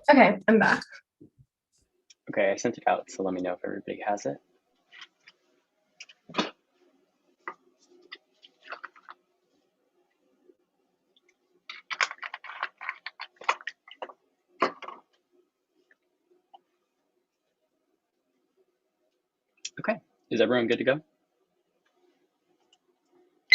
Okay, I'm back. Okay, I sent it out, so let me know if everybody has it. Okay, is everyone good to go?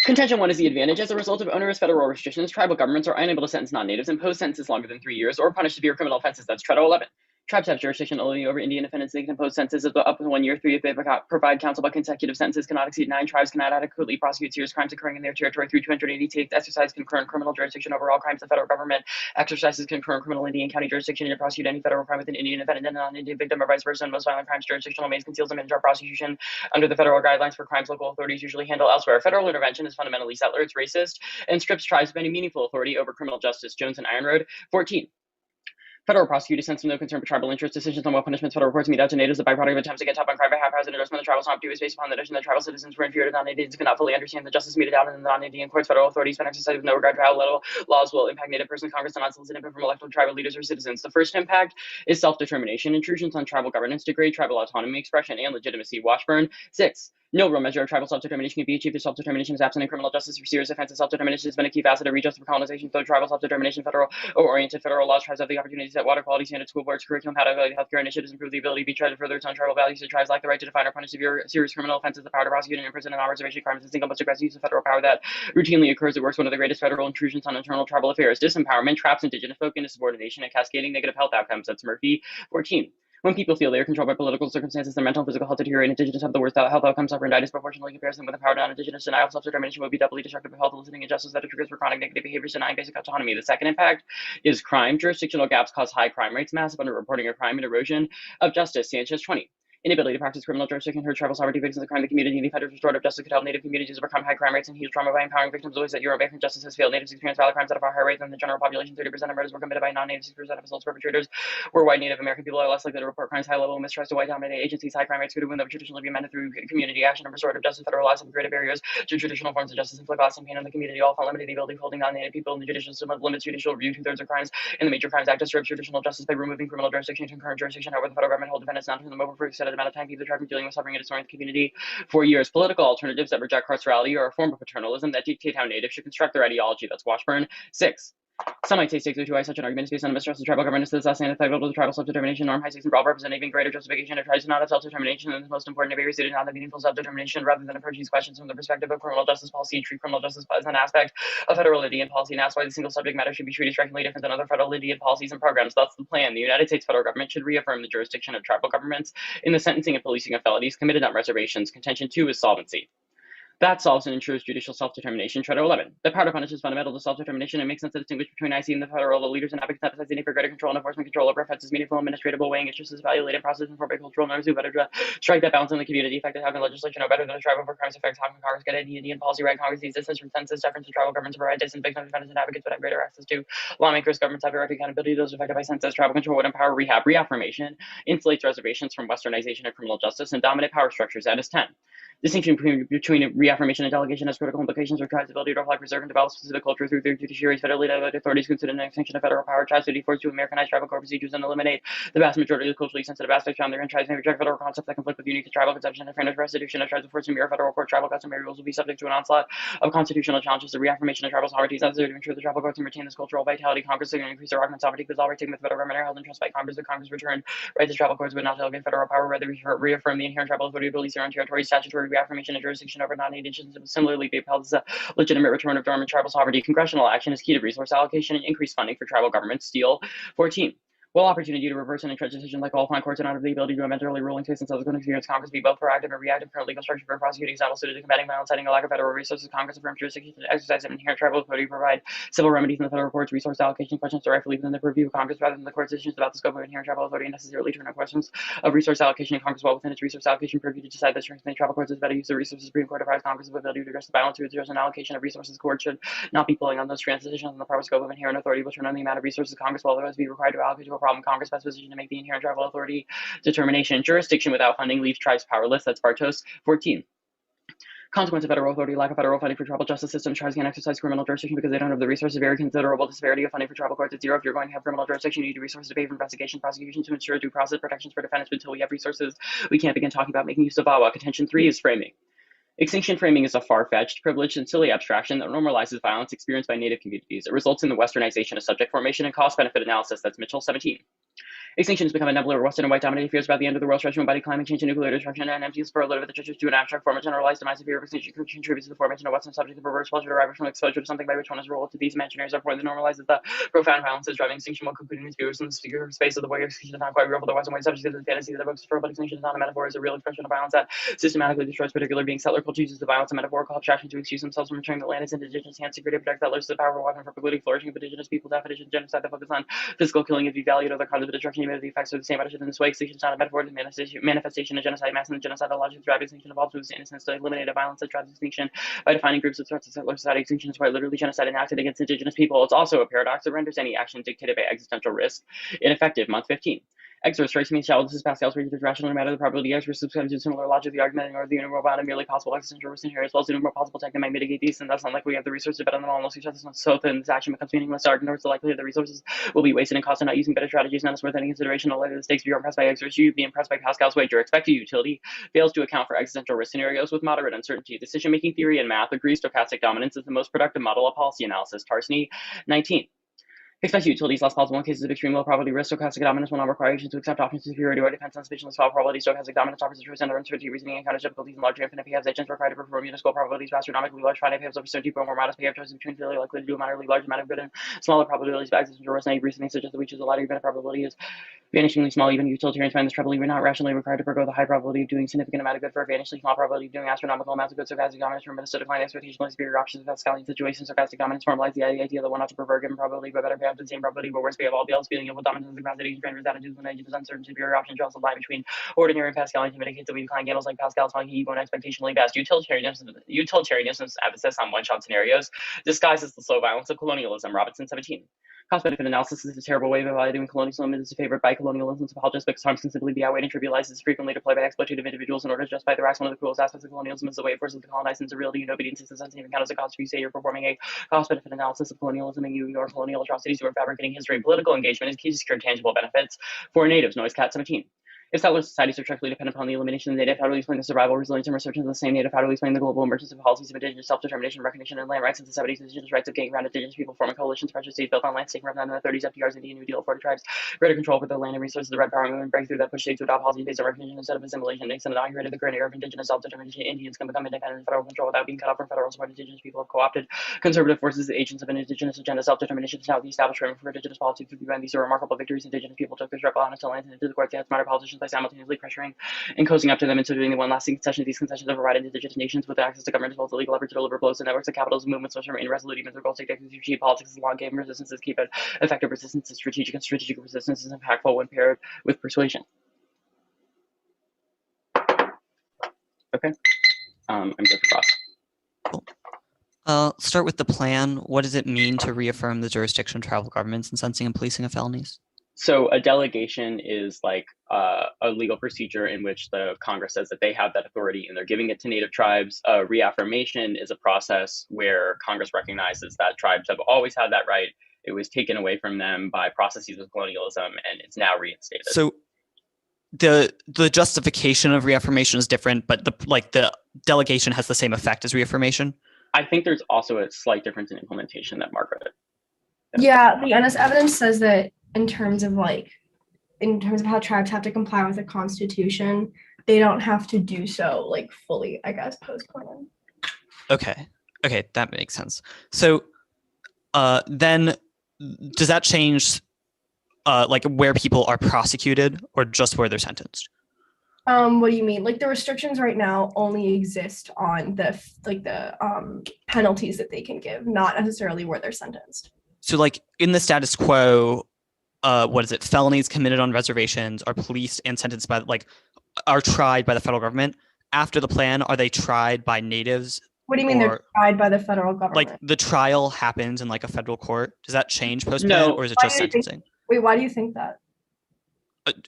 Contention 1 is the advantage. As a result of onerous federal restrictions, tribal governments are unable to sentence non-natives, impose sentences longer than 3 years, or punish severe criminal offenses. That's Title 11. Tribes have jurisdiction only over Indian defendants. They can impose sentences of up to 1 year, 3 if they provide counsel, but consecutive sentences cannot exceed 9. Tribes cannot adequately prosecute serious crimes occurring in their territory through 280 states. Exercise concurrent criminal jurisdiction over all crimes. The federal government exercises concurrent criminal Indian county jurisdiction to prosecute any federal crime with an Indian defendant and a non-Indian victim, or vice versa. In most violent crimes, jurisdictional means conceals and manage prosecution under the federal guidelines for crimes local authorities usually handle elsewhere. Federal intervention is fundamentally settler, it's racist, and strips tribes of any meaningful authority over criminal justice. Jones and Iron Road. 14. Federal prosecutors sense no concern for tribal interests. Decisions on what punishments federal courts mete out to natives, the byproduct of attempts to get top on crime by haphazard endorsement of tribal sovereignty was based upon the notion that tribal citizens were inferior to non-natives, could not fully understand the justice meted out in the non-Indian courts. Federal authorities been exercised with no regard for how little laws will impact native persons. Congress and unsolicited input from elected tribal leaders or citizens. The first impact is self-determination. Intrusions on tribal governance degrade tribal autonomy, expression, and legitimacy. Washburn. 6. No real measure of tribal self-determination can be achieved if self-determination is absent in criminal justice. For serious offenses, self-determination has been a key facet of rejustice for colonization. Though tribal self-determination, federal or oriented federal laws, tribes have the opportunity to set water quality standards, school boards, curriculum, healthcare initiatives, improve the ability to be tried to further its own tribal values. The tribes lack the right to define or punish severe, serious criminal offenses, the power to prosecute and imprison non-reservation crimes, and single most aggressive use of federal power that routinely occurs at worst. One of the greatest federal intrusions on internal tribal affairs. Disempowerment traps indigenous folk into subordination and cascading negative health outcomes. That's Murphy. 14. When people feel they are controlled by political circumstances, their mental and physical health deteriorate. Indigenous have the worst health outcomes, suffer and die disproportionately in comparison with empowered non-Indigenous. Denial of self-determination would be doubly destructive of health, eliciting injustice that it triggers for chronic negative behaviors, denying basic autonomy. The second impact is crime. Jurisdictional gaps cause high crime rates, massive underreporting of crime, and erosion of justice. Sanchez. 20. Inability to practice criminal jurisdiction hurt tribal sovereignty, victims of crime, the community, and defenders. Restorative justice could help native communities overcome high crime rates and heal trauma by empowering victims. Always that Europe justice has failed. Natives experience violent crimes at a far higher rate than the general population. 30% of murders were committed by non-natives. 6% of assaults perpetrators were white. Native American people are less likely to report crimes. High level of mistrust to white dominated agencies. High crime rates could have been traditionally be amended through community action and restorative justice. Federal laws have created barriers to traditional forms of justice, inflict loss and pain on the community. All found limited the ability of holding non-native people in the judicial system. Limits judicial review. 2/3 of crimes in the Major Crimes Act disturbs traditional justice by removing criminal jurisdiction to concurrent jurisdiction. However, the federal government hold defendants not to them over for an extended amount of time. Keep the tribe from dealing with suffering and destroying the community for years. Political alternatives that reject carcerality are a form of paternalism that dictate how natives should construct their ideology. That's Washburn. 6. Some might say 602 such an argument is based on a mistrust of tribal governance that is less antithetical to the tribal self-determination norm. High 6 and broad represent even greater justification of tribes to not have self-determination, and the most important of areas to not have meaningful self-determination rather than approach these questions from the perspective of criminal justice policy and treat criminal justice as an aspect of federal Indian policy, and that's why the single subject matter should be treated strikingly different than other federal Indian policies and programs. That's the plan. The United States federal government should reaffirm the jurisdiction of tribal governments in the sentencing and policing of felonies committed on reservations. Contention 2 is solvency. That solves and ensures judicial self-determination. Title 11. The power to punish is fundamental to self-determination and makes sense to distinguish between IC and the federal leaders and advocates emphasize the need for greater control and enforcement control over offenses, meaningful administratable weighing interests, evaluated process, and for cultural norms who better strike that balance in the community. Effective how can legislation know better than a tribe over crimes affects how can Congress get any Indian policy right? Congress needs distance from census, deference to tribal governments to provide distance, victims, defendants, and advocates would have greater access to lawmakers. Governments have direct accountability. Those affected by census, tribal control would empower rehab, reaffirmation, insulates reservations from westernization of criminal justice, and dominant power structures. That is 10. Distinction between reaffirmation and delegation has critical implications for tribes' ability to reflect, preserve, and develop specific culture through their judiciaries. Federally delegated authorities consider an extension of federal power. Tribes should be forced to Americanize tribal core procedures and eliminate the vast majority of the culturally sensitive aspects found therein. Tribes may reject federal concepts that conflict with unique tribal conception and fairness. Restitution of tribes forced to mirror federal court tribal customary rules will be subject to an onslaught of constitutional challenges. The reaffirmation of tribal sovereignty is necessary to ensure the tribal courts can retain this cultural vitality. Congress can increase their augment sovereignty because all rights taken with the federal government are held in trust by Congress. The Congress returned rights to tribal courts would not delegate federal power, rather reaffirm the inherent tribal authority to police their own territory. Statutory reaffirmation and jurisdiction over non-nations will similarly be upheld as a legitimate return of dormant tribal sovereignty. Congressional action is key to resource allocation and increased funding for tribal governments. Steele. 14. While opportunity to reverse and entrench decisions like qualifying courts and not have the ability to amend early ruling cases and subsequent experience, Congress be both proactive and reactive. Current legal structure for prosecuting examples suited to combating violence, citing a lack of federal resources. Congress affirms jurisdiction to exercise an inherent tribal authority to provide civil remedies in the federal courts. Resource allocation questions are rightfully within the purview of Congress rather than the court's decisions about the scope of inherent tribal authority and necessarily turn on questions of resource allocation. Congress, well within its resource allocation purview to decide that strengthening tribal courts is better use of resources. Supreme Court deprives Congress of ability to address the balance through its an allocation of resources. Court should not be pulling on those transitions, and the proper scope of inherent authority will turn on the amount of resources Congress will otherwise be required to allocate to a problem. Congress best position to make the inherent tribal authority determination. Jurisdiction without funding leaves tribes powerless. That's Bartos. 14. Consequence of federal authority, lack of federal funding for tribal justice systems. Tribes can't exercise criminal jurisdiction because they don't have the resources. Very considerable disparity of funding for tribal courts. It's zero. If you're going to have criminal jurisdiction, you need resources to pay for investigation, prosecution, to ensure due process protections for defendants. But until we have resources, we can't begin talking about making use of VAWA. Contention 3 is framing. Extinction framing is a far-fetched, privileged, and silly abstraction that normalizes violence experienced by Native communities. It results in the westernization of subject formation and cost-benefit analysis. That's Mitchell 17. Extinction has become a nebula of Western and white-dominated fears about the end of the world, stretching by climate change and nuclear destruction, and empty superlative of the churches to an abstract form of generalized demise of fear of extinction contributes to the formation of Western subject of perverse pleasure derived from exposure to something by which one is rolled to these imaginary are point that normalizes the profound violences driving extinction while concluding these viewers in the figure of space of the way extinction is not quite real for the Western white subject of the fantasy that evokes for, but extinction is not a metaphor, is a real expression of violence that systematically destroys particular beings. Settler culture uses the violence of metaphorical abstraction to excuse themselves from returning the land as indigenous hands to protect settlers to the powerful weapon for precluding flourishing of indigenous people. Definition genocide that focus on physical killing is devalued, other kinds of destruction, even if the effects are the same. In this way, extinction is not a metaphor, it's a manifestation of genocide. Mass and genocidal logic to drive extinction evolves with innocence to eliminate a violence that drives extinction by defining groups of threats to settler society. Extinction is quite literally genocide enacted against indigenous people. It's also a paradox that renders any action dictated by existential risk ineffective. Month 15. Exor strikes me as shallow. This is Pascal's reason to rationally matter the probability X subscribes to similar logic, the argument, or the innumerable amount of merely possible existential risk inherent as well as the innumerable possible tech that might mitigate these, and that's not like we have the resources to bet on them all unless we trust this. So then this action becomes meaningless. Argument the likelihood the resources will be wasted and cost and not using better strategies, not worth any consideration. The later the stakes be impressed by Exor, you be impressed by Pascal's wager. Expected utility fails to account for existential risk scenarios with moderate uncertainty. Decision-making theory and math agrees stochastic dominance is the most productive model of policy analysis. Tarsney 19. Expected utility is less plausible in cases of extreme low probability risk. Stochastic dominance will not require agents to accept options of superiority or depends on sufficiently small probability. Stochastic dominance offers the truth under uncertainty, reasoning encounters difficulties in large infinite payouts. Agents required to perform municipal probabilities for astronomically large finite payouts over certainty, but more modest payout choices between fairly likely to do a moderately large amount of good and smaller probabilities by existential risk. Reasoning suggests that we choose a lighter even if probability is vanishingly small. Even utilitarians find this troubling. We're not rationally required to forego the high probability of doing significant amount of good for a vanishingly small probability of doing astronomical amounts of good. Stochastic dominance permits us to decline expectationally superior options of Pascalian situations. Stochastic dominance formalizes the idea that one ought to prefer given probability but better payout to the same probability, but worse payout all the else feeling of dominance and capacity to renders attitudes when agent is uncertain. Superior option draws the line between ordinary and Pascalian to mitigate that we decline gambles like Pascal's funky ego and expectationally best. Utilitarianism's emphasis on one-shot scenarios disguises the slow violence of colonialism. Robinson 17. Cost-benefit analysis is a terrible way of evaluating colonialism. It is favored by colonialism's apologists because harms can simply be outweighed and trivialized. It's frequently deployed by exploitative individuals in order to justify the rise. One of the cruelest aspects of colonialism is the way it forces the colonized into reality. Nobody insists doesn't even count as a cost. If you say you're performing a cost-benefit analysis of colonialism and you ignore colonial atrocities, you are fabricating history. Political engagement is key to secure tangible benefits for natives. Noise Cat 17. If settler societies are directly dependent upon the elimination of the native, how do we explain the survival, resilience, and resurgence of the same native? How do we explain the global emergence of policies of indigenous self-determination, recognition, and land rights since the 70s? Indigenous rights of getting around indigenous people forming coalitions, precious states built on land taken from them in the 30s, FDR's Indian New Deal, 40 tribes, greater control over their land and resources, the Red Power movement breakthrough that pushed states to adopt policies based on recognition instead of assimilation. Nixon inaugurated the current era of indigenous self-determination. Indians can become independent in federal control without being cut off from federal support. Indigenous people have co-opted conservative forces, the agents of an indigenous agenda. Self-determination is now the established framework for indigenous politics. These are remarkable victories. Indigenous people took their struggle on until land into the courts. They had smarter politicians by simultaneously pressuring and cozying up to them into doing the one lasting concession. These concessions have provided indigenous nations with access to government as well as the legal leverage to deliver blows to networks of capitalism movements which remain irresolute even through goals take execution. Politics is a long game. Resistance is key, but effective resistance is strategic, and strategic resistance is impactful when paired with persuasion. Okay, I'm good for cross. Cool. Start with the plan. What does it mean to reaffirm the jurisdiction of tribal governments in sensing and policing of felonies? So a delegation is like a legal procedure in which the Congress says that they have that authority and they're giving it to Native tribes. Reaffirmation is a process where Congress recognizes that tribes have always had that right. It was taken away from them by processes of colonialism and it's now reinstated. So the justification of reaffirmation is different, but the delegation has the same effect as reaffirmation? I think there's also a slight difference in implementation that Margaret. Yeah, the NS evidence says that in terms of how tribes have to comply with the Constitution, they don't have to do so like fully, I guess, post-plan. Okay, that makes sense. So then does that change like where people are prosecuted or just where they're sentenced? What do you mean? Like the restrictions right now only exist on the penalties that they can give, not necessarily where they're sentenced. So like in the status quo, felonies committed on reservations are policed and sentenced by are tried by the federal government. After the plan, are they tried by natives? What do you mean they're tried by the federal government? Like the trial happens in like a federal court. Does that change post-plan or is it just sentencing? Why do you think that?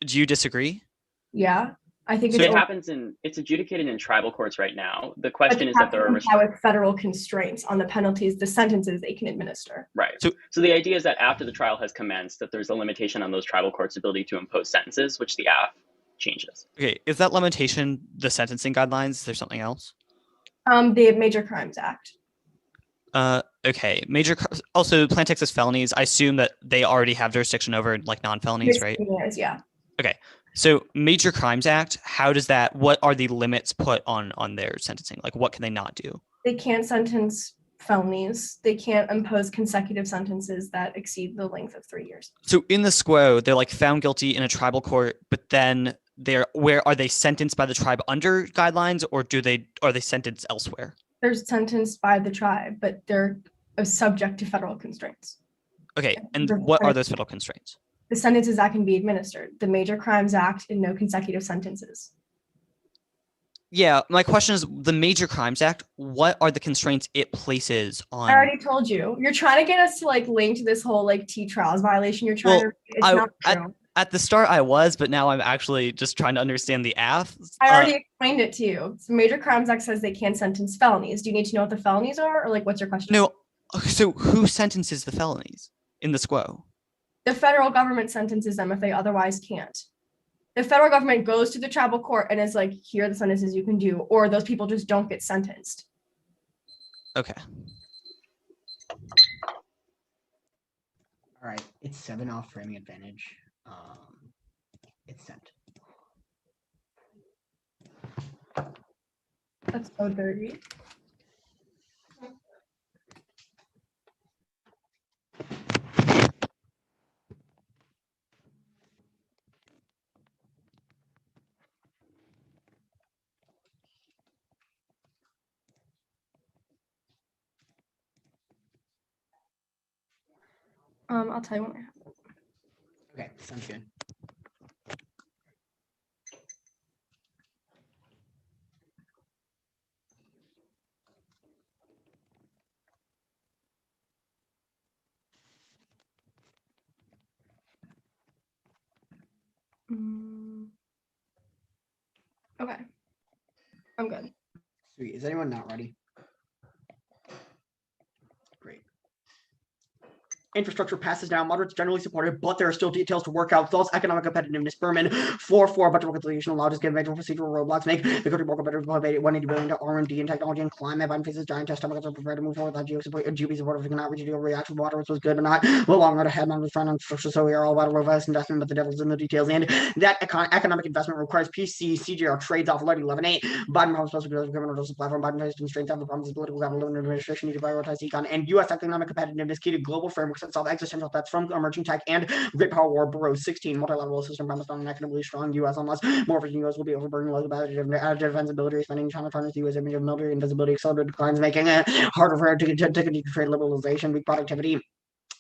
Do you disagree? Yeah. I think So it's it happens it's adjudicated in tribal courts right now. The question is have that to there are comply with federal constraints on the penalties, the sentences they can administer. right. So So the idea is that after the trial has commenced, that there's a limitation on those tribal courts' ability to impose sentences, which the AF changes. okay, is that limitation the sentencing guidelines? Is there something else? The Major Crimes Act. Okay. Also Plan Texas felonies. I assume that they already have jurisdiction over like non-felonies, right? Misdemeanors, yeah. Okay. So Major Crimes Act, how does that, what are the limits put on their sentencing? Like what can they not do? They can't sentence felonies. They can't impose consecutive sentences that exceed the length of 3 years. So in the SQO, they're like found guilty in a tribal court, but then where are they sentenced by the tribe under guidelines, or are they sentenced elsewhere? They're sentenced by the tribe, but they're subject to federal constraints. Okay, and what are those federal constraints? The sentences that can be administered, the Major Crimes Act, and no consecutive sentences. Yeah, my question is the Major Crimes Act, what are the constraints it places on? I already told you. You're trying to get us to like link to this whole like T-trials violation. You're trying it's not true. At the start I was, but now I'm actually just trying to understand the AF. I already explained it to you. The Major Crimes Act says they can't sentence felonies. Do you need to know what the felonies are, or like what's your question? No. So who sentences the felonies in the SQO? The federal government sentences them if they otherwise can't. The federal government goes to the tribal court and is like, here are the sentences you can do, or those people just don't get sentenced. Okay. All right, it's 7 off framing advantage. It's sent. That's so dirty. I'll tell you when I have it. Okay, sounds good. Okay. I'm good. Sweet. Is anyone not ready? Great. Infrastructure passes down. Moderates generally supported, but there are still details to work out. Thus, economic competitiveness. Berman 4-4. Budget reconciliation law just give major procedural roadblocks. Make the country more competitive. $180 billion to R&D and technology and climate. Biden faces giant test. Democrats are prepared to move forward without GOP support. If we cannot reach a deal, reaction moderates was good, but not the long road ahead. Not trying on infrastructure, so we are all about a robust investment, but the devil's in the details. And that economic investment requires PC, CGR trades off already 11-8. Biden promised supposed to be a criminal justice platform. Biden faced constraints of the problems of political government administration need to prioritize econ and U.S. economic competitiveness key to global frameworks that solve existential threats from emerging tech and great power war. Burrows 16 multi-level system premised on an economically strong U.S. unless more efficient U.S. will be overburdened with defensibility, spending China targets the U.S. image of military invisibility, accelerated declines, making it harder for it to trade liberalization, weak productivity.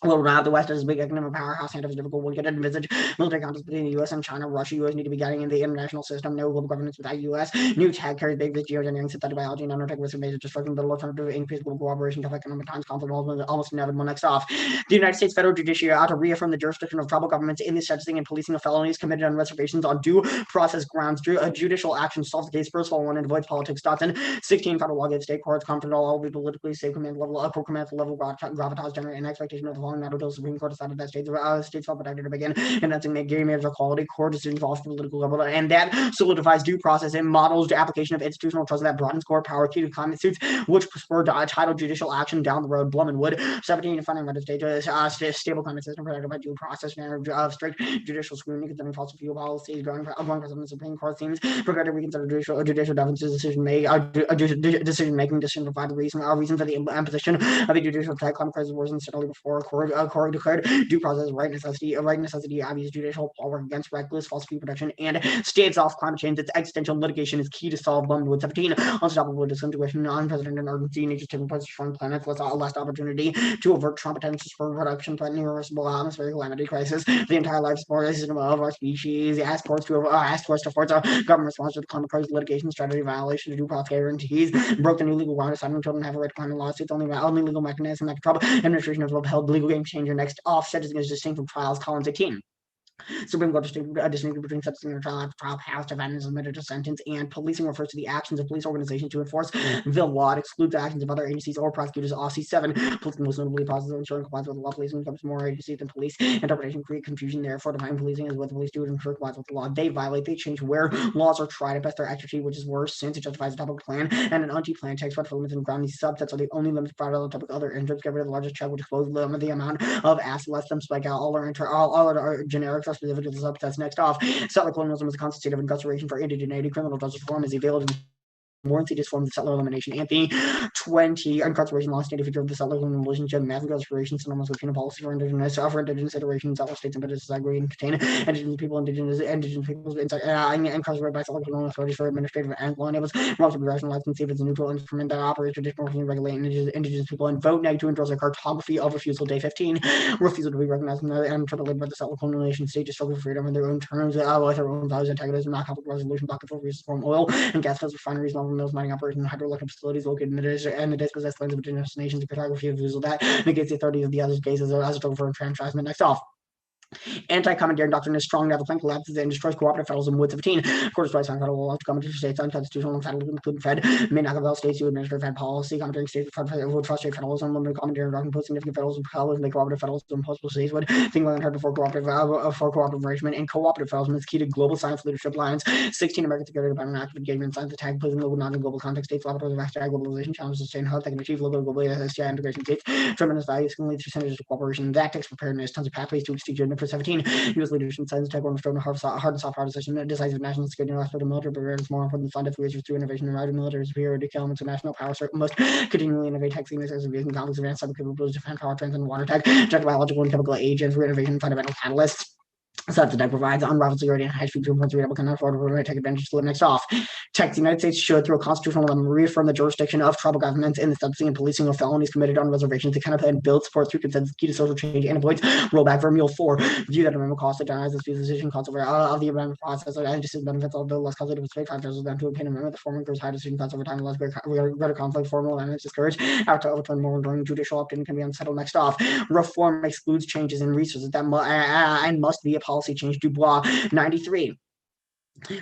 Well, now the West is a big economic powerhouse and it's difficult. We'll get to envisage military conflicts between the U.S. and China. Russia, U.S. need to be getting in the international system. No global governance without U.S. New tech carries big geoengineering, synthetic biology, and nanotech risk of major destruction. Little alternative to increased global cooperation, tough economic times, conflict almost inevitable. Next off, the United States federal judiciary ought to reaffirm the jurisdiction of tribal governments in the sentencing and policing of felonies committed on reservations on due process grounds. Judicial action solves the case first of all one and avoids politics. Dotson 16 federal law gives state courts confident all will be politically safe command level gravitas generate an expectation of the following not until the Supreme Court decided that states felt protected to begin announcing that gay marriage equality court decisions off the political level, and that solidifies due process and models the application of institutional trust that broadens court power key to climate suits, which spurred title judicial action down the road. Blum and Wood 17 funding by the state stable climate system protected by due process and strict judicial scrutiny concerning fossil fuel policies. Growing precedent the Supreme Court seems prepared to reconsider judicial differences decision making decision provide a reason for the imposition of a judicial type climate crisis worsened steadily before a court declared due process right necessity obvious judicial power against reckless false fuel production and states off climate change. Its existential litigation is key to solve Blum Wood 17 unstoppable disintegration, unprecedented urgency, nature's taking place from planets with less opportunity to avert Trump attempts for production, threatening irreversible atmospheric calamity crisis. The entire life support system of our species ask courts to force a government response to the climate crisis litigation strategy violation of due process guarantees, broke the new legal ground assigning children have a right to climate lawsuits, only legal mechanism that Trump administration has upheld. Legal game changer. Next off, sentencing is distinct from trials. Columns 18. Supreme Court distinguished between sentencing and trial past defendants admitted to sentence, and policing refers to the actions of police organizations to enforce the law. It excludes the actions of other agencies or prosecutors. OC 7, policing most notably process of ensuring compliance with the law. Policing becomes more agency than police. Interpretation create confusion. Therefore, defining policing is what the police do to ensure compliance with the law. They violate, they change where laws are tried at best their expertise, which is worse since it justifies a topic plan and an anti-plan text. But for limits and ground, these subsets are the only limits provided on the topic. Other interns get rid of the largest check, which exposes the amount of assets. Let them spike out. All are generics are specific to the subsets. Next off, settler colonialism is a constitutive incarceration for indigeneity. Criminal justice reform is available more insidious forms of settler elimination. Anthony 20 incarceration law stated feature of the settler colonial relationship, mass incarceration, synonymous with penal policy for indigenous iterations, settler states and businesses aggregate and contain indigenous peoples incarcerated by settler colonial authorities for administrative and law enables laws to be rationalized and see if it's a neutral instrument that operates traditionally regulate indigenous people, and vote negative to endorse a cartography of refusal. Day 15, refusal to be recognized and interpreted by the settler colonial nation state to struggle for freedom in their own terms with their own values and antagonism, not conflict resolution, blocking for reasons from oil and gas fields, refineries, mills, mining operations, and hydroelectric facilities located in the dispossessed lands of indigenous nations. The cartography of refusal that negates the authority of the other cases as a struggle for enfranchisement. Next off. Anti-commandeering doctrine is strong. Now the plan collapses and destroys cooperative federalism. Wood 17. Court destroys federal laws to commandeer states, unconstitutional and federal, including Fed. May not compel states to administer Fed policy. Commandeering states would frustrate federalism. Limited commandeering doctrine puts significant federalism powers and cooperative federalism. Possible states would think well and hard for cooperative arrangement. And cooperative federalism is key to global science leadership lines. 16. American Security Department active engagement in science attack, placing local non global context states, laboratories of STI globalization, challenges to sustain health that can achieve local global STI integration states. Tremendous values can lead to percentages of cooperation. That takes preparedness, tons of pathways to extinction. For 17. U.S. leadership science tech on stone hard and soft hard decision decisive national security and aspect of military preparedness more important than funded through through innovation and rising military superiority elements of national power must continually innovate tech signals abuse and conflicts advanced cyber capabilities defense power trends and water tech biological and chemical agents for innovation fundamental catalysts. Such that provides unrivaled security and high speed 2.3 cannot afford to take advantage to live next off. Tech, the United States should, through a constitutional amendment, reaffirm the jurisdiction of tribal governments in the sentencing and policing of felonies committed on reservations. It cannot plan build support through consensus key to social change and avoids rollback for Mule 4. View that amendment cost identifies the decision costs of the amendment process and decision benefits of the less costly to straight factors than to obtain amendment. The former incurs high decision costs over time and less greater conflict. Formal amendments discouraged after overturn more during judicial opt-in can be unsettled. Next off, reform excludes changes in resources that and must be a policy change. Dubois 93.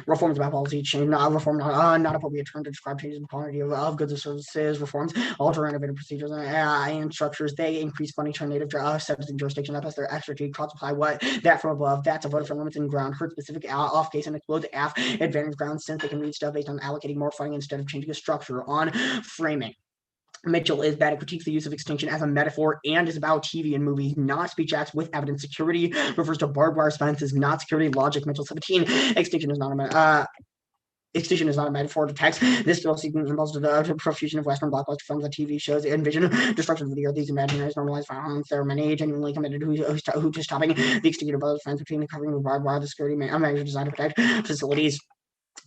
Reforms about policy change, not appropriate term to describe changes in quantity of goods or services. Reforms alter innovative procedures and structures. They increase funding to native sentencing jurisdiction. That their expertise. Cross apply what that from above. That's a vote for limits and ground. Hurt specific off case and explodes AF advantage ground since they can read stuff based on allocating more funding instead of changing a structure on framing. Mitchell is that it critiques the use of extinction as a metaphor and is about TV and movies, not speech acts with evidence. Security refers to barbed wire fences, not security logic. Mitchell 17. Extinction is not a metaphor to text. This bill seeking impulse to the profusion of Western blockbuster films and TV shows envision destruction of the earth. These imaginaries normalize violence. There are many genuinely committed who to stopping the extinction of other fence between the covering of barbed wire, the security measures designed to protect facilities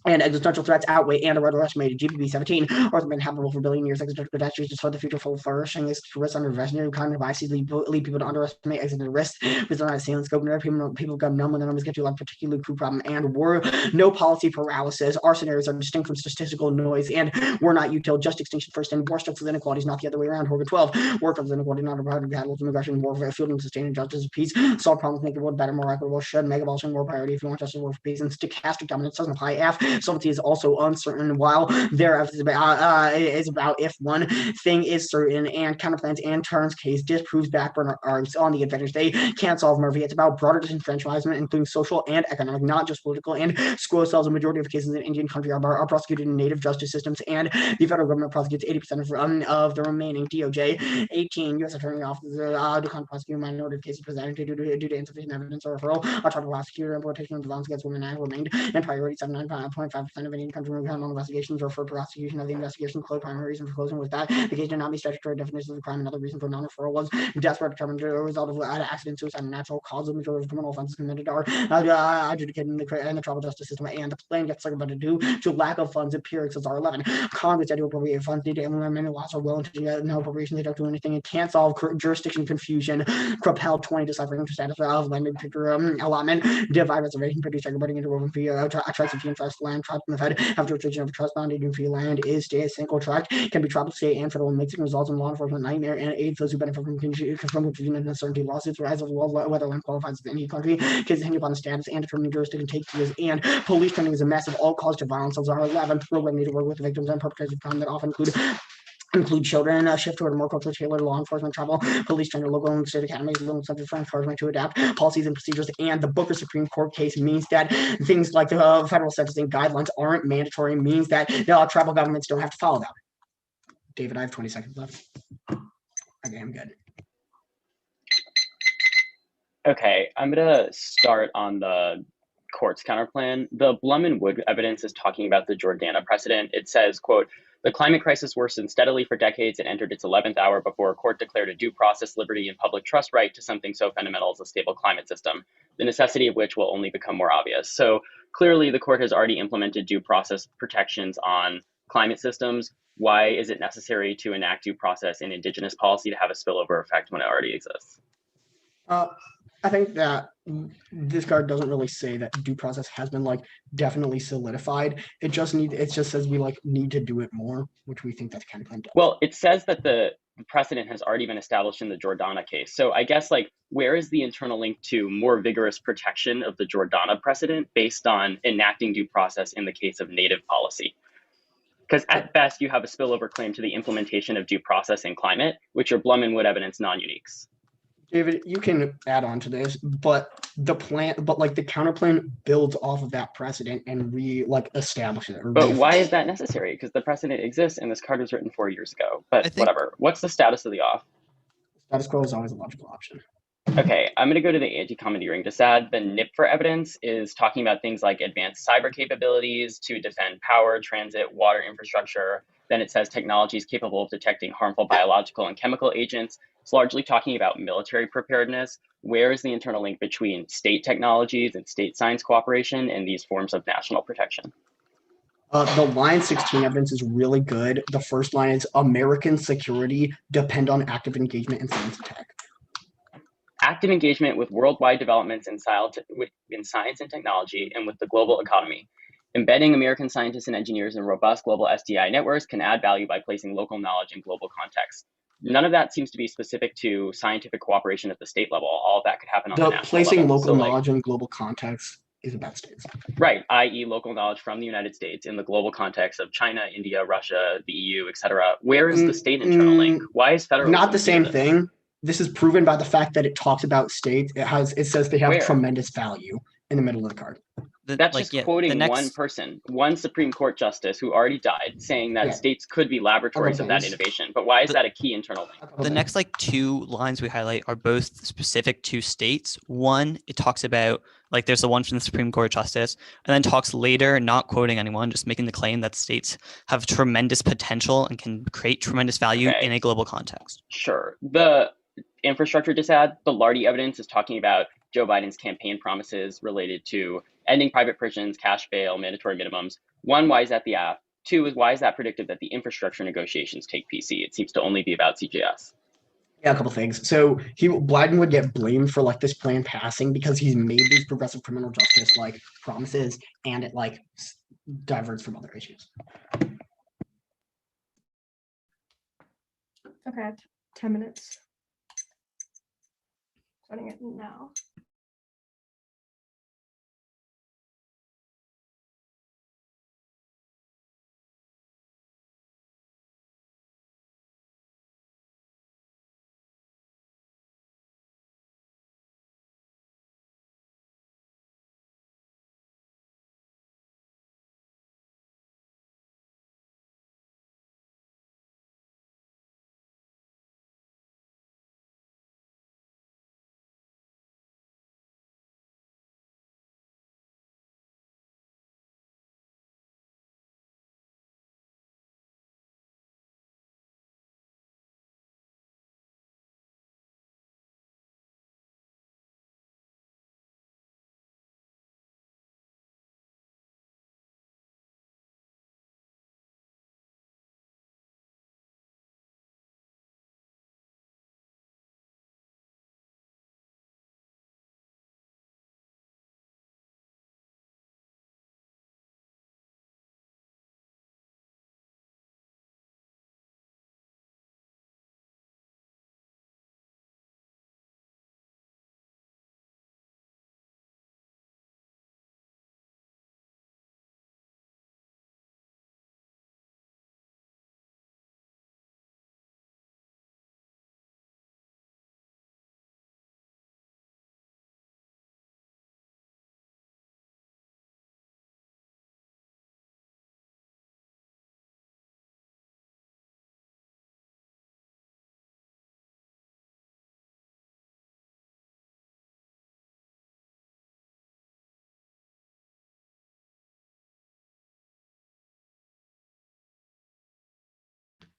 and existential threats outweigh and are underestimated. GPP 17, Earth has been habitable for a billion years. Existential catastrophes destroy the future full of flourishing. Risks under investigative cognitive biases lead people to underestimate existential risks. With not assailing scope, people become numb when the numbers get to like particularly crude problem. And we're no policy paralysis. Our scenarios are distinct from statistical noise, and we're not util just extinction first. And war structures inequalities, not the other way around. Horga 12, war causes inequality, not about capitalism, aggression, war, fielding, sustaining justice, peace, solve problems, make the world better, more equitable. Should make abolishing war priority if you want justice, war for peace. And stochastic dominance doesn't apply. F, sovereignty is also uncertain, while there is about if one thing is certain, and counterplans and Turner's case disproves backburner arguments on the advantage they can't solve Murphy. It's about broader disenfranchisement, including social and economic, not just political. And school cells, a majority of cases in Indian country are prosecuted in native justice systems, and the federal government prosecutes 80% of the remaining. DOJ 18, U.S. Attorney offices do prosecute minority cases presented due to insufficient evidence or referral. A trial prosecutor importation of violence against women and remained in priority. 79.5% of Indian country on investigations or for prosecution of the investigation. Closed. Primary reason for closing was that the case did not meet statutory definitions of the crime. Another reason for non-referral was deaths were determined as a result of accident, suicide, and natural cause. The majority of criminal offenses committed are adjudicated in the tribal justice system, and the plan gets circumvented due to lack of funds. Empirics is R11. Congress had to appropriate funds. Need to implement many laws are willing to get no appropriations. They don't do anything. It can't solve jurisdiction confusion. Propel 20 deciphering status of landed picture allotment. Divide reservation produce everybody into woven fee tracks of fee and trust land tract in the Fed have jurisdiction of trust boundary to fee land is a single tract, can be tribal, state, and federal, and makes it results in law enforcement nightmare and aids those who benefit from confusion and uncertainty. Lawsuits rise of whether land qualifies as any country, cases hang upon the status and determining jurisdiction take years, and police training is a massive all cause to violence. Those are 11 program need to work with victims and perpetrators of crime that often include children, shift toward a more culturally tailored law enforcement travel, police training, local and state academies, subject for encouragement to adapt policies and procedures. And the Booker Supreme Court case means that things like the federal sentencing guidelines aren't mandatory, means that tribal governments don't have to follow them. David, I have 20 seconds left. Okay, I'm good. Okay, I'm gonna start on the court's counterplan. The Blum and Wood evidence is talking about the Jordana precedent. It says, quote, the climate crisis worsened steadily for decades and entered its 11th hour before a court declared a due process, liberty, and public trust right to something so fundamental as a stable climate system, the necessity of which will only become more obvious. So clearly the court has already implemented due process protections on climate systems. Why is it necessary to enact due process in indigenous policy to have a spillover effect when it already exists? I think that this card doesn't really say that due process has been definitely solidified. It just says we need to do it more, which we think that's kind of does. Well, it says that the precedent has already been established in the Jordana case. So I guess where is the internal link to more vigorous protection of the Jordana precedent based on enacting due process in the case of native policy? Because at best you have a spillover claim to the implementation of due process in climate, which are Blum and Wood evidence non-uniques. David, you can add on to this, but the counterplan builds off of that precedent and establishes it. But why is that necessary? Because the precedent exists and this card was written 4 years ago. But whatever. What's the status of the off? Status quo is always a logical option. Okay, I'm going to go to the anti-commandeering disad. The NIP for evidence is talking about things like advanced cyber capabilities to defend power, transit, water infrastructure. Then it says technologies capable of detecting harmful biological and chemical agents. It's largely talking about military preparedness. Where is the internal link between state technologies and state science cooperation and these forms of national protection? The line 16 evidence is really good. The first line is American security depend on active engagement in science and tech. Active engagement with worldwide developments in science and technology and with the global economy. Embedding American scientists and engineers in robust global SDI networks can add value by placing local knowledge in global context. None of that seems to be specific to scientific cooperation at the state level. All of that could happen on the national level. Placing local knowledge in global context is about states. Right, i.e. local knowledge from the United States in the global context of China, India, Russia, the EU, etc. Where is the state internal link? Why is federal? Not the same thing. This is proven by the fact that it talks about states. It says they have tremendous value in the middle of the card. That's just quoting one person, one Supreme Court justice who already died, saying that states could be laboratories of that innovation. But why is that a key internal link? The next two lines we highlight are both specific to states. One, it talks about there's the one from the Supreme Court justice, and then talks later, not quoting anyone, just making the claim that states have tremendous potential and can create tremendous value in a global context. Sure. The infrastructure disad, the Lardy evidence is talking about Joe Biden's campaign promises related to ending private prisons, cash bail, mandatory minimums. One, why is that the app? Two, is why is that predictive that the infrastructure negotiations take PC? It seems to only be about CJS. Yeah, a couple things. So Biden would get blamed for this plan passing because he's made these progressive criminal justice promises, and it diverts from other issues. Okay, 10 minutes. Starting it now.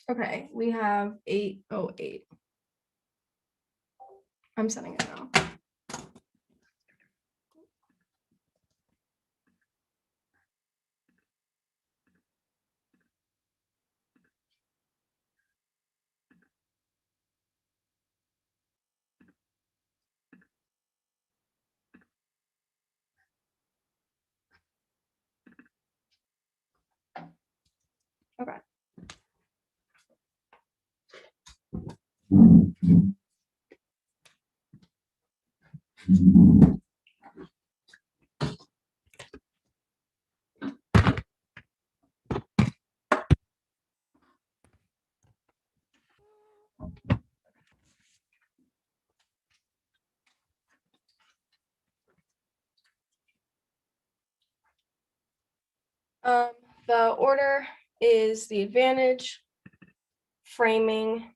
Okay, we have 808. I'm sending it now. Okay. The order is the advantage, framing,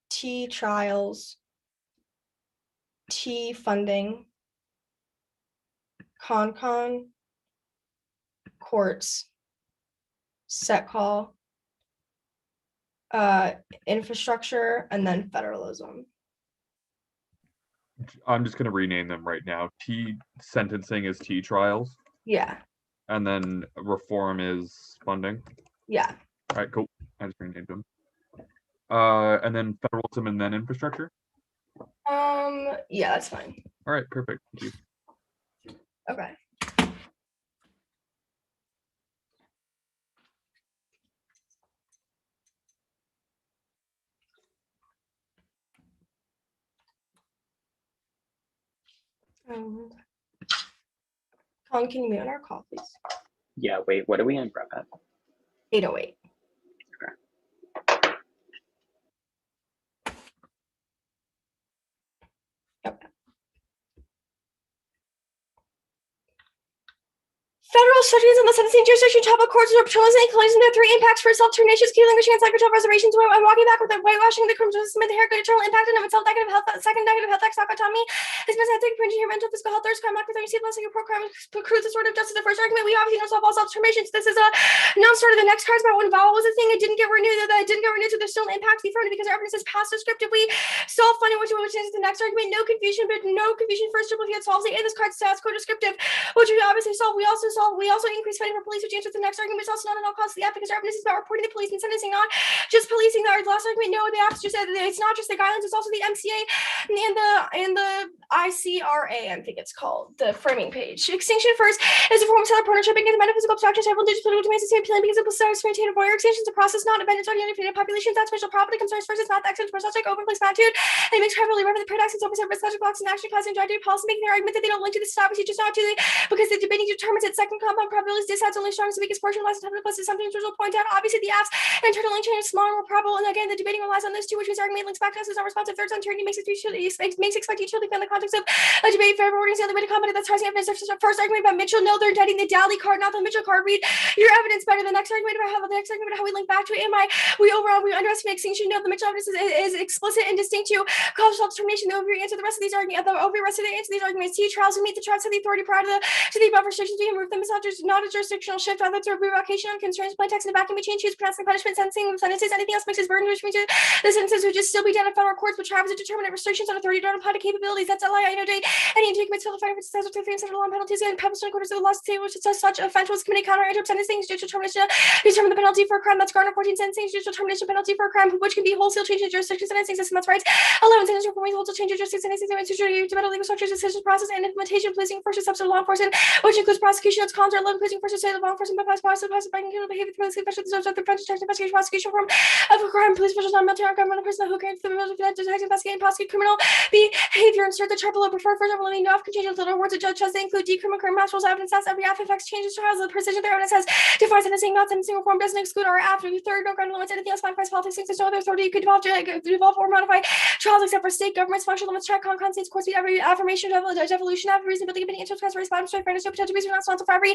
T trials, T funding, con, courts, set call, infrastructure, and then federalism. I'm just gonna rename them right now. T sentencing is T trials, Yeah, and then reform is funding. yeah. All right, cool. I just renamed them. And then federalism and then infrastructure. Yeah, that's fine. All right, perfect. Thank you. Okay. Colin, can you mute on our call, please? Yeah, wait, what are we in prep at? 808. Okay. Federal statutes in the sentencing jurisdiction, tribal courts are proposing including the three impacts for self-determinations, key language, and cyber reservations. I'm walking back with the whitewashing the criminal system, the hair, good internal impact on itself, negative health, second negative health, autonomy, is meant printing your mental, physical health, there's crime, lack of receipt, blessing, your program, accrues the sort of justice. The first argument, we obviously don't solve all self-determinations. This is a non-starter. The next card's about when vowel was a thing, it didn't get renewed, so there's still an impact to be affirmed because our evidence is past descriptively solve funding, which is the next argument. No confusion, but no confusion first triple field solves it. And this card's stats co-descriptive, which we obviously solve. We also increase funding for police, which answers the next argument. It's also not at all costs the app because our evidence is about reporting the police and sentencing, not just policing. Our last argument, no, the app's just it's not just the guidelines, it's also the MCA and the ICRA, I think it's called, the framing page. Extinction first is a form of seller partnership against metaphysical structures, several digits, political demands, the same appealing because it was maintained for extinction is a process not dependent on unifying populations. That special property concerns first, it's not the actions for such like open place magnitude. And it makes primarily refer to the paradox and open separate such blocks and action class and directed policy, making their argument that they don't link to the stop, just not to the because the debating determines its second compound probabilities decides only strongest the weakest portion less than plus something will point out. Obviously the apps internal link chain is smaller, more probable, and again the debating relies on those two, which means argument links back to us as non-responsive. Third uncertainty makes expect utility in the context of a debate. Fair rewarding is the only way to combat it. That's harnessing evidence. First argument about Mitchell, no, they're indicting the Dally card, not the Mitchell card. Read your evidence better. The next argument about how we link back to it. We underestimate extinction. No, the Mitchell evidence is explicit and distinct to cause self-determination. The overview answer the rest of these arguments. T trials who meet the trials of the authority prior to the above restrictions. We remove them. It's not a jurisdictional shift. Either to revocation on concerns, plain text in the back can be changed. Choose pronouncing punishment, sentencing sentences. Anything else makes his burden, which means the sentences would just still be done in federal courts, but tribes to determine restrictions on authority don't apply to capabilities. That's a lie. I know date. Any indictment still fighting for successful to fame law penalties and published in accordance with the law state which says such offense was committed counter into sentencing judicial determination determine the penalty for a crime that's garnered 14 sentencing judicial determination penalty for a crime which can be wholesale change in jurisdiction sentencing system. That's right. 11 sentencing reform wholesale change in jurisdiction sentencing to better legal structures, decision process, and implementation, policing first steps of law enforcement, which includes prosecution, its cons are 11 policing first state of law enforcement, by behavior, police, especially the French investigation, prosecution form of a crime, police officials, non-military government person who can detect, investigate, and prosecute criminal behavior. Insert the chart below. Prefer further limiting no can change little words. A judge has to include decriminal master's evidence. That's every app affects changes trials. The precision their evidence has defined sentencing, not sentencing reform doesn't exclude our after. Third, no ground limits. Anything else, find price politics, there's no other authority you could devolve or modify trials except for state governments, functional limits, track, con, states, course, every affirmation, devolution, have reasonability, opinion, interest, response, fairness, no potential reason, not responsible for every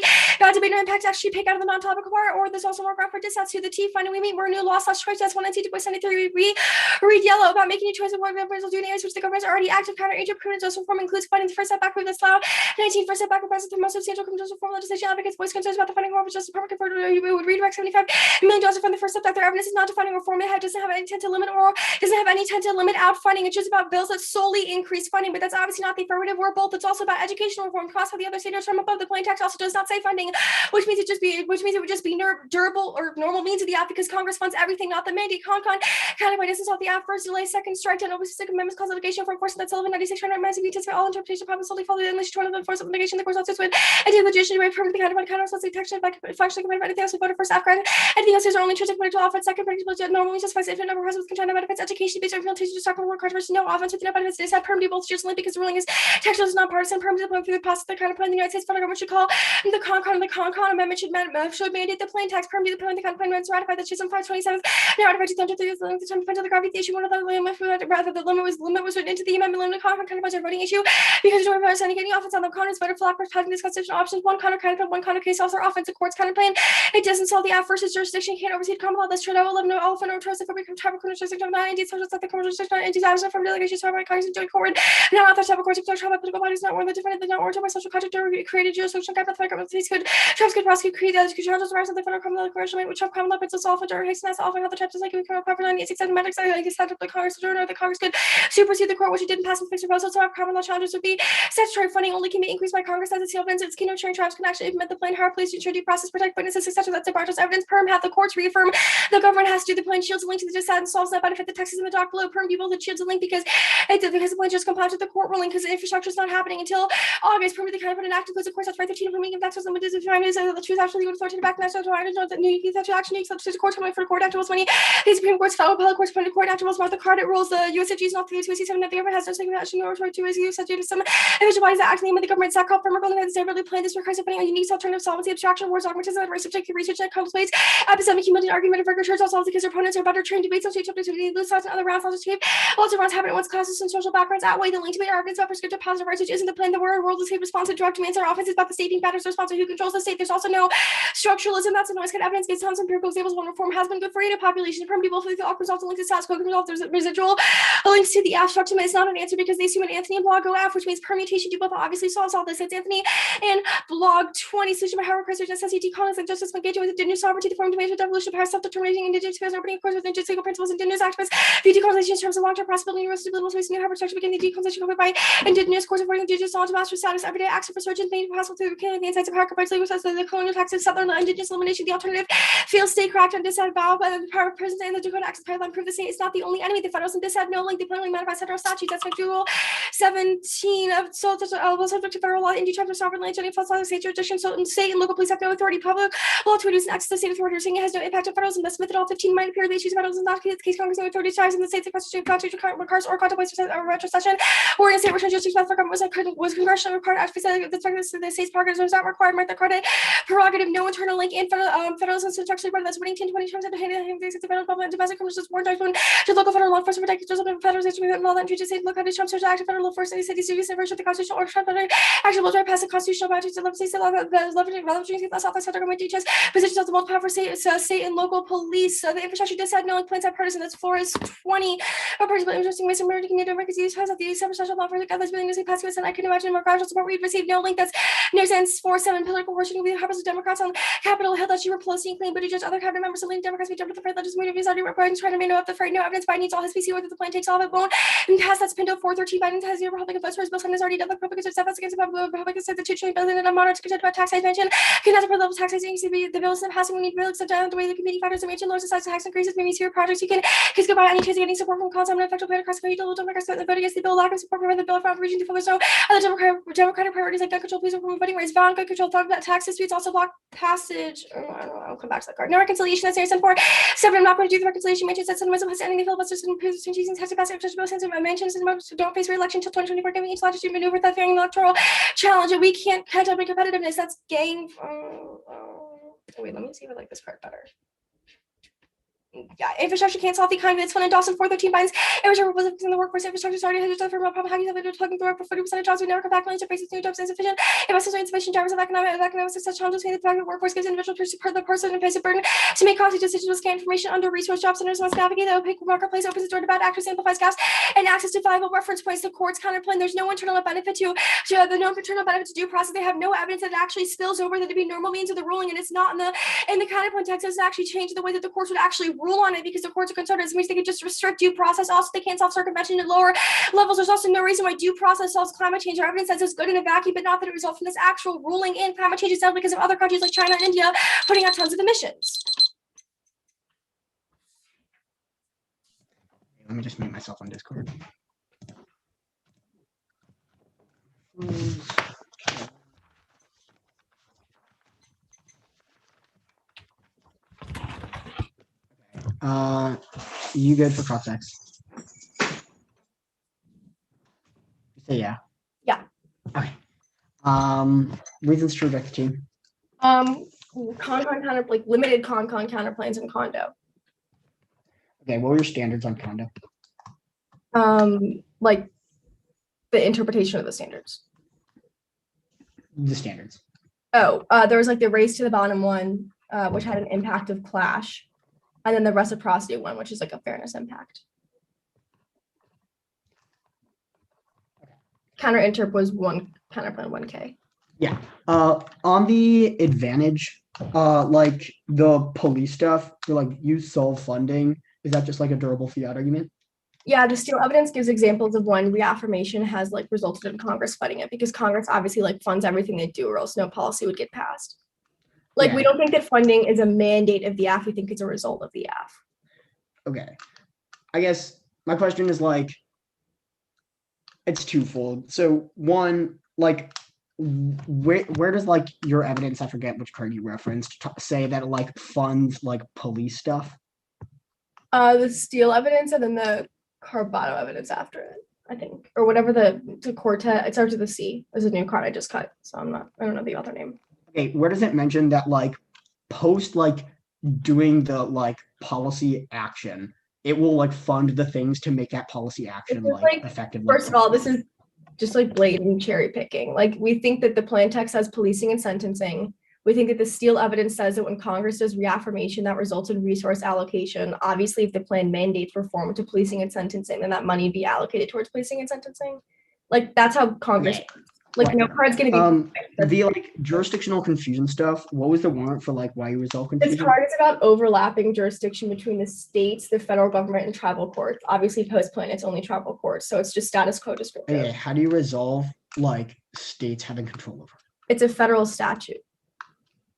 debate, no impact, actually pick out of the non-topical part, or there's also more ground for dissents to the T. Finally, we meet where new law slash choice, that's 192.73. We read yellow about making a choice of what members will do in areas which the government is already active. Counter agent prudence also reform includes funding the first setback with this law. 19 first setback requires the most substantial criminal reform legislation advocates voice concerns about the funding reform, which Justice Department conferred would redirect $75 million from the first step that their evidence is not defining reform. It doesn't have any intent to limit or doesn't have any intent to limit out funding. It's just about bills that solely increase funding, but that's obviously not the affirmative or both. It's also about educational reform. Cross how the other standards from above. The plain text also does not say funding, which means it would just be durable or normal means of the act because Congress funds everything, not the mandate. County distance of the act, first delay, second strike down, over specific amendments cause litigation for enforcement that Sullivan 96 massive anticipate all interpretation of solely follow the English 20 enforce litigation. The course also with and the legislation way permanent counter detection by functionally combined by anything else with voted first after anything else is only intrinsic political offense. Second predictable normally justifies if number has with content benefits education based on implementation just talking more controversy no offense with no benefits. They said permanent both just because the ruling is textual is nonpartisan permanent through the process the kind of plan the United States federal government should call the con amendment should mandate the plain text permanent the kind of plan amendments ratified the Chisholm 527 now ratified 2003 the time to the gravity the issue one of the limit rather the limit was written into the amendment limit kind of budget voting issue because you don't require any offense on the Congress voted flat for having these constitutional options one kind of one kind of case also offensive courts kind of plan it doesn't solve the act versus jurisdiction can't oversee common law. This trade I will have no elephant or trust if we become tribal jurisdiction of 90 subjects that the commercial jurisdiction and disaster from delegations from Congress and joint court not author tribal courts of tribal political bodies not one the different not ordered by social contract or created jurisdiction guide by the government states could tribes could prosecute create the execution charges arise of the federal criminal commercial which have common law principles often or hasten as often other types of like criminal property 9867 medics I guess that the Congress or the Congress could supersede the court which it didn't pass and fix proposals so have common law challenges would be statutory funding only can be increased by Congress as its seal its kingdom sharing tribes can actually implement the plain hard police to ensure due process protect witnesses etc that's the evidence perm have the courts reaffirm the government has to do the plain shields a link to the dissent and solves that benefit the Texas in the dock below perm people the shields a link because the plain just complies with the court ruling because the infrastructure is not happening until August perm the kind of put an act includes of course that's right 13 implementing taxes limited to the truth actually would authority back national I don't know that new action needs substitute court for court activities money the Supreme Court's federal appellate courts appointed court activities Martha Carter rules the USFG is not the 287 that the government has no single action or to issue such to some individual bodies that act in the name of the government sack off from the United States really plan this requires opening on unique alternative solvency abstraction wars dogmatism and race subjective research that comes ways epistemic humility argument of rigor church also because their opponents are better trained debates on state opportunity lose sides and other rounds also tape lots of rounds happen at once classes and social backgrounds outweigh the link to make arguments about prescriptive positive rights which isn't the plan the world is response to drug demands our offense is about the state being better response to who controls the state there's also no structuralism that's a noise kind of evidence based on some empirical examples one reform has been good for native population primitive both the awkward results and links to status quo results there's residual links to the abstract it's not an answer because they assume an Anthony and blog go F which means permutation do both obviously solves all this it's Anthony and blog 20 solution by Howard Christopher necessity colonies and justice engaging with indigenous sovereignty the form demand of devolution power self-determination indigenous affairs opening of course with indigenous legal principles indigenous activists view decolonization in terms of long-term possibility university political space new Harvard structure beginning the decolonization covered by indigenous course avoiding indigenous knowledge master status everyday acts of resurgence made possible through the insights of Howard by legal sense the colonial taxes settler indigenous elimination the alternative field state cracked and disavowed by the power of prisons and the Dakota access paradigm prove the state is not the only enemy the federalism this had no link they plainly manifest federal statutes that's McDougal 17 of so was subject to federal law Indian tribes of sovereign land false laws of state jurisdiction so state and local police have no authority public law to reduce access to state authority saying it has no impact on federalism the Smith et al 15 might appear the issues of federalism not the case Congress no authority ties in the states the constitution requires or contemplates a retrocession or in a state return jurisdiction for government was congressional required actually said the state's prerogative was not required Martha Carter prerogative no internal link in federalism so actually that's winning 10-20 times after handing the federal government domestic criminals war judgment to local federal law enforcement protectors of federalization and law that future state look at Trump search active federal law force and cities serious version of the constitutional order Trump actually will drive past the constitutional boundaries to love state law the leveraging less office federal government teaches positions of the most powerful state and local police the infrastructure decide no plans are partisan that's Flores 20 or partisan interesting ways of murder Canadian Americans use has at the December special law for the others willing to say pacifists and I can imagine more gradual support we've received no link that's no sense 4-7 political worshiping with happens with Democrats on Capitol Hill that she were Pelosi and claim but judge other cabinet members of leading Democrats we jumped at the freight legislative views already Biden's trying to make no up the freight no evidence Biden needs all his PC whether the plan takes all of it won't and pass that's Pinto 413 Biden has zero Republican votes for his bill has already done the Republicans are steadfast against the Republicans said the $2 trillion and a moderate to contend about tax expansion cannot level tax raising the bill isn't passing we need to accept down the way the competing factors are mentioned lower size tax increases maybe zero projects you can kiss goodbye any chance of getting support from concept and effective plan across the country Democrats vote against the bill lack of support from the bill from region to focus no other Democratic priorities like gun control police reform voting rights bond gun control fund tax disputes also block passage I don't know I'll come back to that card no reconciliation that's area for 7 I'm not going to do the reconciliation mentions that cinemism has ending the filibusters and choosing has to pass such bill sense of mentions and don't face re-election until 2024 giving each legislature maneuver that fearing electoral challenge and we can't catch up in competitiveness that's gang wait let me see if I like this card better infrastructure can't solve the economy. That's when in Dawson 413 binds infrastructure was in the workforce. Infrastructure started to done for real problem. How you have to talking through 40% of jobs we never come back. Millions of faces, new jobs insufficient. Investors are insufficient drivers of economic success challenges. The private workforce gives individuals the person and face a burden to make costly decisions with scant information under resource job centers. Must navigate the opaque marketplace, opens the door to bad actors, amplifies gaps, and access to viable reference points. The courts counterplan. There's no internal benefit to the no internal benefit to due process. They have no evidence that it actually spills over that to be normal means of the ruling, and it's not in the counterpoint text. Has actually changed the way that the courts would actually rule on it because the courts are concerned. It means they could just restrict due process. Also, they can't solve circumvention at lower levels. There's also no reason why due process solves climate change. Our evidence says it's good in a vacuum, but not that it results from this actual ruling in climate change itself because of other countries like China and India putting out tons of emissions. Let me just mute myself on Discord. You good for cross X? Say yeah. Yeah. Okay. Reasons to reject the team. Con like limited con counterplanes and condo. Okay, what were your standards on condo? Like the interpretation of the standards. The standards. Oh, there was like the race to the bottom one, which had an impact of clash, and then the reciprocity one, which is like a fairness impact. Counter interp was one counterplan 1K. Yeah. On the advantage, like the police stuff, for like use solve funding, is that just like a durable fiat argument? Yeah, the steel evidence gives examples of when reaffirmation has like resulted in Congress fighting it because Congress obviously like funds everything they do or else no policy would get passed. Like we don't think that funding is a mandate of the AF, we think it's a result of the AF. Okay. I guess my question is like, it's twofold. So one, like, where does like your evidence, I forget which card you referenced, say that it like funds like police stuff? The steel evidence and then the Carbono evidence after it, I think, or whatever the quartet. It starts with a C. There's a new card I just cut, so I don't know the author name. Okay, where does it mention that like post like doing the like policy action, it will like fund the things to make that policy action like effectively? First of all, this is just like blatant cherry picking. Like we think that the plan text says policing and sentencing. We think that the steel evidence says that when Congress does reaffirmation, that results in resource allocation. Obviously, if the plan mandates reform to policing and sentencing, then that money be allocated towards policing and sentencing. Like that's how Congress. Like no card's gonna be the like jurisdictional confusion stuff. What was the warrant for like why you resolve confusion? This card is about overlapping jurisdiction between the states, the federal government, and tribal courts. Obviously, post-plan, it's only tribal courts, so it's just status quo descriptive. Okay, how do you resolve like states having control over it? It's a federal statute.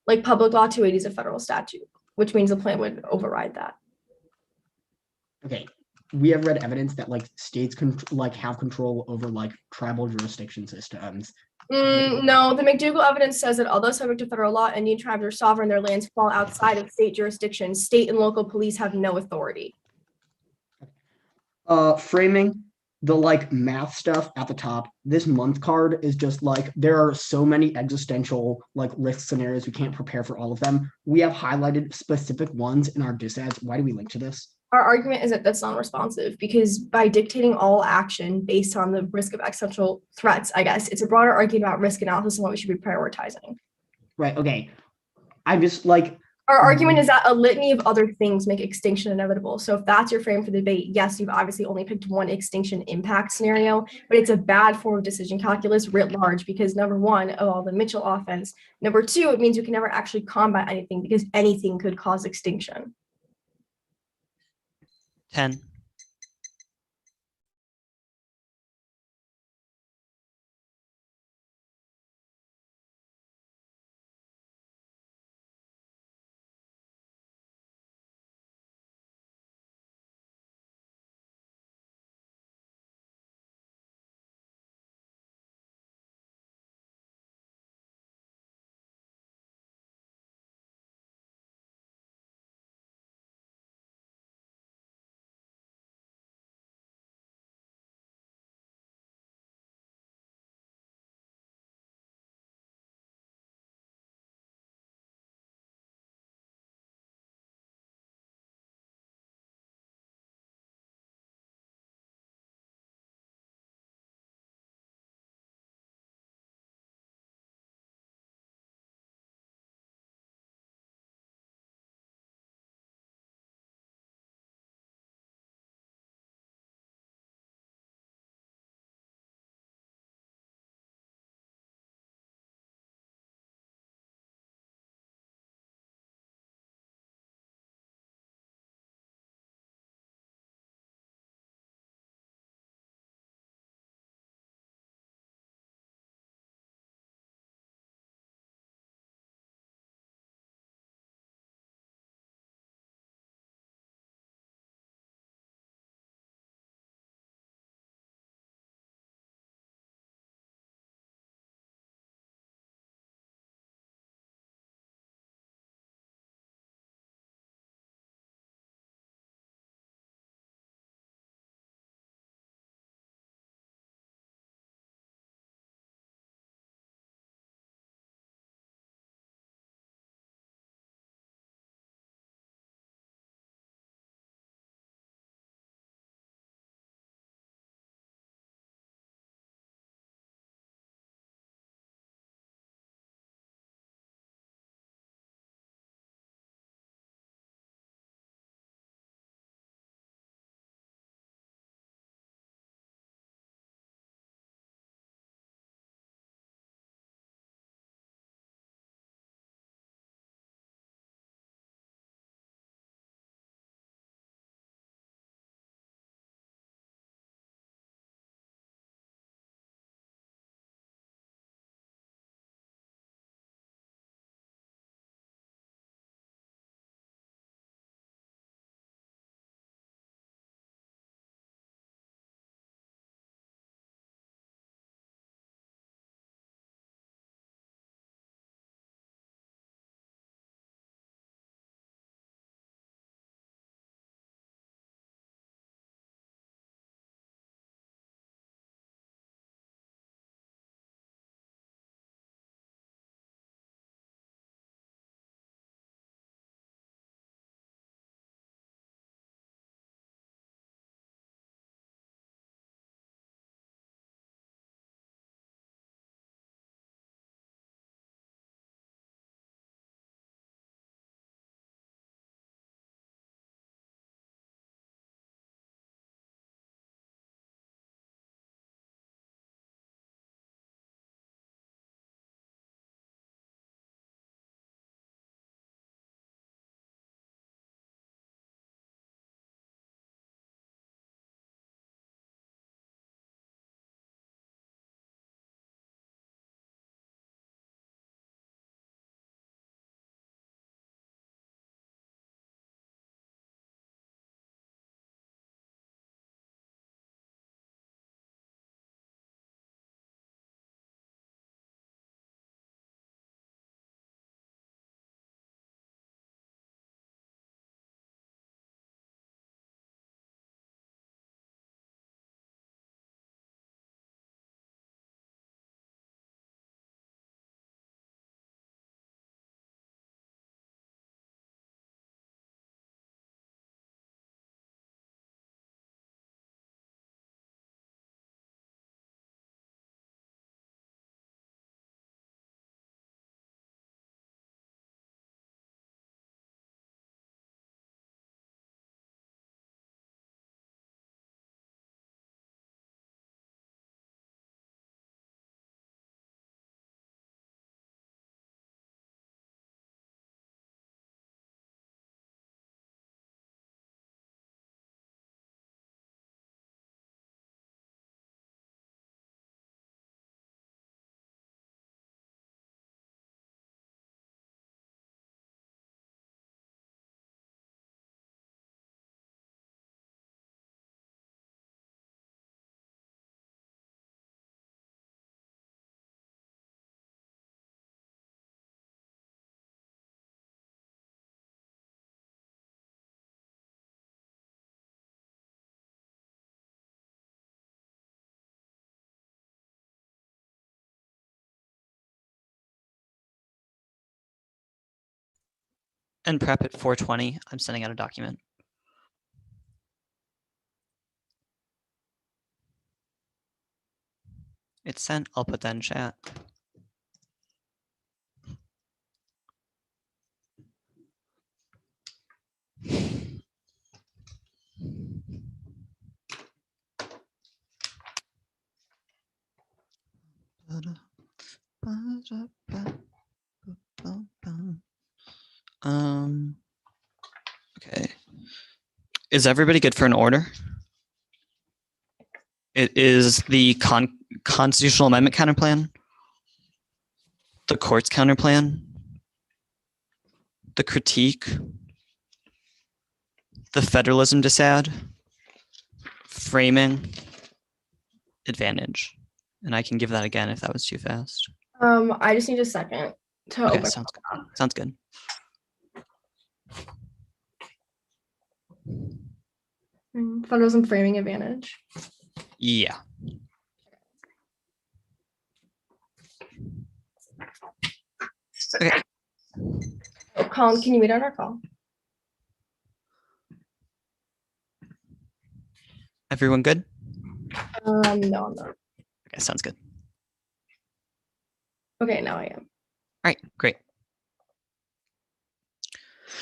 Like Public Law 280 is a federal statute, which means the plan would override that. Okay, we have read evidence that like states can like have control over like tribal jurisdiction systems. No, the McDougall evidence says that although subject to federal law, Indian tribes are sovereign, their lands fall outside of state jurisdiction. State and local police have no authority. Framing the like math stuff at the top. This month card is just like there are so many existential like risk scenarios. We can't prepare for all of them. We have highlighted specific ones in our disads. Why do we link to this? Our argument is that that's non-responsive because by dictating all action based on the risk of existential threats, I guess it's a broader argument about risk analysis and what we should be prioritizing. Right. Okay. I just like our argument is that a litany of other things make extinction inevitable. So if that's your frame for the debate, yes, you've obviously only picked one extinction impact scenario, but it's a bad form of decision calculus writ large because number one, oh, the Mitchell offense. Number two, it means you can never actually combat anything because anything could cause extinction. 10. And prep at 4:20. I'm sending out a document. It's sent. I'll put that in chat. Okay. Is everybody good for an order? It is the constitutional amendment counterplan, the court's counterplan, the critique, the federalism dissad, framing, advantage. And I can give that again if that was too fast. I just need a second to Okay, open. sounds good. Sounds good. Federalism framing advantage. Yeah. Okay. Oh, Colin, can you wait on our call? Everyone good? No, I'm not. Okay, sounds good. Okay, now I am. All right, great.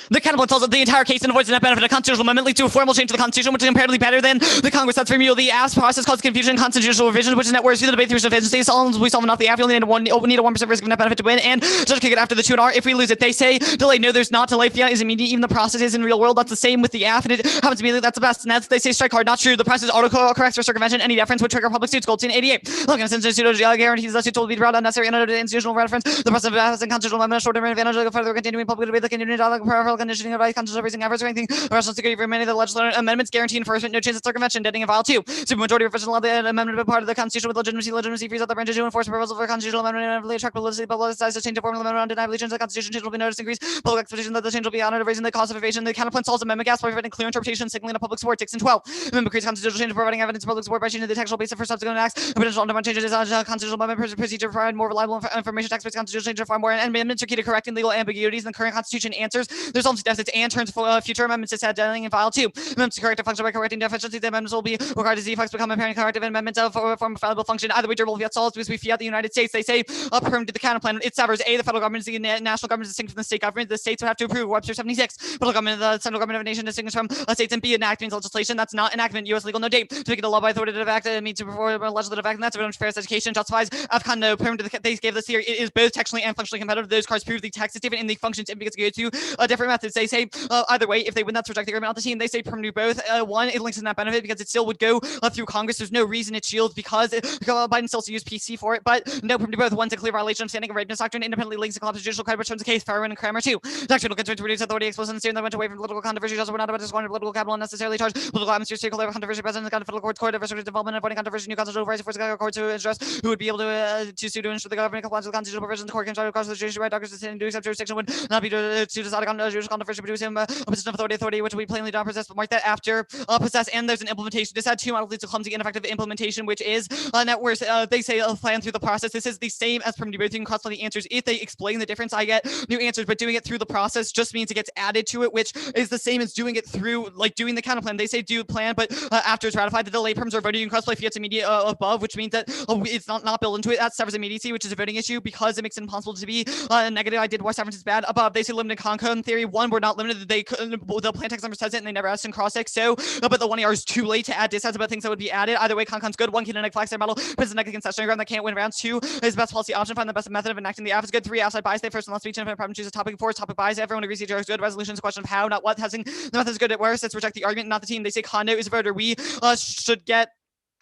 The counterplan tells that the entire case and avoids the net benefit of constitutional amendment leads to a formal change to the Constitution, which is comparatively better than the Congress that's remedial. The AF's process causes confusion in constitutional revisions, which is net worse. The debate through sufficiency. We solve enough. The AF only need a 1% risk of net benefit to win, and judge kick it after the 2R. If we lose it, they say delay. No, there's not. Delay is immediate. Even the process is in real world. That's the same with the AF, and it happens immediately. That's the best. And that's they say strike hard. Not true. The process autocorrects for circumvention. Any deference would trigger public suits. Goldstein 88. Look, since institutional guarantees that suits will be brought unnecessary and institutional reference. The process of passing constitutional amendment short-term advantage of further continuing public debate. The continuing dialogue, powerful conditioning of constitutional raising efforts or anything. Rational security for many of the legislative amendments guarantee enforcement. No chance of circumvention. Deading a file 2. Supermajority official allow the amendment to be part of the Constitution with legitimacy. Legitimacy frees out the branches to enforce a proposal for a constitutional amendment and inevitably attract publicity. Publicized to change the formula amendment undeniably change the Constitution. Change will be noticed increase. Public expectation that the change will be honored, raising the cost of evasion. The counterplan solves amendment gaps by providing clear interpretation, signaling a public support. 6 and 12. Amendment creates constitutional change, providing evidence of public support by changing the textual basis for subsequent acts. A potential undermine changes is constitutional amendment procedure to provide more reliable information. Text-based constitutional change to far more and amendments are key to correcting legal ambiguities in the current Constitution. Answers there's also deficits and turns for future amendments is had dealing in file 2. Amendments to correct a function by correcting deficiencies. The amendments will be required as defects become apparent. Corrective amendments of form of fallible function. Either way, durable fiat solves because we fiat the United States. They say affirmed to the counterplan. It severs A, the federal government is the national government distinct from the state government. The states would have to approve Webster 76. Federal government, the central government of a nation distinguished from states, and B, enacting legislation. That's not enactment. U.S. legal no date. To make it a law by authoritative act, it means to perform a legislative act, and that's a fair education justifies Afghan no perm to the they gave this here. It is both textually and functionally competitive. Those cards prove the text is different in the functions and because it goes to different methods. They say either way, if they win, that's reject the agreement on the team. They say perm do both. One, it links to net benefit because it still would go through Congress. There's no reason it shields because Biden still use PC for it, but no perm do both. One's a clear violation of standing and rightness doctrine. Independently links to collapse of judicial credit, which turns the case Farwin and Kramer too. Doctrinal concerns reduce authority, explicit and steering that went away from political controversy. Also, we're not about to squander political capital unnecessarily charged. Political atmosphere, circular controversy, president, the federal court, diversity development, avoiding controversy, new constitutional rights, forcing the court to address who would be able to sue to ensure the government complies with constitutional provisions. The court can try to cause the judicial right doctors to accept jurisdiction would not be to decide on judicial controversy, produce him a position of authority, which we plainly don't possess, but mark that after possess, and there's an implementation. This had 2 models leads to clumsy, ineffective implementation, which is net worse. They say plan through the process. This is the same as from debating constantly answers. If they explain the difference, I get new answers, but doing it through the process just means it gets added to it, which is the same as doing it through like doing the counterplan. They say do plan, but after it's ratified, the delay perms are voted in crossplay fiat's immediate above, which means that it's not built into it. That severs immediacy, which is a voting issue because it makes it impossible to be negative. I did war severance is bad. Above, they say limited concon theory. One, we're not limited. They the plan text number says it, and they never asked in cross-ex. So, but the 1 ER is too late to add dissads about things that would be added. Either way, concon's good. 1, kinetic flag state model puts the negative concessionary ground that can't win rounds. 2 is the best policy option. Find the best method of enacting the AF is good. 3, outside bias. They first and last speech. Infinite problem. Choose a topic. 4, topic bias. Everyone agrees each other is good. Resolution is a question of how, not what. Having the method is good at worst. Let's reject the argument, not the team. They say condo is a voter. We should get.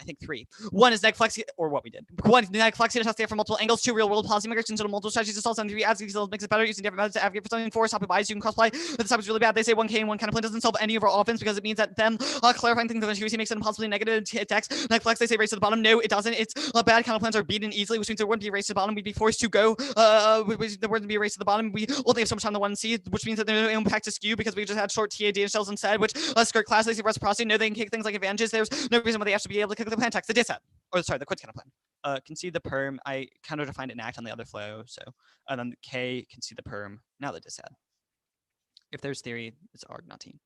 I think 3. 1 is neg flexi, or what we did. 1 neg flexi to test the AF from multiple angles. 2, real world policy migration to multiple strategies to solve something. 3, adds details makes it better using different methods to advocate for something. 4, topic bias. You can crossplay, but this topic is really bad. They say 1K and 1 counterplan doesn't solve any of our offense because it means that them clarifying things of accuracy makes it impossibly negative text. Neg flex, they say race to the bottom. No, it doesn't. It's bad counterplans are beaten easily, which means there wouldn't be a race to the bottom. We'd be forced to go. There wouldn't be a race to the bottom. We only have so much time on the 1C, which means that there's no impact to skew because we just had short TA data shells instead, which skirt class. They say reciprocity. No, they can kick things like advantages. There's no reason why they have to be able to kick the plan text. The disset. Or sorry, the quits counterplan. Concede the perm. I counter-defined an act on the other flow. So, and then K concede the perm. Now the disad. If there's theory, it's ARG, not team.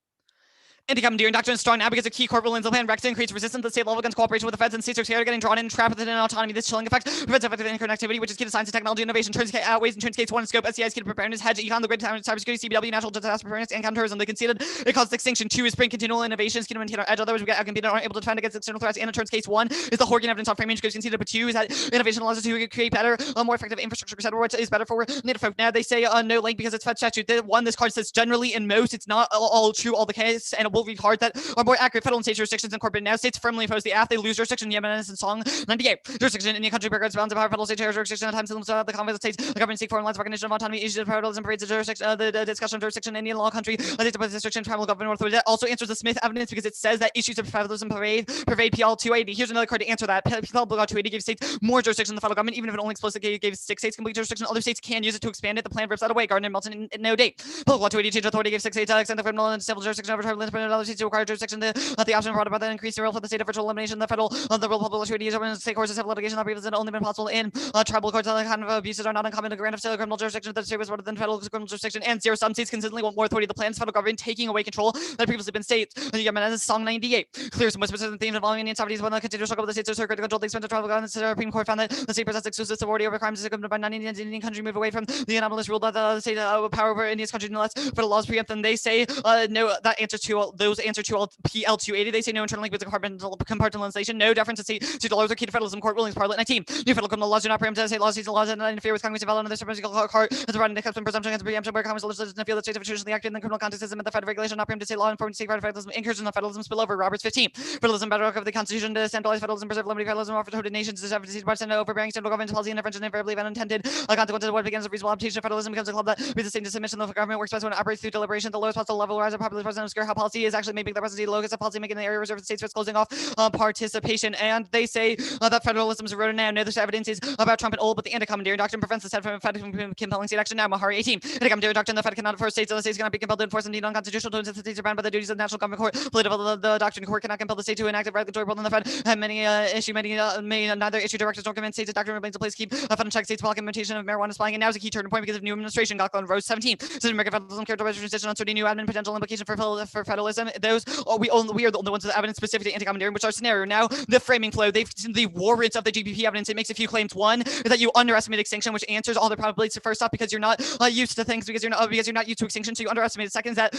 Anti-commandeering doctrine is strong now because a key core rule plan Rex increase resistance at the state level against cooperation with the feds, and states are scared of getting drawn in and trapped within an autonomy. This chilling effect prevents effective interconnectivity, which is key to science and technology innovation. Turns outweighs and turns case one scope. SCI's key to preparedness, hedge, econ, the grid, cybersecurity, CBW, national disaster preparedness, and counterterrorism. They conceded it caused extinction. Two is bring continual innovations, key to maintain our edge. Otherwise, we get outcompeted and aren't able to defend against external threats. And it turns case one is the Horgan evidence on framing goes conceded, but two is that innovation allows us to create better, more effective infrastructure, etc., which is better for native folk. Now they say no link because it's fed statute. This card says generally in most, it's not all true all the case, and it will read hard that are more accurate. Federal and state jurisdictions incorporated now. States firmly impose the act. They lose jurisdiction. Yemen and Song 98. Jurisdiction in the country regards bounds of power. Federal state jurisdiction at times limits the conflict of states. The government seek foreign lines of recognition of autonomy. Issues of federalism parades the jurisdiction. The discussion of jurisdiction in Indian law country. States of restriction. Tribal government authority. That also answers the Smith evidence because it says that issues of federalism pervade PL 280. Here's another card to answer that. PL 280 gives states more jurisdiction than the federal government, even if it only explicitly gave 6 states complete jurisdiction. Other states can use it to expand it. The plan rips that away. Gardner and Melton in no date. PL 280 change authority gave 6 states to extend the federal and civil jurisdiction over tribal and other states to require jurisdiction. The option brought about the increase the role for the state of virtual elimination. The federal, the real public treaty is open state courts of civil litigation that previously only been possible in tribal courts. The kind of abuses are not uncommon. The grant of criminal jurisdiction that the state was rather than federal criminal jurisdiction. And zero sum states consistently want more authority. The plans federal government taking away control that previously been states. Yemen and Song 98 clears some whispers of the themes involving Indian sovereignty when the continuous struggle of the states to assert critical control. The expense of tribal governments. The Supreme Court found that the state possessed exclusive authority over crimes committed by non-Indians in Indian country. Move away from the anomalous rule that the state power over India's country unless federal laws preempt them. They say no. That answer to those answer to all PL 280. They say no internal link with the compartmentalization. No deference to the laws are key to federalism. Court rulings. Parliament 19. New federal criminal laws do not preempt state laws. State laws and interfere with Congress. Develop another supremacy court as a right and custom presumption against preemption where Congress legislation feel that states have traditionally acted in the criminal context system and the federal regulation not preempted state law and state federalism incursion of federalism spillover. Roberts 15. Federalism bedrock of the Constitution to centralize federalism, preserve liberty, federalism, offer to nations, to separate by overbearing central government policy and intervention invariably of unintended consequences of what begins a reasonable adaptation of federalism becomes a club that be the same to submission. The government works best when it operates through deliberation at the lowest possible level, rise of popular president obscure how policy is actually making the presidency the locus of policy making the area reserved for states for closing off participation. And they say that federalism is eroded now. No, there's evidence is about Trump and old, but the anti-commandeering doctrine prevents the Fed from compelling state action now. Mahari 18. Anti-commandeering doctrine, the Fed cannot force states, the states cannot be compelled to enforce indeed unconstitutional to the states are bound by the duties of the national government court. Political, the doctrine court cannot compel the state to enact a regulatory role in the Fed. And many may neither issue directives nor command states. The doctrine remains in place. Keep Fed and check states while implementation of marijuana spying. And now is a key turning point because of new administration. Gaukelin Rose 17. System American federalism characterized transition uncertainty, new admin potential implication for federalism. Those we are the only ones with evidence specific to anti-commandeering, which are scenario. Now the framing flow. They've seen the warrants of the GPP evidence. It makes a few claims. One is that you underestimate extinction, which answers all the probabilities. First off, because you're not used to things, because you're not used to extinction, so you underestimate it. Second is that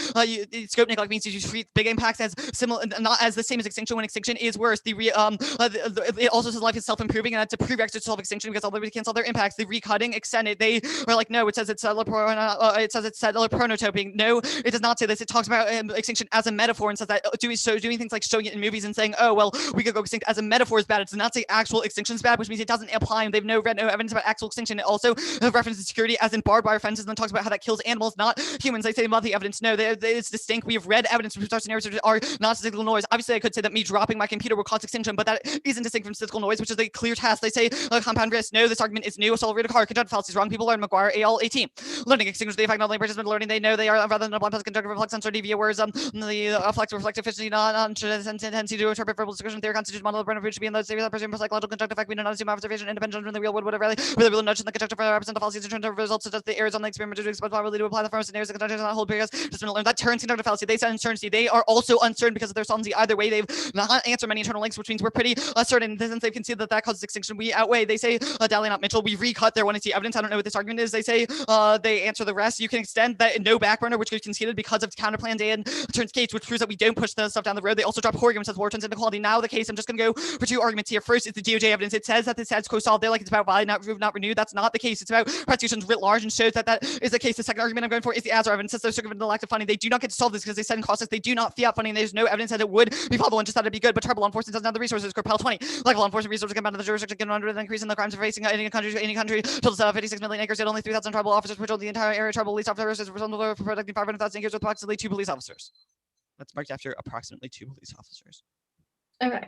scope neglect means you treat big impacts as similar, not as the same as extinction when extinction is worse. It also says life is self-improving, and that's a prerequisite to self-extinction because although we can't solve their impacts, the recutting, extended, they are like, no, it says it's pronotoping. No, it does not say this. It talks about extinction as a metaphor and says that doing things like showing it in movies and saying, oh, well, we could go extinct as a metaphor is bad. It does not say actual extinction is bad, which means it doesn't apply, and they've read no evidence about actual extinction. It also references security as in barbed wire fences and then talks about how that kills animals, not humans. They say about the evidence. No, it's distinct. We have read evidence from scenarios that are not statistical noise. Obviously, I could say that me dropping my computer will cause extinction, but that isn't distinct from statistical noise, which is a clear test. They say compound risk. No, this argument is new. So I'll read a car. Conjunct fallacies. Wrong. People learn. McGuire, AL 18. Learning extinguish the effect not only participant learning. They know they are rather than a blind conjunctive reflex uncertainty via words. The flex reflect efficiency tendency to interpret verbal description theory constitutes model of brain approach to be in the series that presume psychological conjunctive effect. We do not assume observation independent from the real world would have really real notion the conjunctive represent the fallacies in terms of results such as the errors on the experiment to expect probably to apply the first scenarios the conjunctive does not hold periods. Just learn that turns conjunctive fallacy. They said uncertainty. They are also uncertain because of their solvency. Either way, they've not answered many internal links, which means we're pretty certain since they've conceded that causes extinction. We outweigh. They say Daly, not Mitchell. We recut their 180 evidence. I don't know what this argument is. They say they answer the rest. You can extend that no backburner, which we've conceded because of counterplans and turns case, which proves that we don't push the stuff down the road. They also drop Horgan, which says war turns inequality. Now the case, I'm just going to go for two arguments here. First is the DOJ evidence. It says that the status quo solved. They're like it's about valid, not renewed. That's not the case. It's about prosecutions writ large and shows that is the case. The second argument I'm going for is the Azar evidence. Says they're circumventing the lack of funding. They do not get to solve this because they said in costs they do not fiat funding. There's no evidence that it would be possible and just thought it'd be good. But tribal law enforcement doesn't have the resources. Corpel 20. Like law enforcement resources come out of the jurisdiction get under the increase in the crimes facing any country. Total 56 million acres. Yet only 3,000 tribal officers patrol the entire area. Tribal police officers are responsible for protecting 500,000 acres with approximately 2 police officers. That's marked after approximately 2 police officers. Okay.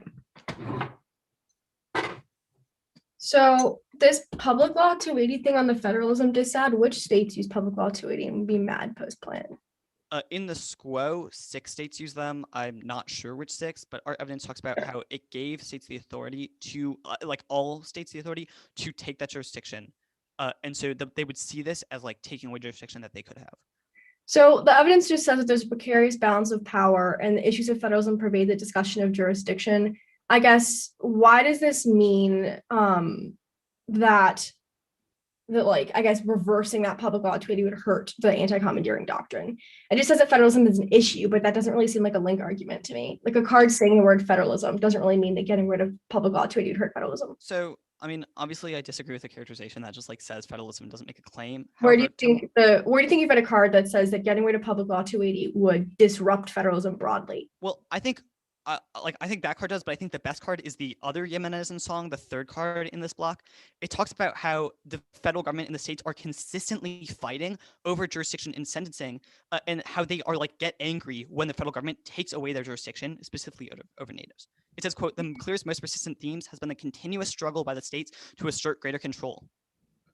So this public law 280 thing on the federalism dissad, which states use public law 280 and would be mad post-plan? In the SQO, 6 states use them. I'm not sure which 6, but our evidence talks about how it gave states the authority to, like all states the authority to take that jurisdiction. And so they would see this as like taking away jurisdiction that they could have. So the evidence just says that there's a precarious balance of power and the issues of federalism pervade the discussion of jurisdiction. I guess, why does this mean that like, I guess, reversing that public law 280 would hurt the anti-commandeering doctrine? It just says that federalism is an issue, but that doesn't really seem like a link argument to me. Like a card saying the word federalism doesn't really mean that getting rid of public law 280 would hurt federalism. So, I mean, obviously, I disagree with the characterization that just like says federalism doesn't make a claim. Where do you However, think you've read a card that says that getting rid of public law 280 would disrupt federalism broadly? Well, I think that card does, but I think the best card is the other Jimenez and Song, the third card in this block. It talks about how the federal government and the states are consistently fighting over jurisdiction in sentencing, and how they are like get angry when the federal government takes away their jurisdiction, specifically over natives. It says, quote, the clearest, most persistent themes has been the continuous struggle by the states to assert greater control.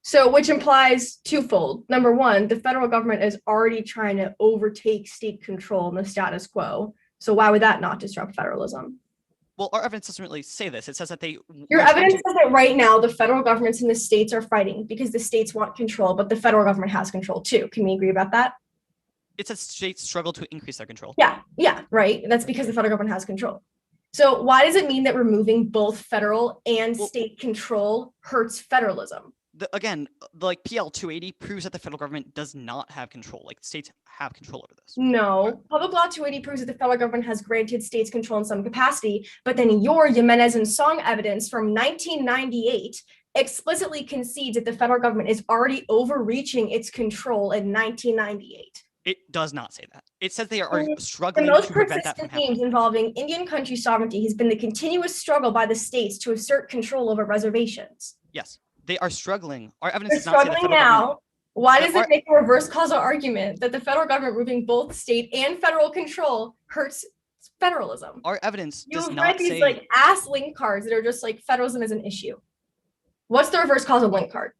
So, which implies twofold. Number one, the federal government is already trying to overtake state control in the status quo. So why would that not disrupt federalism? Well, our evidence doesn't really say this. It says that Your evidence says that right now the federal governments and the states are fighting because the states want control, but the federal government has control too. Can we agree about that? It says states struggle to increase their control. Yeah, right. That's because the federal government has control. So why does it mean that removing both federal and state control hurts federalism? Again, like PL 280 proves that the federal government does not have control. Like states have control over this. No, public law 280 proves that the federal government has granted states control in some capacity, but then your Jimenez and Song evidence from 1998 explicitly concedes that the federal government is already overreaching its control in 1998. It does not say that. It says they are struggling the most to prevent that from persistent themes happening. involving Indian country sovereignty has been the continuous struggle by the states to assert control over reservations. Yes, they are struggling. Our evidence They're does not say the struggling federal now. government. Why does it make a reverse causal argument that the federal government moving both state and federal control hurts federalism? Our evidence does You've not read these say like ass link cards that are just like federalism is an issue. What's the reverse causal link card?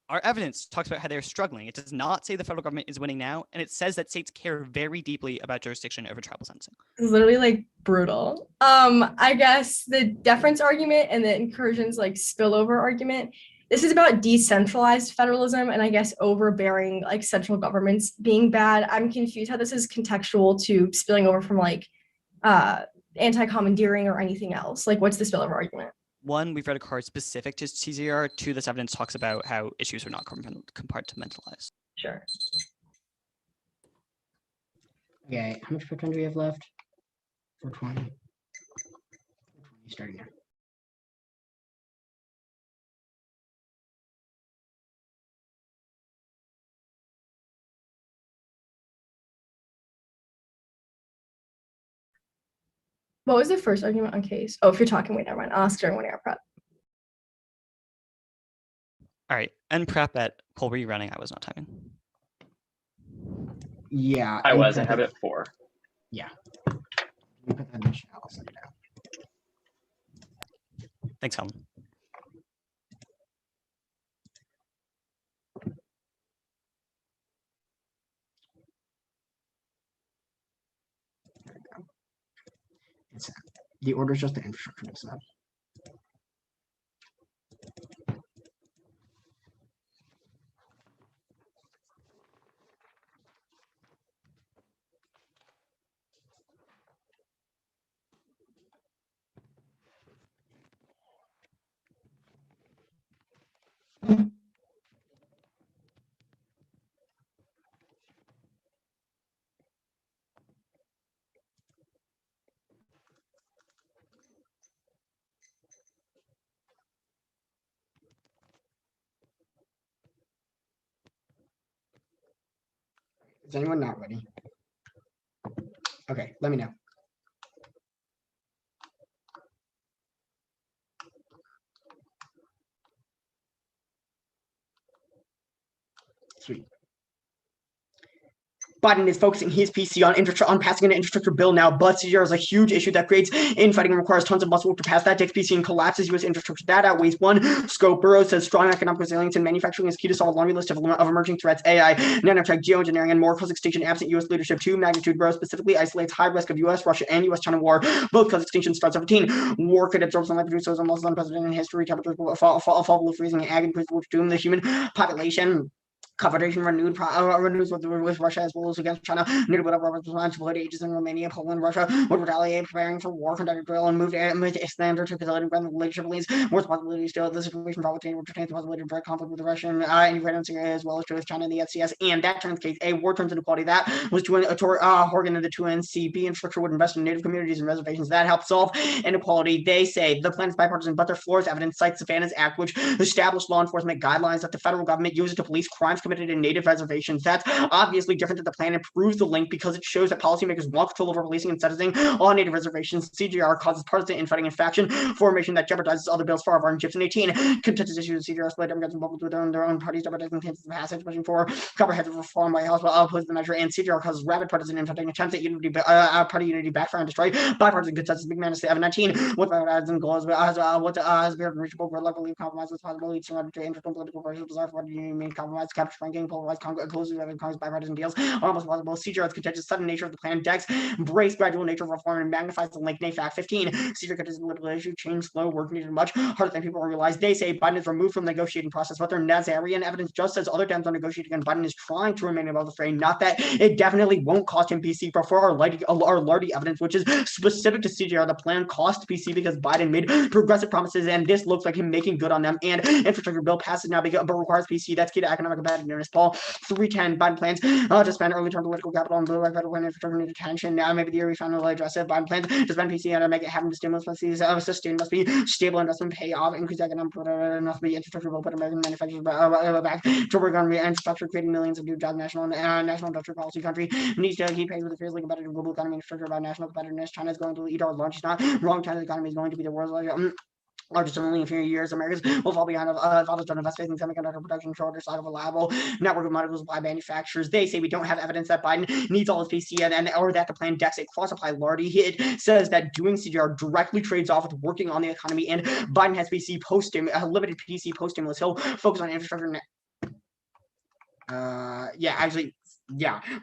our evidence talks about how they're struggling. It does not say the federal government is winning now, and it says that states care very deeply about jurisdiction over tribal sentencing. It's literally like brutal. I guess the deference argument and the incursions like spillover argument. This is about decentralized federalism and I guess overbearing like central governments being bad. I'm confused how this is contextual to spilling over from like anti-commandeering or anything else. Like what's the spillover argument? One, we've read a card specific to CZR. Two, this evidence talks about how issues are not compartmentalized. Sure. Okay, how much Payton do we have left? 420. Starting now. What was the first argument on case? Oh, if you're talking, wait, never mind. I'll ask during 1 hour prep. All right, and prep at Cole, were you running? I was not timing. Yeah. I was. I have it 4. Yeah. You put that in the chat, I'll send it out. Thanks, Helen. It's the order is just the infrastructure to set. Is anyone not ready? Okay, let me know. Sweet. Biden is focusing his PC on passing an infrastructure bill now, but CGR is a huge issue that creates infighting and requires tons of muscle work to pass that. Takes PC and collapses U.S. infrastructure. That outweighs one. Scope Burrows says strong economic resilience in manufacturing is key to solve a laundry list of emerging threats. AI, nanotech, geoengineering, and more cause extinction absent U.S. leadership. 2 magnitude. Burrows specifically isolates high risk of U.S., Russia, and U.S.-China war. Both cause extinction starts 17. War could absorb sunlight producers almost unprecedented in history. Temperatures fall below freezing. Ag increases will doom the human population. Confrontation renews with Russia as well as against China. New whatever responsible ages in Romania, Poland, Russia would retaliate, preparing for war, conducted drill, and moved to Islander to facilitate and leadership release. More responsibility still. The situation probably retains the possibility of direct conflict with the Russian and Ukrainian Syria as well as with China and the FCS. And that turns case A, war turns inequality. That was to Horgan and the 2NC. B, infrastructure would invest in native communities and reservations. That helps solve inequality. They say the plan is bipartisan, but their floor is evidence cites the Savannah's Act, which established law enforcement guidelines that the federal government uses to police crimes committed in native reservations. That's obviously different than the plan and proves the link because it shows that policymakers want control over policing and sentencing on native reservations. CGR causes partisan infighting and faction formation that jeopardizes other bills far over in Gypsum 18. Contentious issues of CGR split Democrats involved within their own parties, jeopardizing chances of passage, pushing for comprehensive reform by House opposes the measure, and CGR causes rapid partisan infighting, attempts at unity, party unity backfire and destroy bipartisan consensus. Big Man is 19 with bipartisan goals has been reachable where level compromise with possibility surrounded to interest political forces desire for union compromise capture ranking polarized closely Congress bipartisan deals almost possible. CGR's contentious sudden nature of the plan decks embrace gradual nature of reform and magnifies the link NAFAC 15. CGR contentious political issue change slow work needed much harder than people realize. They say Biden is removed from the negotiating process, but their Nazarian evidence just says other Dems are negotiating and Biden is trying to remain above the fray. Not that it definitely won't cost him PC, but for our Lardy evidence, which is specific to CGR, the plan cost PC because Biden made progressive promises, and this looks like him making good on them. And infrastructure bill passes now, but requires PC. That's key to economic competitiveness. Paul 310 Biden plans to spend early term political capital on blue federal and infrastructure need attention. Now maybe the year we finally address it. Biden plans to spend PC and make it happen. The stimulus must be sustained, must be stable, investment pay off, increase economic must be infrastructure will put American manufacturers back to work on infrastructure, creating millions of new jobs. National industrial policy country needs to keep pace with the fiercely competitive global economy. Infrastructure about national competitiveness. China is going to lead our largest, not wrong. China's economy is going to be the world's largest in only a few years. Americans will fall behind others don't invest in semiconductor production shorter side of a reliable network of medical supply manufacturers. They say we don't have evidence that Biden needs all his PC or that the plan decks a cross-apply Lardy. It says that doing CGR directly trades off with working on the economy, and Biden has PC limited PC post-stimulus. He'll focus on infrastructure.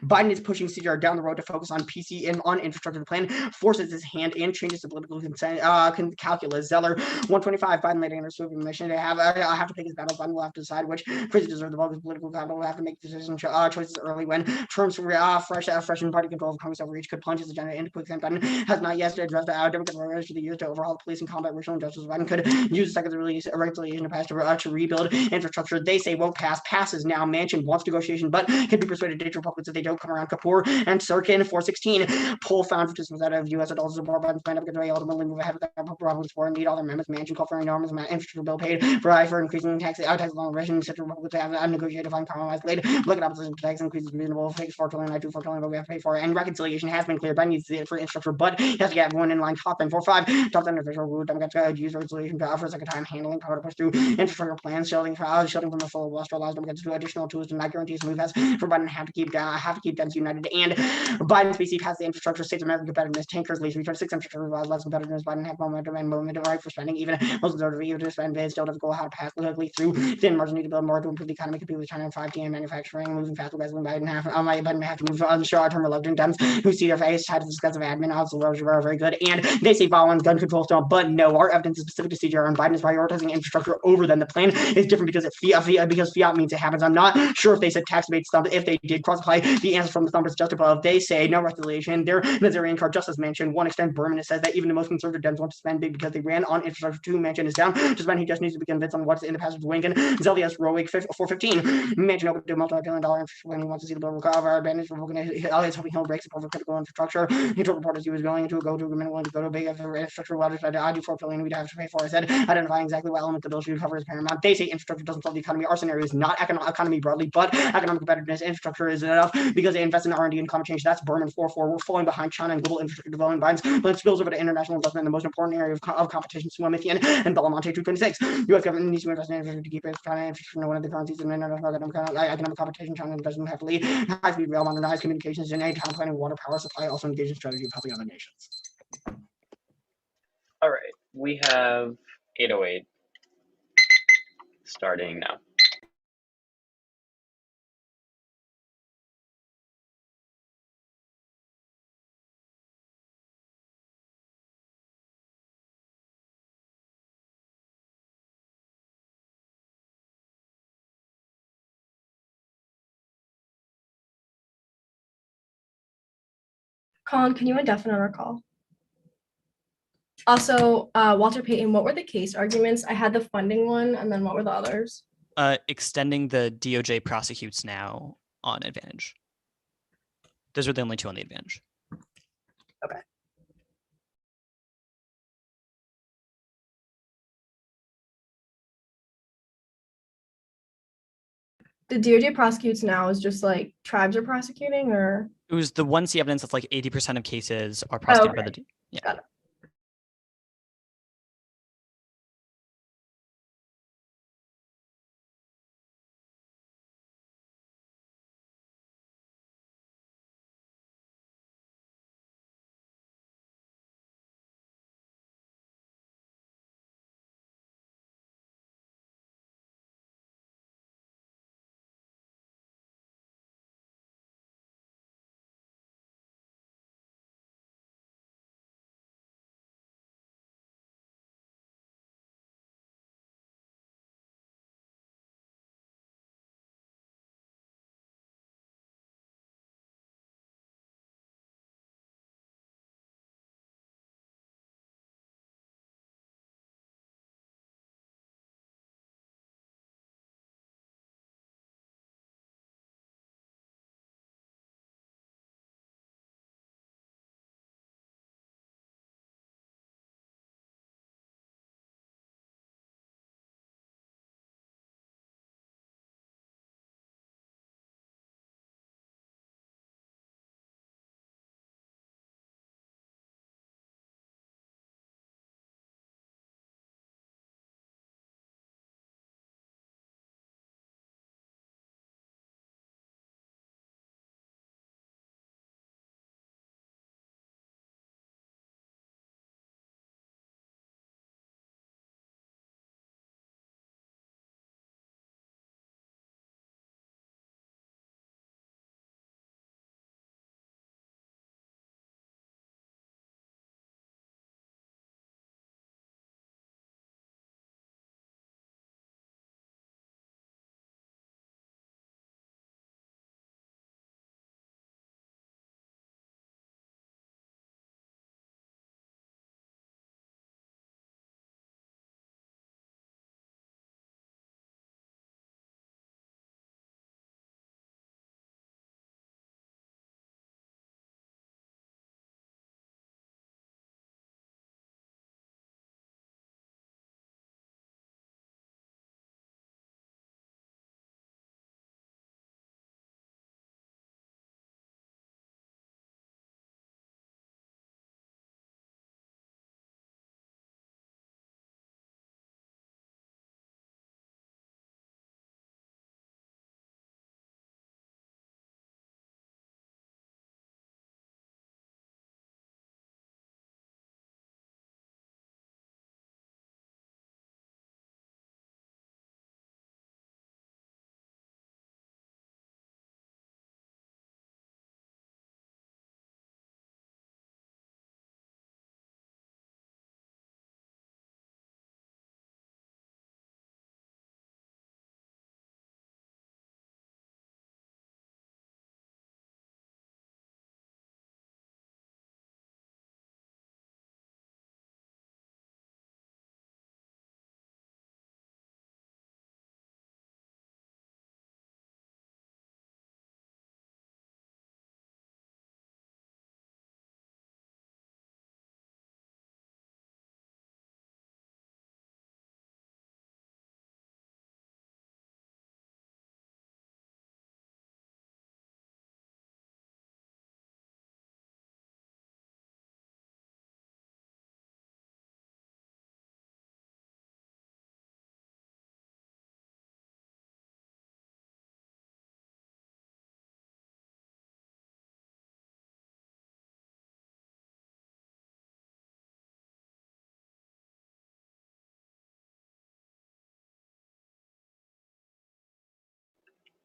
Biden is pushing CGR down the road to focus on PC and on infrastructure. The plan forces his hand and changes the political consent calculus. Zeller 125 Biden letting under sweeping mission. They have to pick his battle. Biden will have to decide which crazy deserve the bulk of political capital. Will have to make decision choices early when terms fresh and party control of Congress overreach could plunge his agenda into quicksand. Biden has not yet addressed the Democrat priorities to the years to overhaul the police and combat racial injustice. Biden could use the second release reconciliation to pass to rebuild infrastructure. They say won't pass. Passes now. Manchin wants negotiation, but can be persuaded to Republicans if they don't come around. Kapoor and Sirkin 416 poll found participants out of U.S. adults support Biden's plan to ultimately move ahead with that Republicans for and need all their members. Manchin called for enormous amount of infrastructure bill paid for increasing taxes along Russian such Republicans have negotiated to find compromise laid. Look at opposition to tax increases reasonable. Fix 4 trillion, I do 4 trillion, but we have to pay for it. And reconciliation has been clear. Biden needs it for infrastructure, but he has to get everyone in line. Top 10 4-5 top 10 official rule. Democrats use reconciliation to offer a second time handling power to push through infrastructure plans, shielding from the full bluster allows Democrats to do additional tools to not guarantee smooth as for Biden have to keep Dems united. And Biden's PC has the infrastructure states American competitiveness tankers least return 6 infrastructure less competitiveness. Biden have momentum right for spending even most conservative even to spend bids still difficult how to pass politically through thin margin need to build more to improve the economy, compete with China and 5G and manufacturing moving faster guys when Biden have to move on the short-term reluctant Dems who see their face tied to discussive admin also are very good, and they say following gun control still, but no, our evidence is specific to CGR and Biden is prioritizing infrastructure over them. The plan is different because fiat means it happens. I'm not sure if they said tax debates if they did cross apply the answers from the numbers just above. They say no reconciliation. Their Nazarian card just as mentioned. One extent Berman says that even the most conservative Dems want to spend big because they ran on infrastructure. 2 Manchin is down to spend. He just needs to be convinced on what's in the passage of Lincoln. Zelius Rowick 415. Manchin open to multi-billion dollar infrastructure when he wants to see the bill recover. Advantage for Elliot's hoping he'll break support for critical infrastructure. He told reporters he was willing to go to agreement, willing to go to big infrastructure. Well, I do 4 billion. We'd have to pay for. I said identifying exactly what element the bill should cover is paramount. They say infrastructure doesn't solve the economy. Our scenario is not economy broadly, but economic competitiveness. Infrastructure is enough because they invest in R&D and climate change. That's Berman 4-4. We're falling behind China and global infrastructure development binds, but it spills over to international investment in the most important area of competition. Suamithian and Belamonte 226. U.S. government needs to invest in infrastructure to keep its China infrastructure one of the currencies in international economic competition. China investment heavily. High-speed rail, modernized communications, and town planning, water power supply. Also engage in strategy of helping other nations. All right, we have 808 starting now. Colin, can you indefinite our call? Also, Walter Payton, what were the case arguments? I had the funding one, and then what were the others? Extending the DOJ prosecutes now on Advantage. Those are the only two on the Advantage. Okay. The DOJ prosecutes now is just like tribes are prosecuting, or It was the 1C evidence that's like 80% of cases are prosecuted by okay. the yeah. Got it.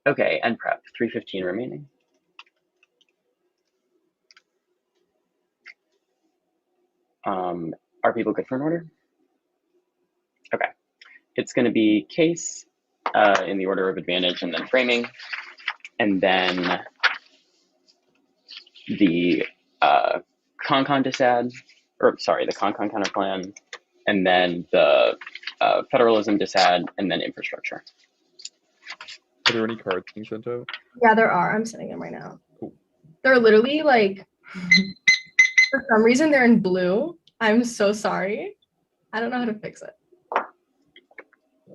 Okay, and prep, 3:15 remaining. Are people good for an order? Okay, it's going to be case in the order of advantage and then framing, and then the Con dissad, or sorry, the Con counterplan, and then the federalism dissad, and then infrastructure. Are there any cards being sent out? Yeah, there are. I'm sending them right now. Cool. They're literally like, for some reason, they're in blue. I'm so sorry. I don't know how to fix it.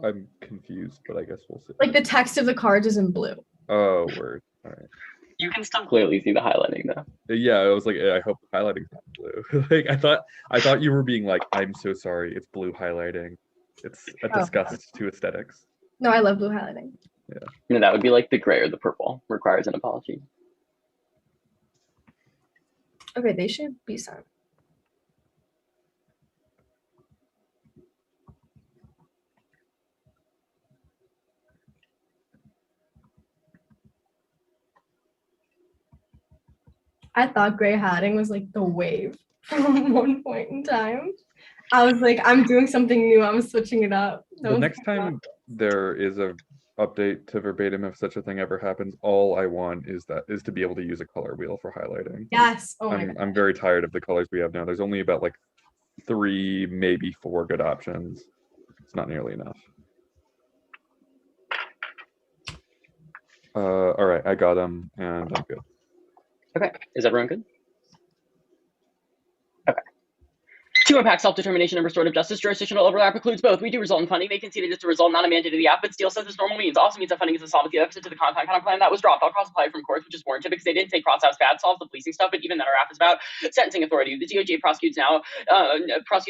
I'm confused, but I guess we'll see. Like the text of the cards is in blue. Oh, word. All right. You can still clearly see the highlighting though. Yeah, I was like, I hope the highlighting's not blue. Like I thought you were being like, I'm so sorry, it's blue highlighting. It's a disgust to aesthetics. No, I love blue highlighting. Yeah. No, that would be like the gray or the purple. Requires an apology. Okay, they should be sent. I thought gray hatting was like the wave from one point in time. I was like, I'm doing something new. I'm switching it up. The next time there is a update to verbatim, if such a thing ever happens, all I want is to be able to use a color wheel for highlighting. Yes. Oh my God. I'm very tired of the colors we have now. There's only about like 3, maybe 4 good options. It's not nearly enough. All right, I got them, and I'm good. Okay, is everyone good? Okay. To impact self-determination and restorative justice, jurisdictional overlap precludes both. We do result in funding. They conceded it's a result, not a mandate of the app, but still says this normal means. Also means that funding is a solvency deficit to the content plan that was dropped. I'll cross-apply from courts, which is warranted because they didn't say cross-house bad solves the policing stuff, but even then our app is about sentencing authority. The DOJ prosecutes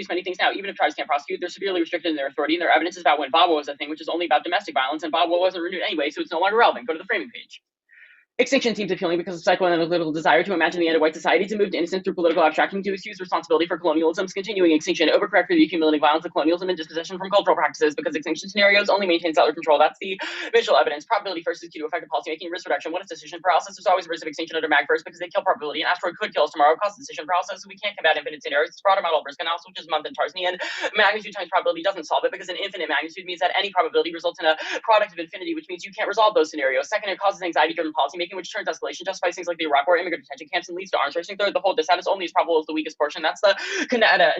many things now. Even if tribes can't prosecute, they're severely restricted in their authority, and their evidence is about when VAWA was a thing, which is only about domestic violence, and VAWA wasn't renewed anyway, so it's no longer relevant. Go to the framing page. Extinction seems appealing because of psychoanalytical desire to imagine the end of white society, to move to innocence through political abstraction, to excuse responsibility for colonialism's continuing extinction, overcorrect for the accumulating violence of colonialism, and dispossession from cultural practices, because extinction scenarios only maintain settler control. That's the visual evidence. Probability first is key to effective policymaking. Risk reduction. What is decision paralysis? There's always a risk of extinction under MAG first because they kill probability. An asteroid could kill us tomorrow, cause decision paralysis, so we can't combat infinite scenarios. It's broader model of risk analysis, which is month and Tarzanian. Magnitude times probability doesn't solve it because an infinite magnitude means that any probability results in a product of infinity, which means you can't resolve those scenarios. Second, it causes anxiety-driven policymaking, which turns escalation, justifies things like the Iraq War, immigrant detention camps, and leads to arms racing. Third, the whole dissent is only as probable as the weakest portion. That's the Canada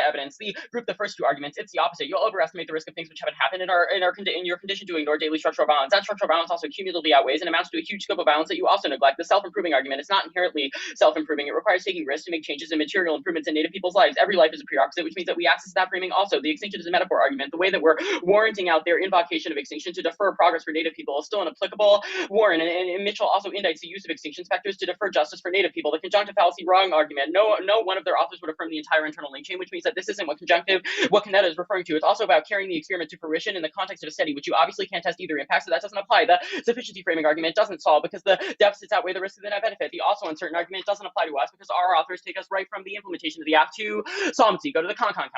evidence. The group, the first two arguments, it's the opposite. You'll overestimate the risk of things which haven't happened in your condition to ignore daily structural violence. That structural violence also cumulatively outweighs and amounts to a huge scope of violence that you also neglect. The self-improving argument is not inherently self-improving. It requires taking risks to make changes and material improvements in Native people's lives. Every life is a prerequisite, which means that we access that framing also. The extinction is a metaphor argument. The way that we're warranting out their invocation of extinction to defer progress for Native people is still inapplicable. Warren and Mitchell also indicts the use of extinction specters to defer justice for Native people. The conjunctive fallacy wrong argument. No one of their authors would affirm the entire internal link chain, which means that this isn't what Canetta is referring to. It's also about carrying the experiment to fruition in the context of a study, which you obviously can't test either impact, so that doesn't apply. The sufficiency framing argument doesn't solve because the deficits outweigh the risk of the net benefit. The also uncertain argument doesn't apply to us because our authors take us right from the implementation of the app to solvency. Go to the counterplan.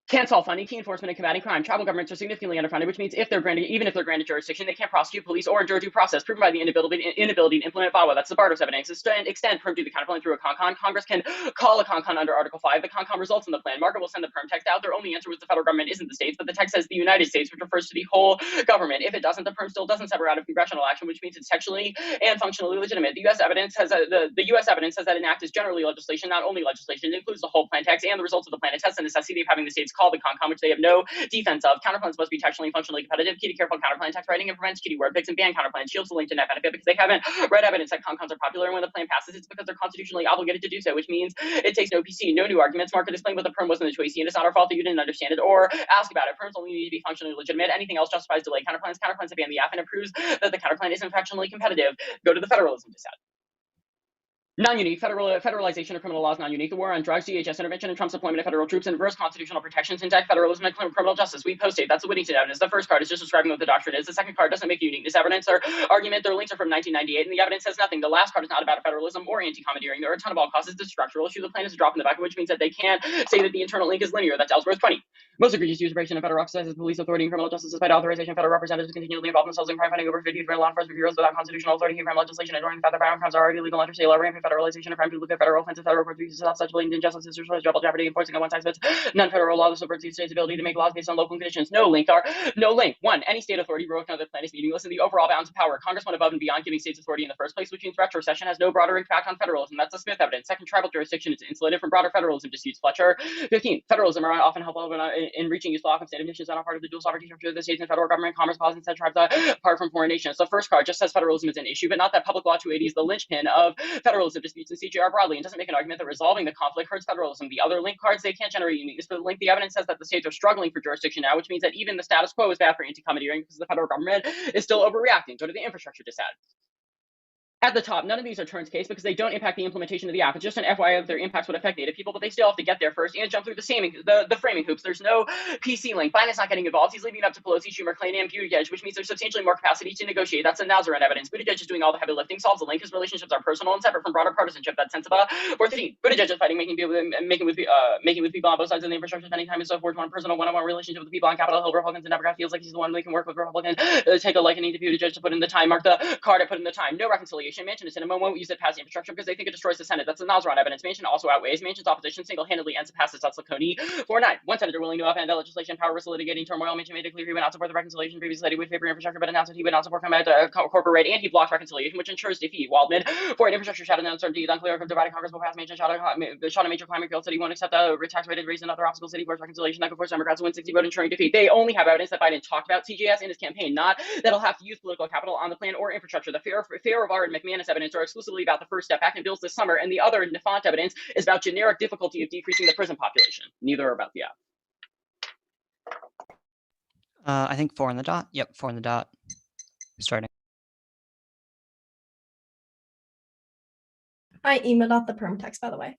Can't solve funding, key enforcement, and combating crime. Tribal governments are significantly underfunded, which means even if they're granted jurisdiction, they can't prosecute, police, or endure due process, proven by the inability to implement VAWA. That's the Bartos evidence. Extend perm to the counterplan through a CONCON. Congress can call a CONCON under Article 5. The CONCON results in the plan. Margaret will send the perm text out. Their only answer was the federal government isn't the states, but the text says the United States, which refers to the whole government. If it doesn't, the perm still doesn't sever out of congressional action, which means it's textually and functionally legitimate. The U.S. evidence has the U.S. evidence says that an act is generally legislation, not only legislation. It includes the whole plan text and the results of the plan. It tests the necessity of having the states call the CONCON, which they have no defense of. Counterplans must be textually and functionally competitive. Key to careful counterplan text writing and prevents kitty word picks and ban counterplans. Shields the link to net benefit because they haven't read evidence that CONCONs are popular, and when the plan passes, it's because they're constitutionally obligated to do so, which means it takes no PC, no new arguments. Market explained what the perm was in the choice, and it's not our fault that you didn't understand it or ask about it. Perms only need to be functionally legitimate. Anything else justifies delay. Counterplans have banned the app, and it proves that the counterplan isn't functionally competitive. Go to the federalism dissent. Non-unique. Federalization of criminal laws non-unique. The war on drugs, DHS intervention, and Trump's deployment of federal troops, and reverse constitutional protections, intact federalism, and criminal justice. We posted. That's the Whittington evidence. The first card is just describing what the doctrine is. The second card doesn't make uniqueness evidence or argument. Their links are from 1998, and the evidence says nothing. The last card is not about federalism or anti-commandeering. There are a ton of all causes. This structural issue. The plan is a drop in the bucket, which means that they can't say that the internal link is linear. That's Ellsworth 20. Most egregious usurpation of federal exercises, police authority, and criminal justice despite authorization. Federal representatives continually involve themselves in crime fighting over 50 different law enforcement bureaus without constitutional authority from legislation, ignoring the fact that violent crimes are already legal under state law, rampant federalization of crime to look at federal offenses, federal courts to stop such blatant injustices, double jeopardy, enforcing on one side, but non-federal law that supports the state's ability to make laws based on local conditions. No link. No link. 1. Any state authority broken under the plan is meaningless in the overall bounds of power. Congress went above and beyond giving states authority in the first place, which means retrocession has no broader impact on federalism. That's the Smith evidence. 2nd, tribal jurisdiction is insulated from broader federalism disputes. Fletcher. 15. Federalism are often helpful in reaching useful outcomes. State of nations are not part of the dual sovereignty structure of the states and federal government. Commerce clause instead tribes apart from foreign nations. The first card just says federalism is an issue, but not that public law 280 is the linchpin of federalism disputes in CJR broadly, and doesn't make an argument that resolving the conflict hurts federalism. The other link cards, they can't generate uniqueness for the link. The evidence says that the states are struggling for jurisdiction now, which means that even the status quo is bad for anti-commandeering because the federal government is still overreacting. Go to the infrastructure dissent. At the top, none of these are Turn's case because they don't impact the implementation of the act. It's just an FYI that their impacts would affect Native people, but they still have to get there first and jump through the framing hoops. There's no PC link. Biden's not getting involved. He's leaving it up to Pelosi, Schumer, Clayton, and Buttigieg, which means there's substantially more capacity to negotiate. That's the Nazareth evidence. Buttigieg is doing all the heavy lifting, solves the link. His relationships are personal and separate from broader partisanship. That's sense of orthography. Buttigieg is fighting, making with people on both sides of the infrastructure, spending time and so forth. One personal one-on-one relationship with the people on Capitol Hill. Republicans and Democrats feels like he's the one they can work with. Republicans take a liking to Buttigieg to put in the time. Mark the card to put in the time. No reconciliation. Manchin is in a moment. Won't use it past the infrastructure because they think it destroys the Senate. That's the Nazareth evidence. Manchin also outweighs. Manchin's opposition single-handedly ends to pass this. That's Laconey 4-9. One senator willing to upend that legislation. Power risk litigating turmoil. Manchin made it clear he would not support the reconciliation previously he would favor infrastructure, but announced that he would not support combat corporate raid, and he blocked reconciliation, which ensures defeat. Waldman for an infrastructure shadow and uncertainty. It's unclear if dividing Congress will pass Manchin shot a major climate kill city won't accept a tax rated raise and other obstacles. City force reconciliation that could force Democrats to win 60 vote ensuring defeat. They only have evidence that Biden talked about CJS in his campaign, not that'll have to use political capital on the plan or infrastructure. The Fair and McManus evidence are exclusively about the First Step Act and bills this summer, and the other Nafont evidence is about generic difficulty of decreasing the prison population. Neither are about the app. I think 4 on the dot. Yep, 4 on the dot. Starting. I emailed out the perm text, by the way.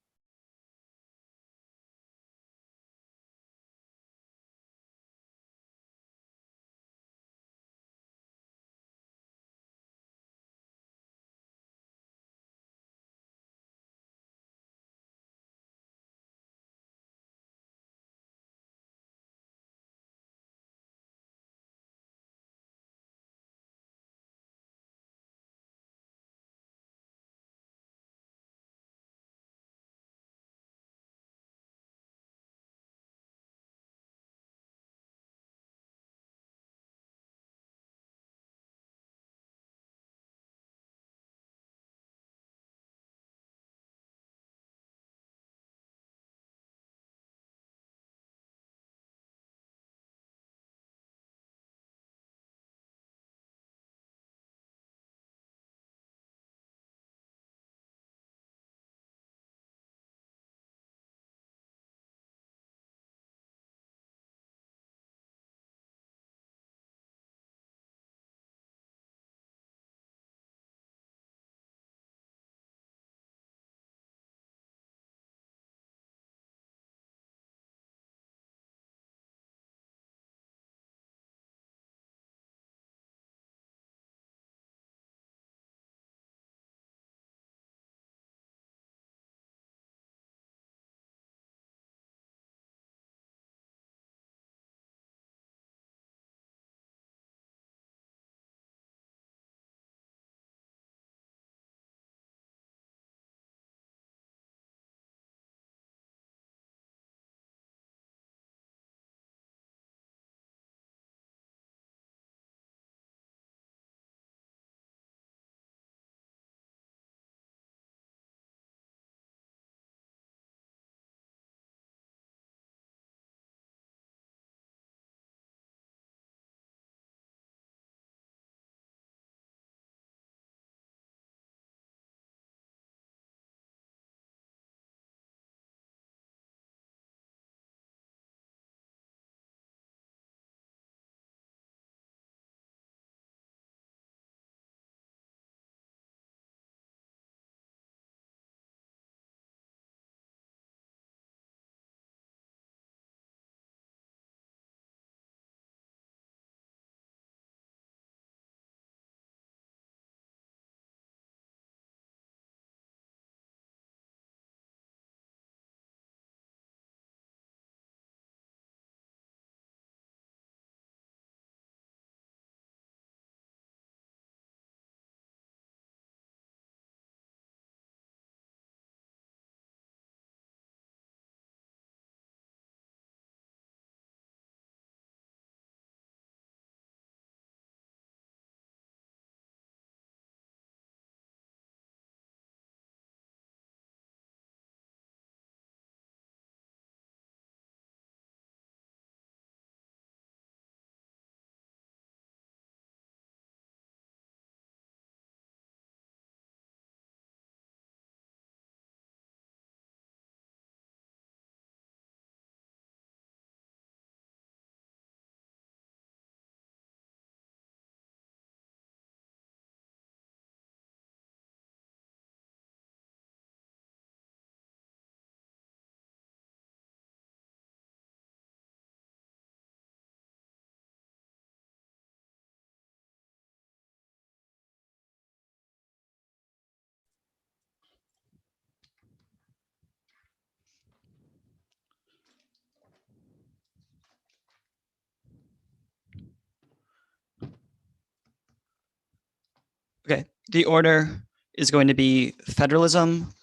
The order is going to be federalism,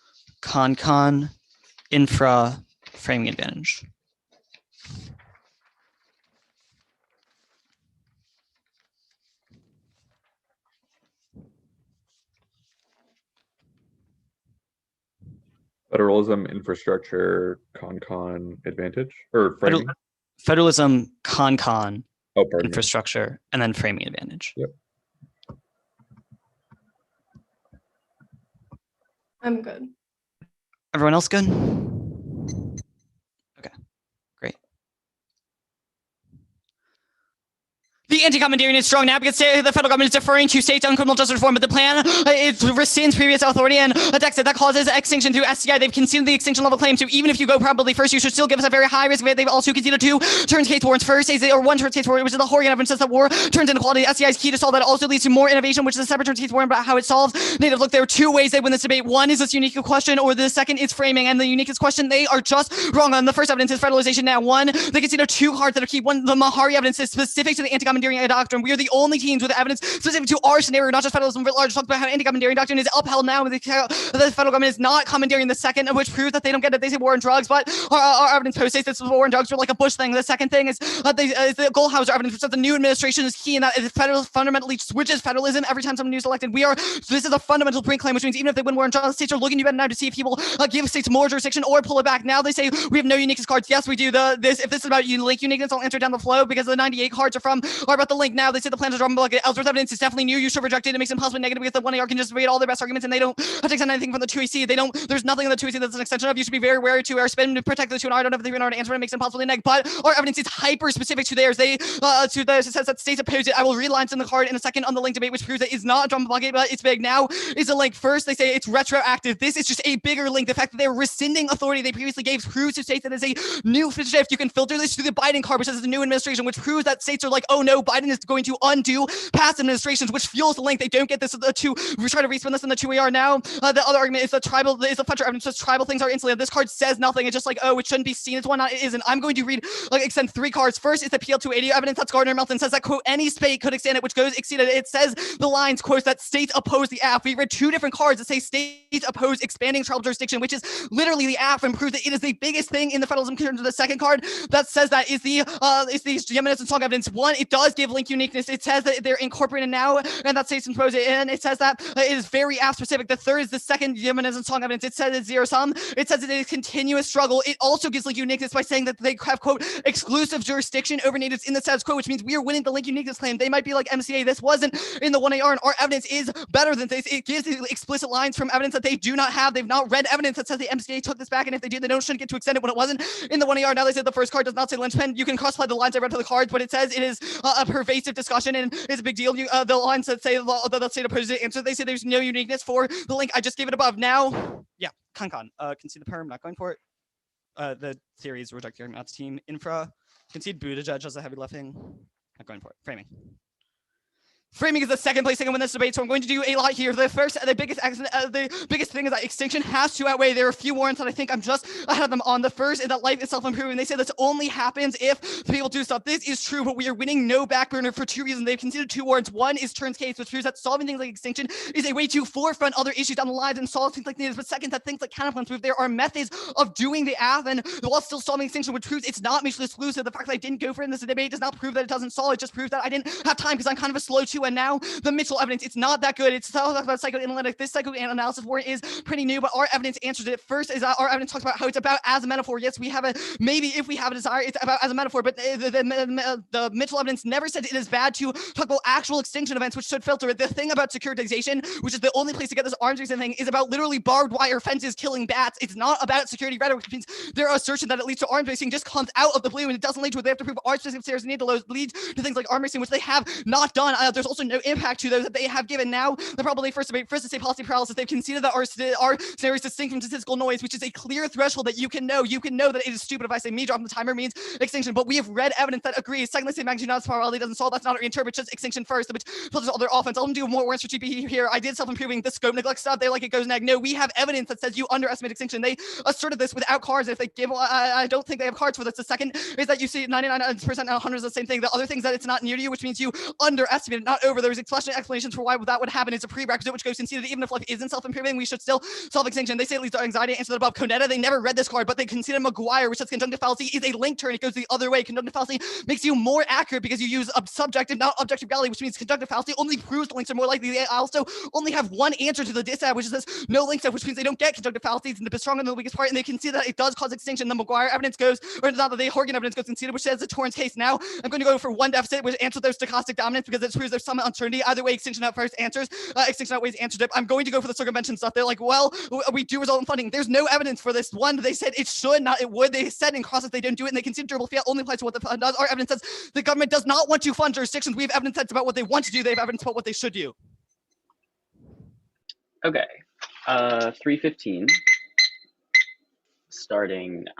con, infra, framing advantage. Federalism, infrastructure, con, advantage, or framing? Federalism, con, Oh, pardon me. infrastructure, and then framing advantage. Yep. I'm good. Everyone else good? Okay, great. The anti-commandeering is strong now because the federal government is deferring to states on criminal justice reform, but the plan it rescinds previous authority and attacks it. That causes extinction through SCI. They've conceded the extinction level claim, so even if you go probably first, you should still give us a very high risk of it. They've also conceded 2 turns case warrants first, or 1 turns case warrant, which is the Horgan evidence says that war turns inequality. SCI is key to solve that. Also leads to more innovation, which is a separate turns case warrant about how it solves native. Look, there are 2 ways they win this debate. One is this unique question, or the second is framing. And the uniquest question, they are just wrong on. The first evidence is federalization. Now, 1, they conceded 2 cards that are key. 1, the Mahari evidence is specific to the anti-commandeering doctrine. We are the only teams with evidence specific to our scenario, not just federalism writ large. Talk about how anti-commandeering doctrine is upheld now. The federal government is not commandeering the second, which proves that they don't get it. They say war on drugs, but our evidence post states this war on drugs were like a Bush thing. The second thing is the Goldhauser evidence, which says the new administration is key in that it fundamentally switches federalism every time someone new is elected. This is a fundamental point claim, which means even if they win war on drugs, states are looking to now to see if people give states more jurisdiction or pull it back. Now they say we have no uniqueness cards. Yes, we do. If this is about link uniqueness, I'll answer down the flow because the 98 cards are about the link. Now they say the plan is drum bucket. Ellsworth evidence is definitely new. You should reject it. It makes it impossibly negative because the 1AR can just read all their best arguments and they don't take anything from the 2AC. There's nothing in the 2AC that's an extension of. You should be very wary to our spin to protect the 2 and I don't have the 3 and answer. It makes it impossibly negative. But our evidence is hyper specific to theirs. It says that states oppose it. I will read lines in the card in a second on the link debate, which proves that it's not a drum bucket, but it's big. Now is a link. First, they say it's retroactive. This is just a bigger link. The fact that they're rescinding authority they previously gave proves to states that is a new shift. You can filter this through the Biden card, which says the new administration, which proves that states are like, oh no, Biden is going to undo past administrations, which fuels the link. They don't get this. We try to respin this in the 2AR now. The other argument is the Fletcher evidence says tribal things are insulated. This card says nothing. It's just like, oh, it shouldn't be seen as one. It isn't. I'm going to extend 3 cards. First is the PL280 evidence. That's Gardner Melton says that, quote, any state could extend it, which goes exceeded. It says the lines, quote, that states oppose the app. We read 2 different cards that say states oppose expanding tribal jurisdiction, which is literally the app, and proves that it is the biggest thing in the federalism terms of the second card that says that is the Yemenis and Song evidence. 1, it does give link uniqueness. It says that they're incorporated now, and that states impose it, and it says that it is very app specific. The third is the second Yemenis and Song evidence. It says it's zero sum. It says it is continuous struggle. It also gives link uniqueness by saying that they have, quote, exclusive jurisdiction over natives in the status quo, which means we are winning the link uniqueness claim. They might be like MCA. This wasn't in the 1AR, and our evidence is better than this. It gives these explicit lines from evidence that they do not have. They've not read evidence that says the MCA took this back, and if they did, they shouldn't get to extend it when it wasn't in the 1AR. Now they said the first card does not say linchpin. You can cross-apply the lines I read to the cards, but it says it is a pervasive discussion, and it's a big deal. The lines that say the state opposes it answer, they say there's no uniqueness for the link. I just gave it above. Now, yeah, con. Concede the perm, not going for it. The theory is reject your Matt's team. Infra, concede Buttigieg as a heavy lifting, not going for it. Framing is the second place thing in this debate, so I'm going to do a lot here. The biggest thing is that extinction has to outweigh. There are a few warrants that I think I'm just ahead of them on. The first is that life is self-improving. They say this only happens if people do stuff. This is true, but we are winning no back burner for 2 reasons. They've conceded 2 warrants. 1 is Turn's case, which proves that solving things like extinction is a way to forefront other issues down the line and solve things like natives. But second, that things like counterplans prove there are methods of doing the app and while still solving extinction, which proves it's not mutually exclusive. The fact that I didn't go for it in this debate does not prove that it doesn't solve. It just proves that I didn't have time because I'm kind of a slow 2. And now the Mitchell evidence, it's not that good. It's talking about psychoanalytic. This psychoanalysis warrant is pretty new, but our evidence answers it. First is that our evidence talks about how it's about as a metaphor. Yes, we have maybe if we have a desire, it's about as a metaphor, but the Mitchell evidence never said it is bad to talk about actual extinction events, which should filter it. The thing about securitization, which is the only place to get this arms race thing, is about literally barbed wire fences killing bats. It's not about security rhetoric, which means their assertion that it leads to arms racing just comes out of the blue, and it doesn't lead to it. They have to prove arms specific scenarios need to lead to things like arm racing, which they have not done. There's also no impact to those that they have given. Now, the probably first to say policy paralysis. They've conceded that our scenario is distinct from statistical noise, which is a clear threshold that you can know. You can know that it is stupid if I say me dropping the timer means extinction, but we have read evidence that agrees. Secondly, say magnitude not probability doesn't solve. That's not our interpret, just extinction first, which filters all their offense. I'll do more warrants for GP here. I did self-improving the scope neglect stuff. They like it goes neg. No, we have evidence that says you underestimate extinction. They asserted this without cards. If they give, I don't think they have cards for this. The second is that you see 99% and 100 is the same thing. The other thing is that it's not near to you, which means you underestimate it, not over. There's explanations for why that would happen. It's a prerequisite which goes conceded even if life isn't self-improving, we should still solve extinction. They say it leads to anxiety. Answer that above. Conetta, they never read this card, but they conceded McGuire, which says conjunctive fallacy is a link turn. It goes the other way. Conjunctive fallacy makes you more accurate because you use subjective, not objective reality, which means conjunctive fallacy only proves the links are more likely. They also only have one answer to the dissat, which says no links, which means they don't get conjunctive fallacies and the stronger than the weakest part, and they can see that it does cause extinction. The McGuire evidence goes, or not that the Horgan evidence goes conceded, which says the Torrance case. Now I'm going to go for one deficit, which answers their stochastic dominance because it proves there's some uncertainty. Either way, extinction out first answers. Extinction outweighs answer dip. I'm going to go for the circumvention stuff. They're like, well, we do result in funding. There's no evidence for this. One, they said it should, not it would. They said in crosses they didn't do it, and they concede durable fiat only applies to what the fund does. Our evidence says the government does not want to fund jurisdictions. We have evidence that's about what they want to do. They have evidence about what they should do. Okay, 3:15, starting now.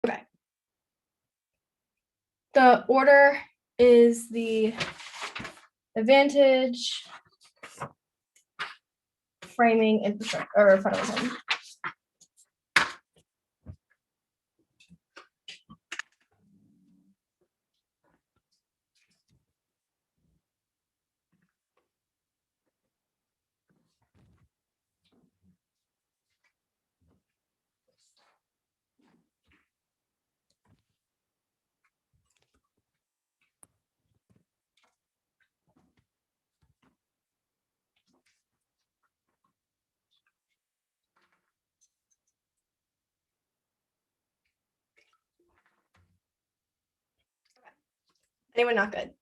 Okay. The order is the advantage, framing, infrastructure, or federalism. Anyone not good?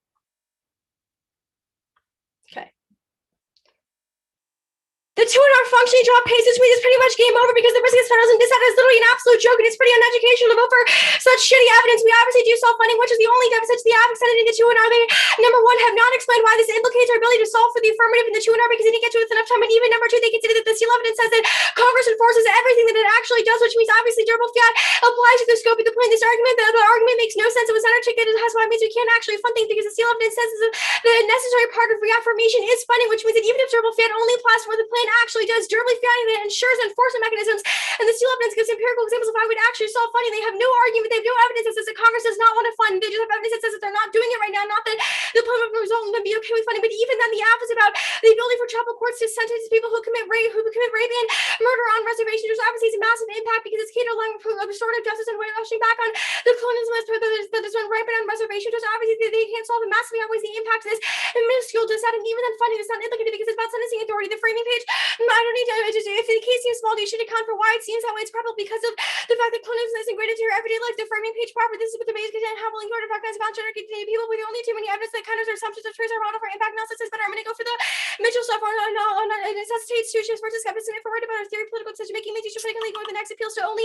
Okay. The 2-hour functioning drop pace, which means it's pretty much game over because the risk is federalism. This is literally an absolute joke, and it's pretty uneducational to vote for such shitty evidence. We obviously do self-funding, which is the only deficit to the AFIC Senate in the 2-hour. They, number one, have not explained why this implicates our ability to solve for the affirmative in the 2-hour because they didn't get to it enough time. And even number two, they consider that the seal evidence says that Congress enforces everything that it actually does, which means obviously durable fiat applies to the scope of the plan. This argument, the argument makes no sense. It was not articulated as why it means we can't actually fund things because the seal evidence says that the necessary part of reaffirmation is funding, which means that even if durable fiat only applies where the plan actually does, durably fiat that ensures enforcement mechanisms, and the seal evidence gives empirical examples of how we'd actually solve funding. They have no argument, they have no evidence that says that Congress does not want to fund. They just have evidence that says that they're not doing it right now, not that the plan would result in them be okay with funding. But even then, the app is about the ability for tribal courts to sentence people who commit rape and murder on reservations. There's obviously a massive impact because it's key to allowing restorative justice and whitewashing back on the colonialism that has been rampant on reservations. There's obviously they can't solve it massively outweighs the impact of this minuscule dissent, and even then funding is not implicated because it's about sentencing authority. The framing page, I don't need to just, if the case seems small, you should account for why it seems that way. It's probably because of the fact that colonialism is ingrained into your everyday life. The framing page proper. This is what the base content have link order recognize about gender contained people with only too many evidence that counters or assumptions of truth are model for impact analysis is better. I'm gonna go for the Mitchell stuff on it necessitates two versus skepticism. If we're worried about our theory political decision making, makes you politically ignore the next appeals to only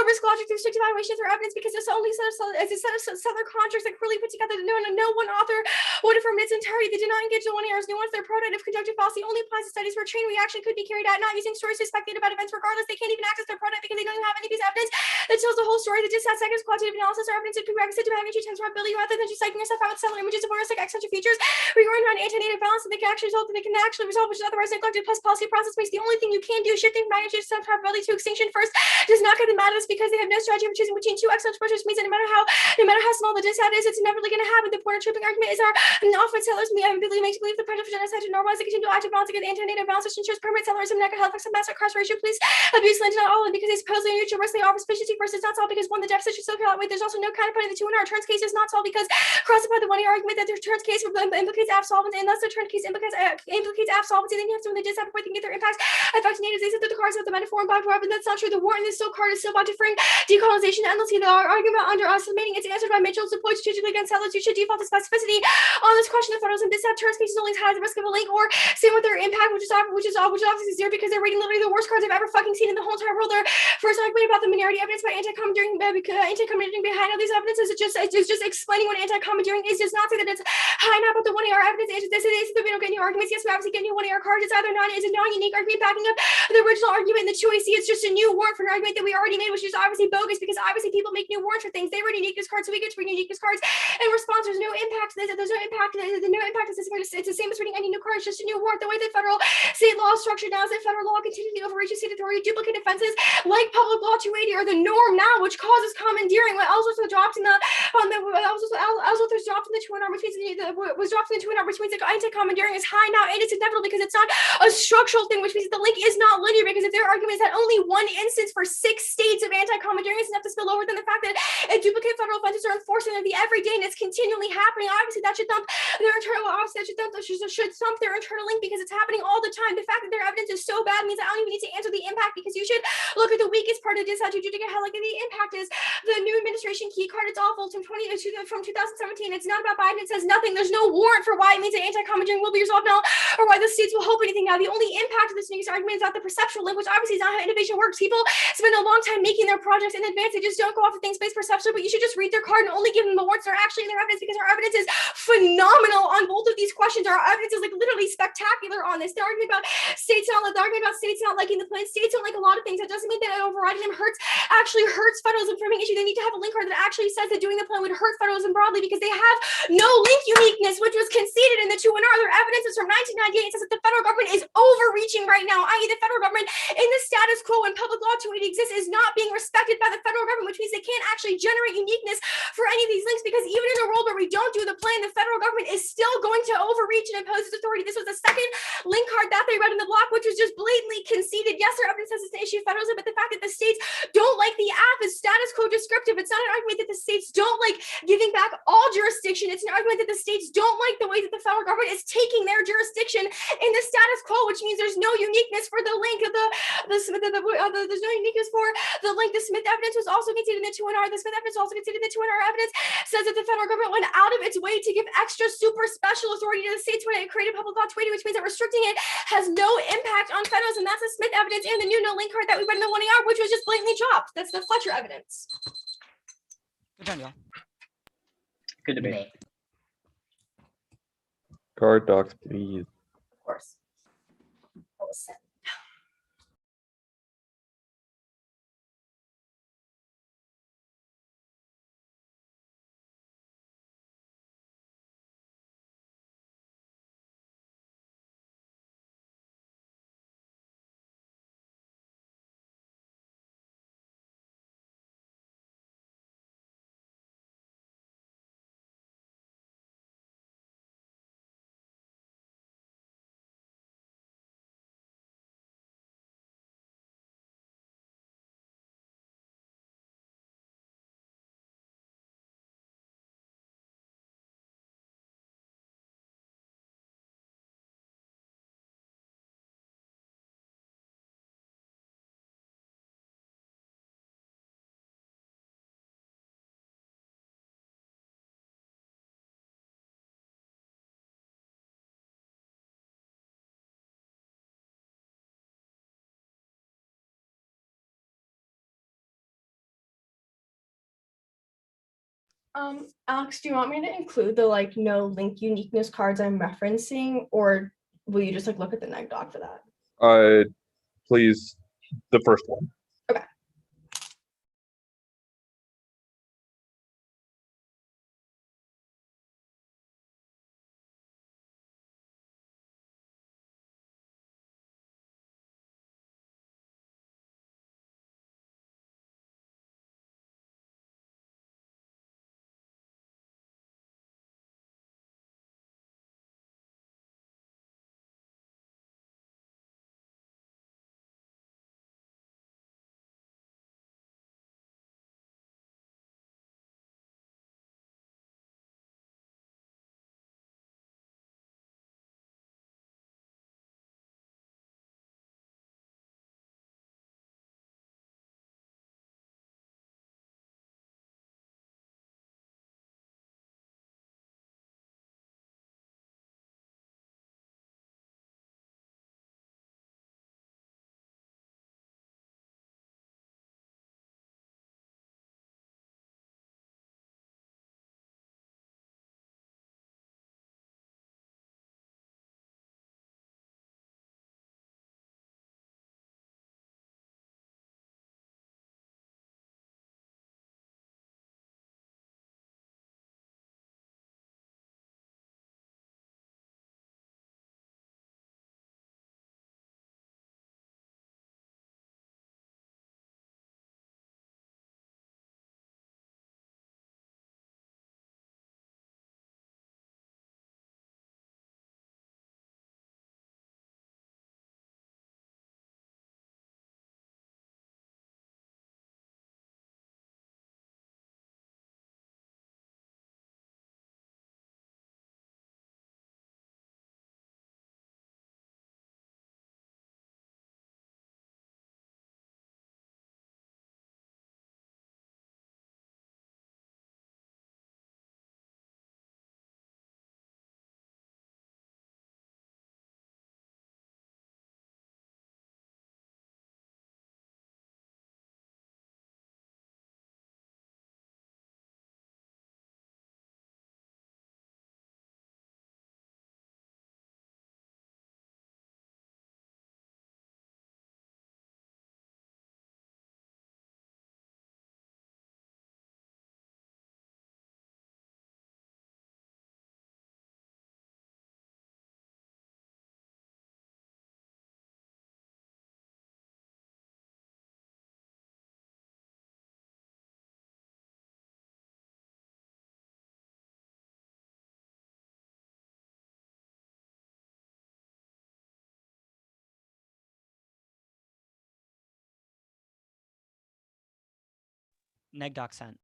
risk logic through strict evaluation through evidence because it's only set of settler contracts that clearly put together that no one author would affirm in its entirety. They did not engage the one errors nuance. Their product of conjunctive policy only applies to studies where chain reaction could be carried out, not using stories to speculate about events regardless. They can't even access their product because they don't even have any piece of evidence that tells the whole story. They just have seconds quantitative analysis or evidence of prerequisite to magnitude times probability rather than just psyching yourself out with similar images of voyeuristic eccentric features. Regarding around anti-native balance that they can actually resolve, which is otherwise neglected. Plus policy process means the only thing you can do is shifting magnitude times probability to extinction first does not get the matters because they have no strategy for choosing between two excellent approaches, means that no matter how small the dissent is, it's inevitably going to happen. The point of tripping argument is our often sellers makes believe the pressure for genocide to normalize the continual active balance against the anti-native balance, which ensures permanent sellerism, negative health, and mass incarceration, police abuse, land, not all, and because they supposedly neutral risk, they offer sufficiency versus not solved because one, the deficit should still be outweighed. There's also no counterpoint in the 2-hour turns case is not solved because crossed by the 1-year argument that their turns case implicates absolvency, and thus the turn case implicates absolvency. Then you have to when they dissent before they can get their impacts affect natives. They said that the cards have the metaphor and by and that's not true. The war in this still card is still about deferring decolonization endlessly. The argument under estimating it's answered by Mitchell deployed strategically against settlers. You should default to specificity on this question of federalism. Dissent turns cases only has the risk of a link or same with their impact, which is obviously zero because they're reading literally the worst cards I've ever fucking seen in the whole entire world. Their first argument about the minority evidence by anti-commandeering behind all these evidences is just explaining what anti-commandeering is. Does not say that it's high enough, but the 1-AR evidence is this is that we don't get any arguments. Yes, we obviously get new 1-AR cards. It's either is a non-unique argument backing up the original argument in the 2AC. It's just a new warrant for an argument that we already made, which is obviously bogus because obviously people make new warrants for things. They read uniqueness cards, so we get to read uniqueness cards. In response, there's no impact to this. There's no impact. The no impact is it's the same as reading any new card. It's just a new warrant. The way that federal state law is structured now is that federal law continually overreaches state authority, duplicate offenses like public law 280 are the norm now, which causes commandeering. What else was dropped in the there's dropped in the 2-hour, which means was dropped in the 2-hour, which means that anti-commandeering is high now, and it's inevitable because it's not a structural thing, which means that the link is not linear. Because if their argument is that only one instance for 6 states of anti-commandeering is enough to spill over, then the fact that duplicate federal offenses are enforced in the everyday and it's continually happening, obviously that should thump their internal should thump their internal link because it's happening all the time. The fact that their evidence is so bad means I don't even need to answer the impact because you should look at the weakest part of this how to how like the impact is the new administration key card. It's awful from 2017. It's not about Biden. It says nothing. There's no warrant for why it means that anti-commandeering will be resolved now or why the states will hope anything now. The only impact of this news argument is not the perceptual link, which obviously is not how innovation works. People spend a long time making their projects in advance. They just don't go off of things based perception, but you should just read their card and only give them the warrants that are actually in their evidence because our evidence is phenomenal on both of these questions. Our evidence is like literally spectacular on this. The argument about states not liking the plan. States don't like a lot of things. That doesn't mean that overriding them actually hurts federalism framing issue. They need to have a link card that actually says that doing the plan would hurt federalism broadly because they have no link uniqueness, which was conceded in the 2-1R. Their evidence is from 1998. It says that the federal government is overreaching right now, i.e. the federal government in the status quo when public law 280 exists is not being respected by the federal government, which means they can't actually generate uniqueness for any of these links because even in a world where we don't do the plan, the federal government is still going to overreach and impose its authority. This was the second link card that they read in the block, which was just blatantly conceded. Yes, their evidence says it's an issue of federalism, but the fact that the states don't like the app is status quo descriptive. It's not an argument that the states don't like giving back all jurisdiction. It's an argument that the states states don't like the way that the federal government is taking their jurisdiction in the status quo, which means there's no uniqueness for the link of there's no uniqueness for the link. The Smith evidence was also considered in the 2NR. The Smith evidence also considered in the 2NR evidence says that the federal government went out of its way to give extra super special authority to the states when it created public law 280, which means that restricting it has no impact on federals, and that's the Smith evidence and the new no link card that we read in the 1AR, which was just blatantly dropped. That's the Fletcher evidence. Good job, y'all. Good debate. Card docs, please. Of course. That was sent. Alex, do you want me to include the no link uniqueness cards I'm referencing, or will you just look at the neg doc for that? Please, the first one. Okay. Neg doc sent.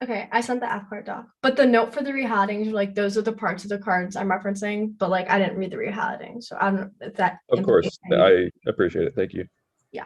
Okay, I sent the F card doc, but the note for the rehatting, like those are the parts of the cards I'm referencing, but like I didn't read the rehatting, so I don't know if that. Of course, implicates I appreciate it. Thank you. Yeah.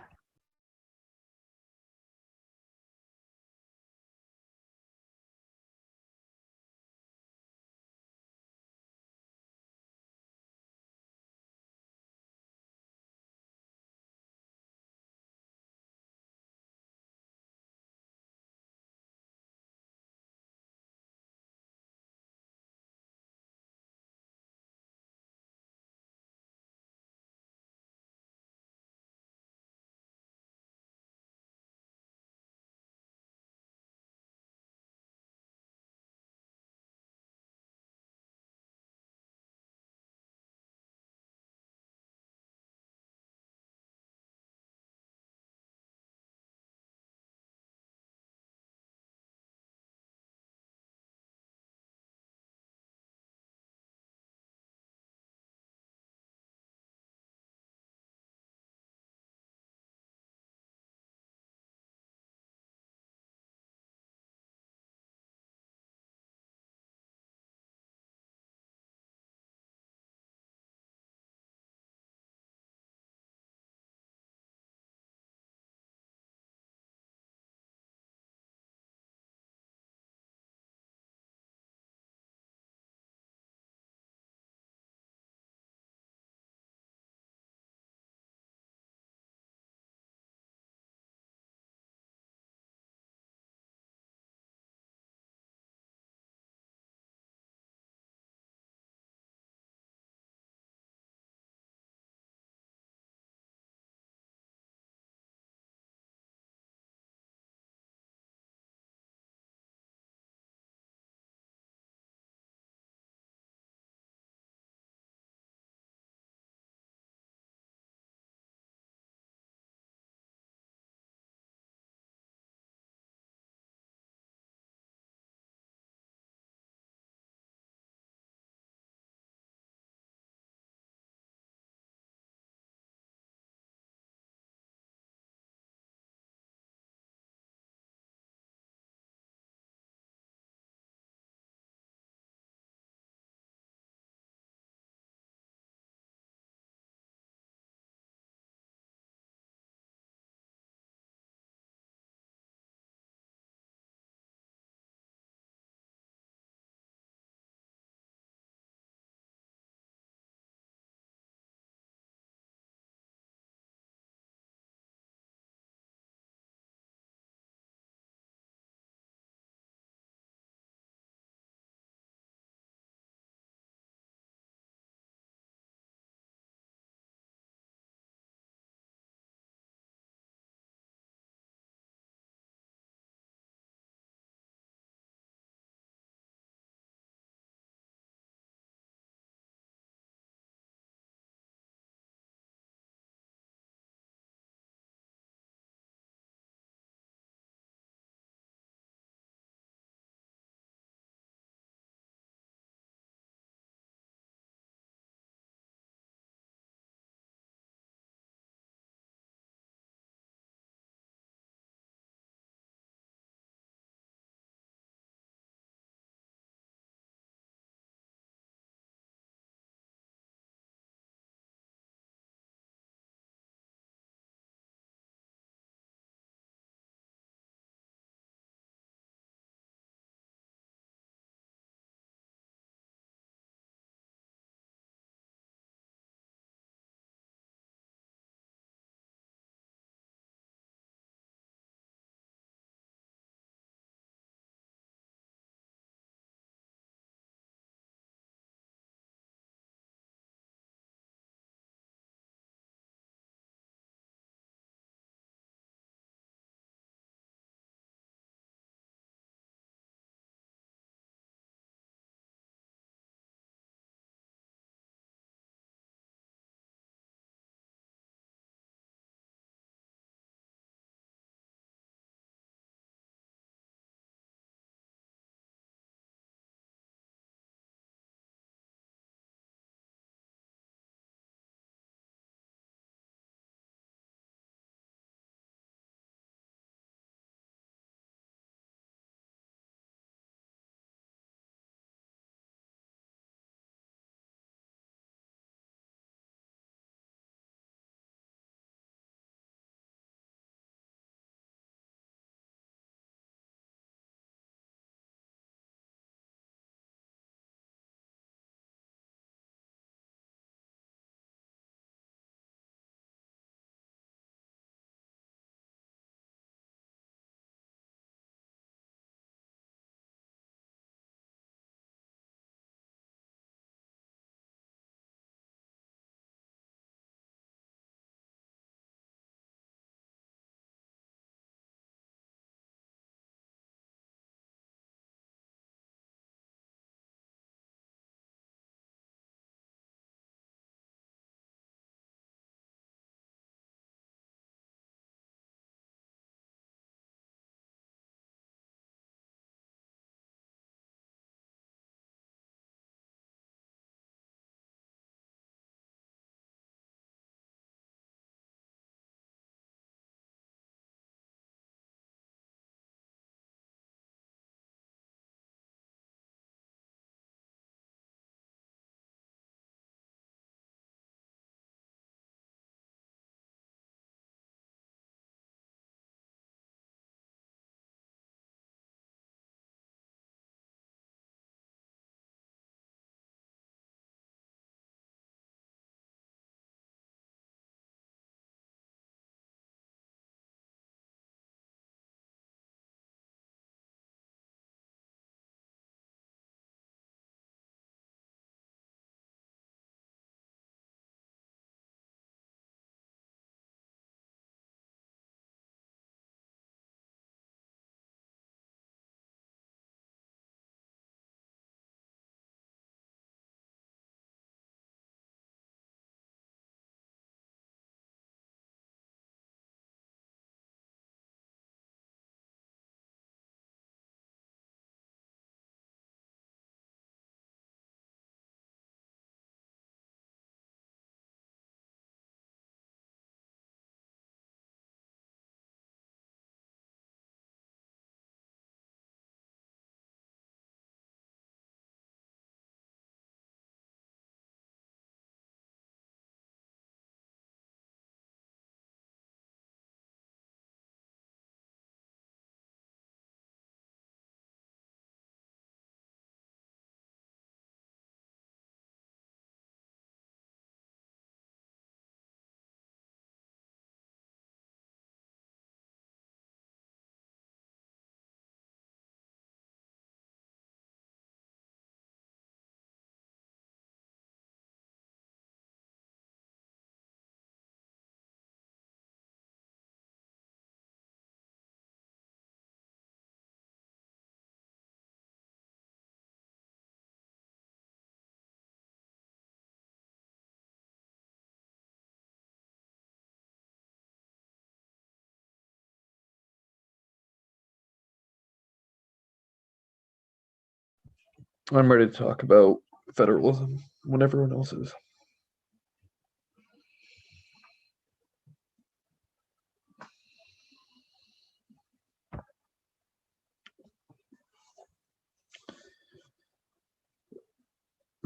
I'm ready to talk about federalism when everyone else is.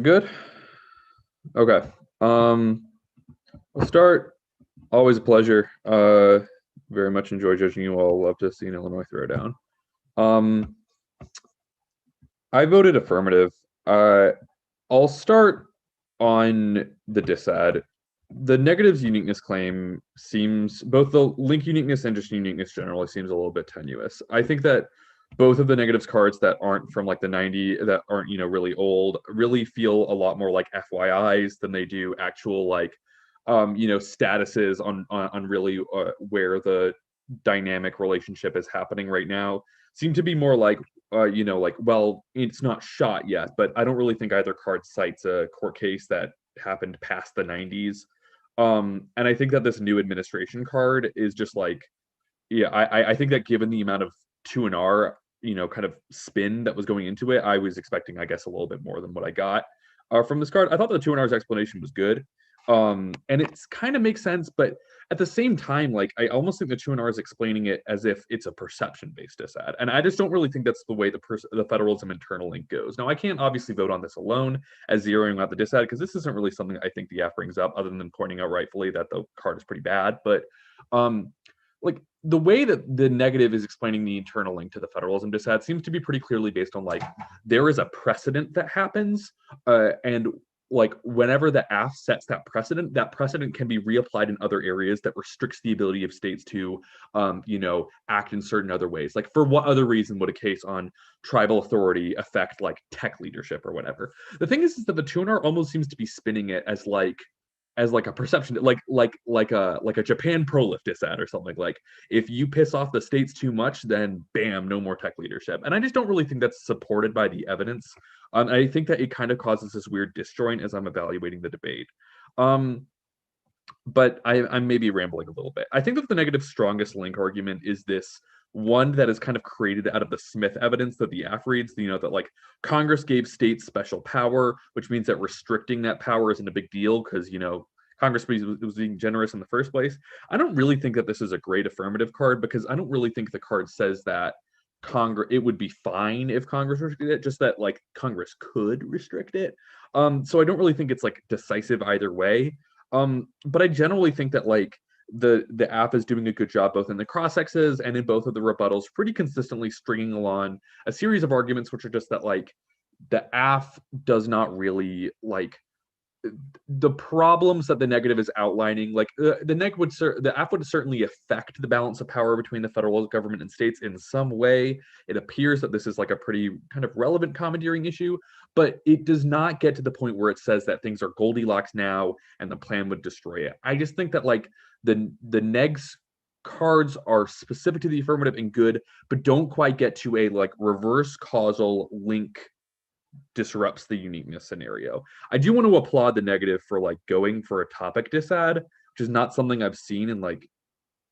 Good? Okay. We'll start. Always a pleasure. Very much enjoy judging you all. Love to see an Illinois throwdown. I voted affirmative. I'll start on the disad. The negatives uniqueness claim seems, both the link uniqueness and just uniqueness generally seems a little bit tenuous. I think that both of the negatives cards that aren't from like the 90, that aren't, really old, really feel a lot more like FYIs than they do actual like statuses on really where the dynamic relationship is happening right now. Seem to be more like well, it's not shot yet, but I don't really think either card cites a court case that happened past the 90s. And I think that this new administration card is just like, yeah, I think that given the amount of 2 and R, kind of spin that was going into it, I was expecting, I guess, a little bit more than what I got from this card. I thought the 2 and R's explanation was good. And it's kind of makes sense, but at the same time, like I almost think the 2 and R is explaining it as if it's a perception-based disad, and I just don't really think that's the way the federalism internal link goes. Now, I can't obviously vote on this alone as zeroing out the disad because this isn't really something I think the F brings up, other than pointing out rightfully that the card is pretty bad. But like the way that the negative is explaining the internal link to the federalism disad seems to be pretty clearly based on like there is a precedent that happens, and like whenever the AF sets that precedent can be reapplied in other areas that restricts the ability of states to, act in certain other ways. Like for what other reason would a case on tribal authority affect like tech leadership or whatever? The thing is that the tuner almost seems to be spinning it as like a perception, like a Japan pro-lift disad or something. Like if you piss off the states too much, then bam, no more tech leadership. And I just don't really think that's supported by the evidence. I think that it kind of causes this weird disjoint as I'm evaluating the debate. But I'm maybe rambling a little bit. I think that the negative strongest link argument is this one that is kind of created out of the Smith evidence that the AF reads, that like Congress gave states special power, which means that restricting that power isn't a big deal because, Congress was being generous in the first place. I don't really think that this is a great affirmative card because I don't really think the card says that it would be fine if Congress restricted it, just that like Congress could restrict it. So I don't really think it's like decisive either way. But I generally think that like the app is doing a good job both in the cross-exes and in both of the rebuttals, pretty consistently stringing along a series of arguments which are just that like the app does not really like the problems that the negative is outlining. Like the app would certainly affect the balance of power between the federal government and states in some way. It appears that this is like a pretty kind of relevant commandeering issue, but it does not get to the point where it says that things are Goldilocks now and the plan would destroy it. I just think that like the negs cards are specific to the affirmative and good, but don't quite get to a like reverse causal link disrupts the uniqueness scenario. I do want to applaud the negative for like going for a topic disad, which is not something I've seen in like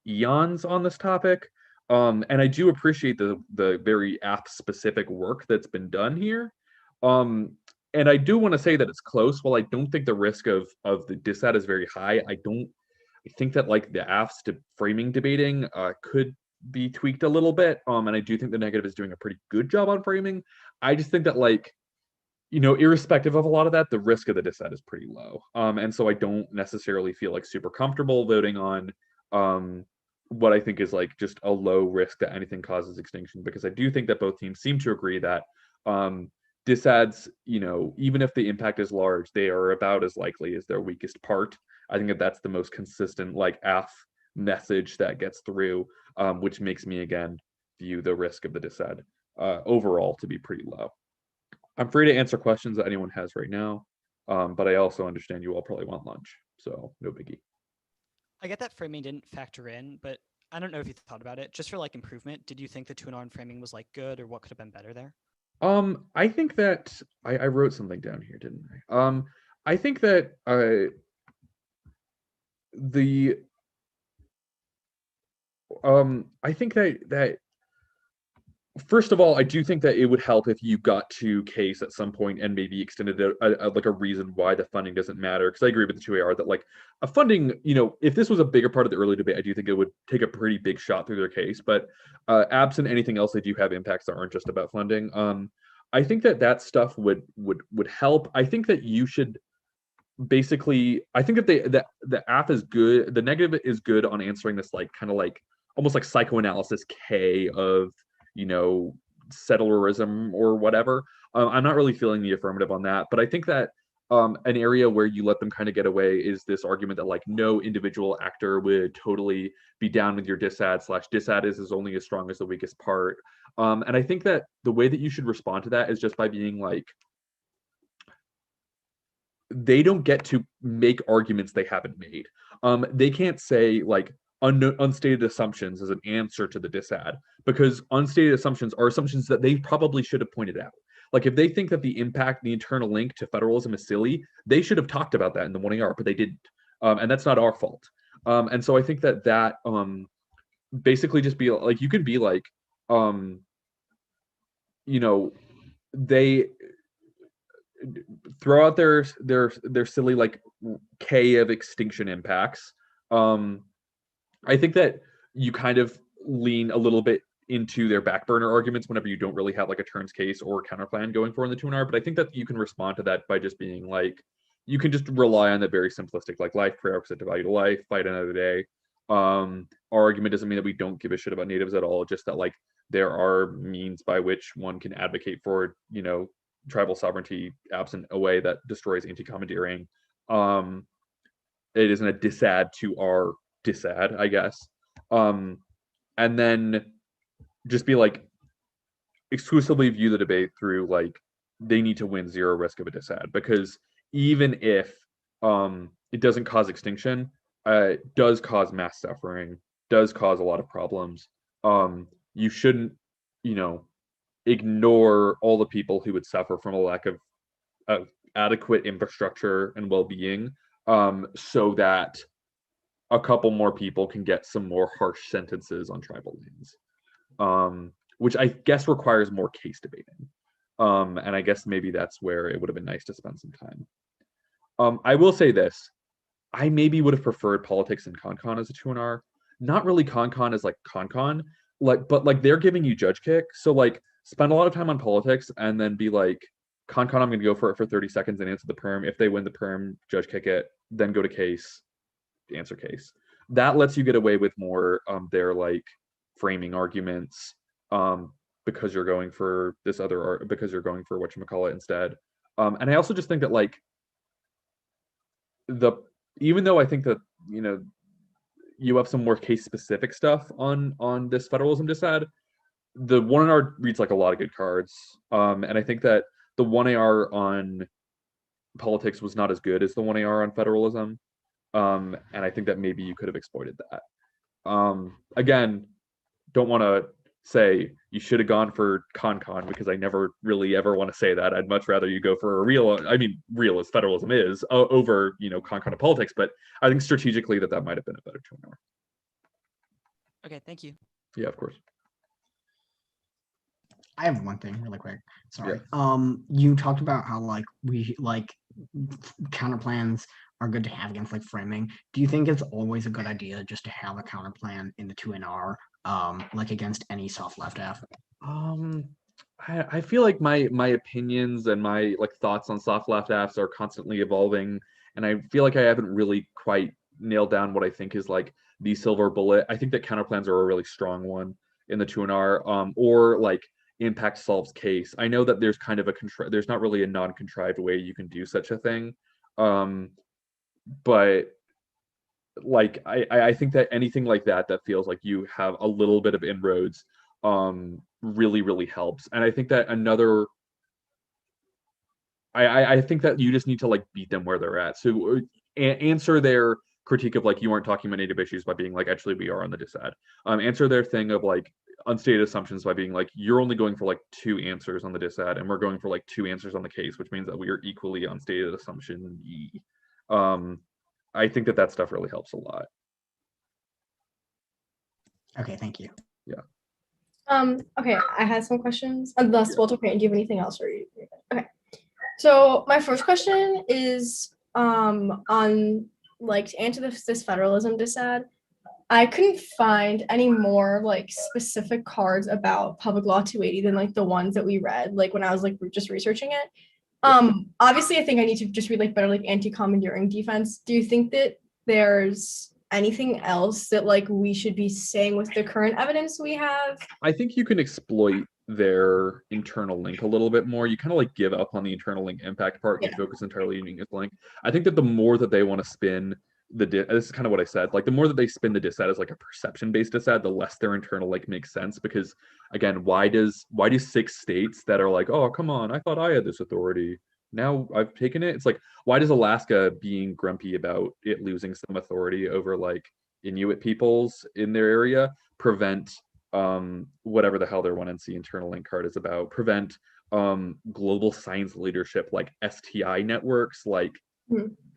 eons on this topic. And I do appreciate the very app specific work that's been done here. And I do want to say that it's close. While I don't think the risk of the disad is very high, I think that like the AF's framing debating could be tweaked a little bit. And I do think the negative is doing a pretty good job on framing. I just think that like irrespective of a lot of that, the risk of the disad is pretty low. And so I don't necessarily feel like super comfortable voting on what I think is like just a low risk that anything causes extinction, because I do think that both teams seem to agree that disads, even if the impact is large, they are about as likely as their weakest part. I think that that's the most consistent like AF message that gets through, which makes me again view the risk of the disad overall to be pretty low. I'm free to answer questions that anyone has right now, but I also understand you all probably want lunch, so no biggie. I get that framing didn't factor in, but I don't know if you thought about it. Just for like improvement, did you think the 2 and R framing was like good, or what could have been better there? I think that I wrote something down here, didn't I? I think that I think that First of all, I do think that it would help if you got to case at some point and maybe extended like a reason why the funding doesn't matter. Because I agree with the 2AR that like a funding, if this was a bigger part of the early debate, I do think it would take a pretty big shot through their case. But absent anything else, they do have impacts that aren't just about funding. I think that stuff would help. I think that you should basically, I think that the app is good. The negative is good on answering this like kind of like almost like psychoanalysis K of settlerism or whatever. I'm not really feeling the affirmative on that, but I think that an area where you let them kind of get away is this argument that like no individual actor would totally be down with your disad is only as strong as the weakest part. And I think that the way that you should respond to that is just by being like, they don't get to make arguments they haven't made. They can't say like unstated assumptions as an answer to the disad, because unstated assumptions are assumptions that they probably should have pointed out. Like if they think that the internal link to federalism is silly, they should have talked about that in the 1AR, but they didn't. And that's not our fault. And so I think that basically just be like, you could be like, they throw out their silly like K of extinction impacts. I think that you kind of lean a little bit into their back burner arguments whenever you don't really have like a turns case or counterplan going for in the 2NR. But I think that you can respond to that by just being like, you can just rely on the very simplistic like life prerequisite to value to life, fight another day. Our argument doesn't mean that we don't give a shit about natives at all, just that like there are means by which one can advocate for tribal sovereignty absent a way that destroys anti-commandeering. It isn't a disad to our disad, I guess. And then just be like, exclusively view the debate through like, they need to win zero risk of a disad, because even if it doesn't cause extinction, it does cause mass suffering, does cause a lot of problems. You shouldn't, ignore all the people who would suffer from a lack of adequate infrastructure and well-being, so that a couple more people can get some more harsh sentences on tribal lands, which I guess requires more case debating. And I guess maybe that's where it would have been nice to spend some time. I will say this, I maybe would have preferred politics and ConCon as a 2NR. Not really ConCon as like ConCon, but like they're giving you judge kick. So like spend a lot of time on politics and then be like, ConCon, I'm going to go for it for 30 seconds and answer the perm. If they win the perm, judge kick it, then go to case, answer case. That lets you get away with more their like framing arguments, because you're going for this other, because you're going for whatchamacallit instead. And I also just think that like even though I think that you have some more case specific stuff on this federalism disad, the 1AR reads like a lot of good cards. And I think that the 1AR on politics was not as good as the 1AR on federalism. And I think that maybe you could have exploited that. Again, don't want to say you should have gone for ConCon, because I never really ever want to say that. I'd much rather you go for a real as federalism is, over ConCon of politics. But I think strategically that might have been a better 2NR. Okay, thank you. Yeah, of course. I have one thing really quick. Sorry. Yeah. You talked about how like we like counter plans are good to have against like framing. Do you think it's always a good idea just to have a counter plan in the 2NR, like against any soft left F? I feel like my opinions and my like thoughts on soft left Fs are constantly evolving, and I feel like I haven't really quite nailed down what I think is like the silver bullet. I think that counterplans are a really strong one in the 2NR, or like impact solves case. I know that there's kind of there's not really a non-contrived way you can do such a thing, but like I think that anything like that feels like you have a little bit of inroads really helps. And I think that I think that you just need to like beat them where they're at. So answer their critique of like, you aren't talking about native issues by being like, actually we are on the disad. Answer their thing of like unstated assumptions by being like, you're only going for like 2 answers on the disad and we're going for like 2 answers on the case, which means that we are equally unstated assumption. I think that stuff really helps a lot. Okay, thank you. Yeah. Okay, I had some questions. Unless Walter Payton, do you have anything else? Or okay. So my first question is on like to answer this federalism dissad. I couldn't find any more like specific cards about Public Law 280 than like the ones that we read, like when I was like just researching it. Obviously I think I need to just read like better like anti-commandeering defense. Do you think that there's anything else that like we should be saying with the current evidence we have? I think you can exploit their internal link a little bit more. You kind of like give up on the internal link impact part and you focus entirely on unit link. I think that the more that they want to spin this is kind of what I said, like the more that they spin the dissad as like a perception based dissad, the less their internal link makes sense. Because again, why do 6 states that are like, oh come on, I thought I had this authority, now I've taken it. It's like, why does Alaska being grumpy about it losing some authority over like Inuit peoples in their area prevent whatever the hell their 1NC internal link card is about, prevent global science leadership like STI networks, like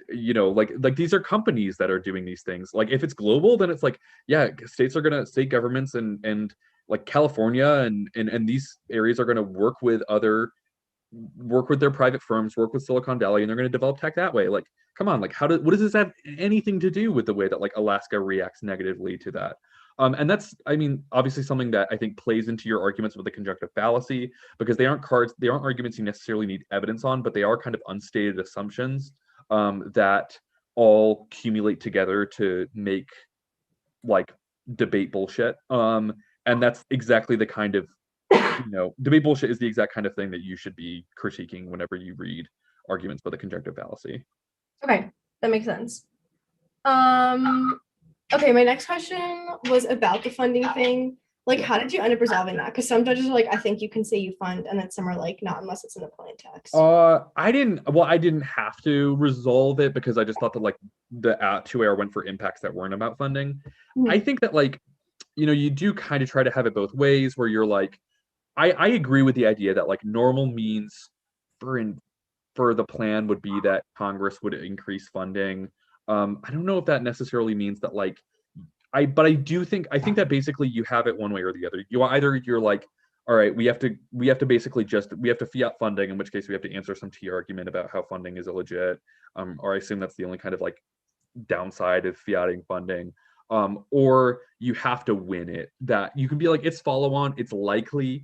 like these are companies that are doing these things. Like if it's global, then it's like, yeah, state governments and like California and these areas are gonna work with their private firms, work with Silicon Valley, and they're going to develop tech that way. Like, come on, like what does this have anything to do with the way that like Alaska reacts negatively to that? And that's, I mean, obviously something that I think plays into your arguments with the conjunctive fallacy, because they aren't arguments you necessarily need evidence on, but they are kind of unstated assumptions that all accumulate together to make like debate bullshit. And that's exactly the kind of debate bullshit is the exact kind of thing that you should be critiquing whenever you read arguments by the conjunctive fallacy. Okay, that makes sense. Okay, my next question was about the funding thing. Like, how did you end up resolving that? Because some judges are like, I think you can say you fund, and then some are like, not unless it's in the plain text. I didn't have to resolve it because I just thought that like the 2AR went for impacts that weren't about funding. I think that like, you do kind of try to have it both ways where you're like, I agree with the idea that like normal means for the plan would be that Congress would increase funding. I don't know if that necessarily means that like I think that basically you have it one way or the other. You're like, all right, we have to fiat funding, in which case we have to answer some T argument about how funding is illegit. Or I assume that's the only kind of like downside of fiating funding. Or you have to win it. That you can be like, it's follow on, it's likely.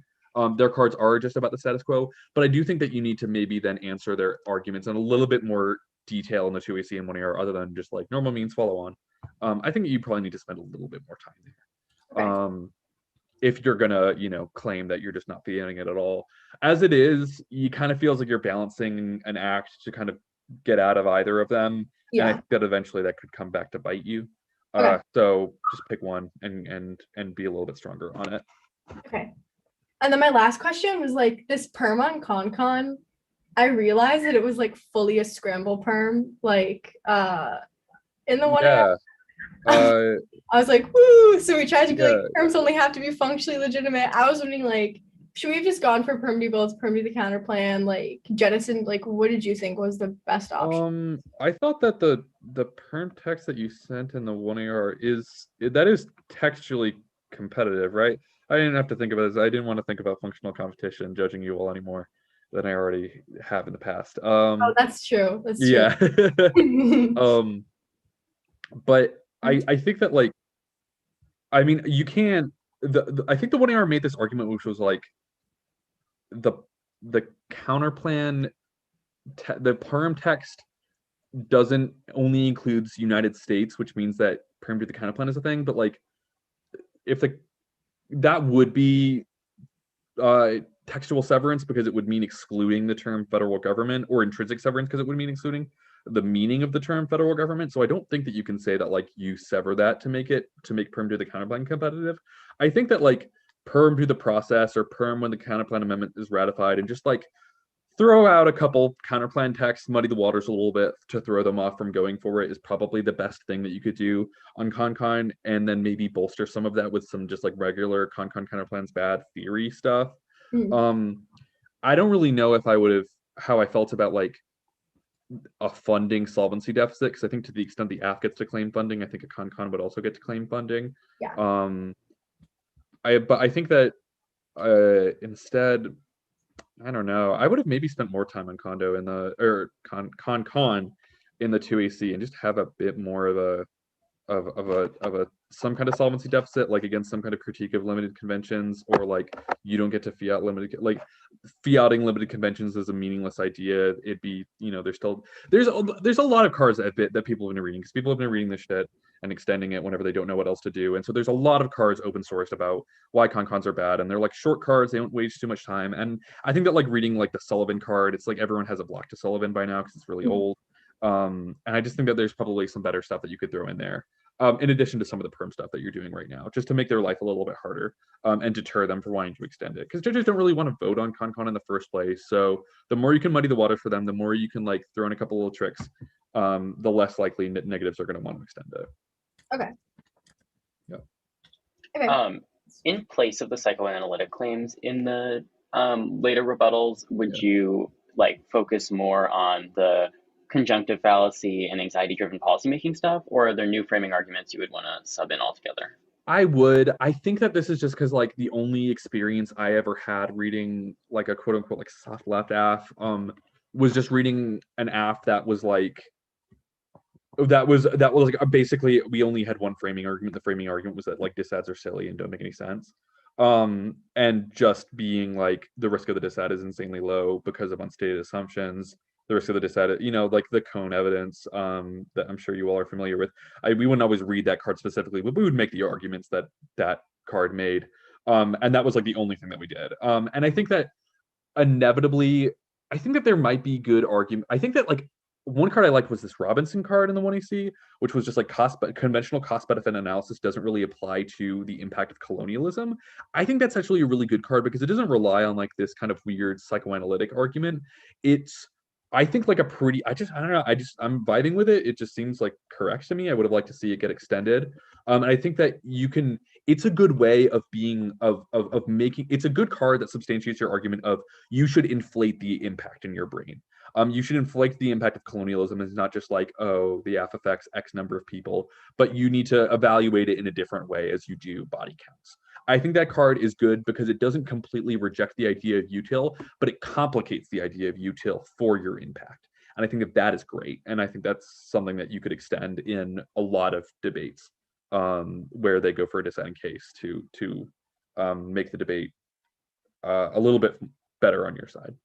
Their cards are just about the status quo, but I do think that you need to maybe then answer their arguments in a little bit more detail in the 2AC and 1AR, other than just like normal means follow on. I think you probably need to spend a little bit more time there. Okay. If you're gonna, claim that you're just not feeling it at all. As it is, you kind of feels like you're balancing an act to kind of get out of either of them. Yeah. And I think that eventually that could come back to bite you. Okay. So just pick one and be a little bit stronger on it. Okay. And then my last question was like this perm on ConCon. I realized that it was like fully a scramble perm, like in the one. Yeah. I was like, woo! So we tried to be like, perms only have to be functionally legitimate. I was wondering, like, should we have just gone for perm debuilds, perm to the counter plan, like jettison? Like, what did you think was the best option? I thought that the perm text that you sent in the 1AR is textually competitive, right? I didn't have to think about this. I didn't want to think about functional competition judging you all anymore than I already have in the past. Oh, that's true. That's true. Yeah. But I think that like, I mean, you can't. I think the 1AR made this argument, which was like the counter plan, the perm text doesn't only includes United States, which means that perm to the counter plan is a thing. But like, if that would be textual severance, because it would mean excluding the term federal government, or intrinsic severance because it would mean excluding the meaning of the term federal government. So I don't think that you can say that like you sever that to make perm to the counterplan competitive. I think that like perm to the process, or perm when the counterplan amendment is ratified, and just like throw out a couple counterplan texts, muddy the waters a little bit to throw them off from going for it, is probably the best thing that you could do on ConCon, and then maybe bolster some of that with some just like regular ConCon counterplans bad theory stuff. I don't really know if I would have how I felt about like a funding solvency deficit, because I think to the extent the AF gets to claim funding, I think a ConCon would also get to claim funding. Yeah. But I think that Instead, I don't know. I would have maybe spent more time on Kondo in the or con in the 2AC and just have a bit more of a some kind of solvency deficit, like against some kind of critique of limited conventions, or like you don't get to fiat limited, like fiating limited conventions is a meaningless idea. It'd be, there's a lot of cards that people have been reading, because people have been reading this shit and extending it whenever they don't know what else to do. And so there's a lot of cards open sourced about why cons are bad, and they're like short cards, they don't waste too much time. And I think that like reading like the Sullivan card, it's like everyone has a block to Sullivan by now because it's really old. And I just think that there's probably some better stuff that you could throw in there, in addition to some of the perm stuff that you're doing right now, just to make their life a little bit harder, and deter them from wanting to extend it. Because judges don't really want to vote on con in the first place. So the more you can muddy the waters for them, the more you can like throw in a couple little tricks, the less likely negatives are going to want to extend it. Okay. Yeah. Okay. In place of the psychoanalytic claims in the later rebuttals, would you like focus more on the conjunctive fallacy and anxiety-driven policymaking stuff, or are there new framing arguments you would want to sub in altogether? I would. I think that this is just because like the only experience I ever had reading like a quote unquote like soft left AF was just reading an AF that was like like basically we only had one framing argument. The framing argument was that like disads are silly and don't make any sense. And just being like the risk of the disad is insanely low because of unstated assumptions. The risk of the disad, like the cone evidence that I'm sure you all are familiar with. We wouldn't always read that card specifically, but we would make the arguments that card made. And that was like the only thing that we did. And I think that inevitably, I think that there might be good argument. I think that like one card I liked was this Robinson card in the 1AC, which was just like conventional cost benefit analysis doesn't really apply to the impact of colonialism. I think that's actually a really good card because it doesn't rely on like this kind of weird psychoanalytic argument. It's, I think, like a pretty, I don't know, I'm vibing with it. It just seems like correct to me. I would have liked to see it get extended. And I think that it's a good way of being, of making, it's a good card that substantiates your argument of you should inflate the impact in your brain. You should inflate the impact of colonialism as not just like, oh, the AF affects X number of people, but you need to evaluate it in a different way as you do body counts. I think that card is good because it doesn't completely reject the idea of util, but it complicates the idea of util for your impact. And I think that is great. And I think that's something that you could extend in a lot of debates where they go for a dissenting case to make the debate a little bit better on your side.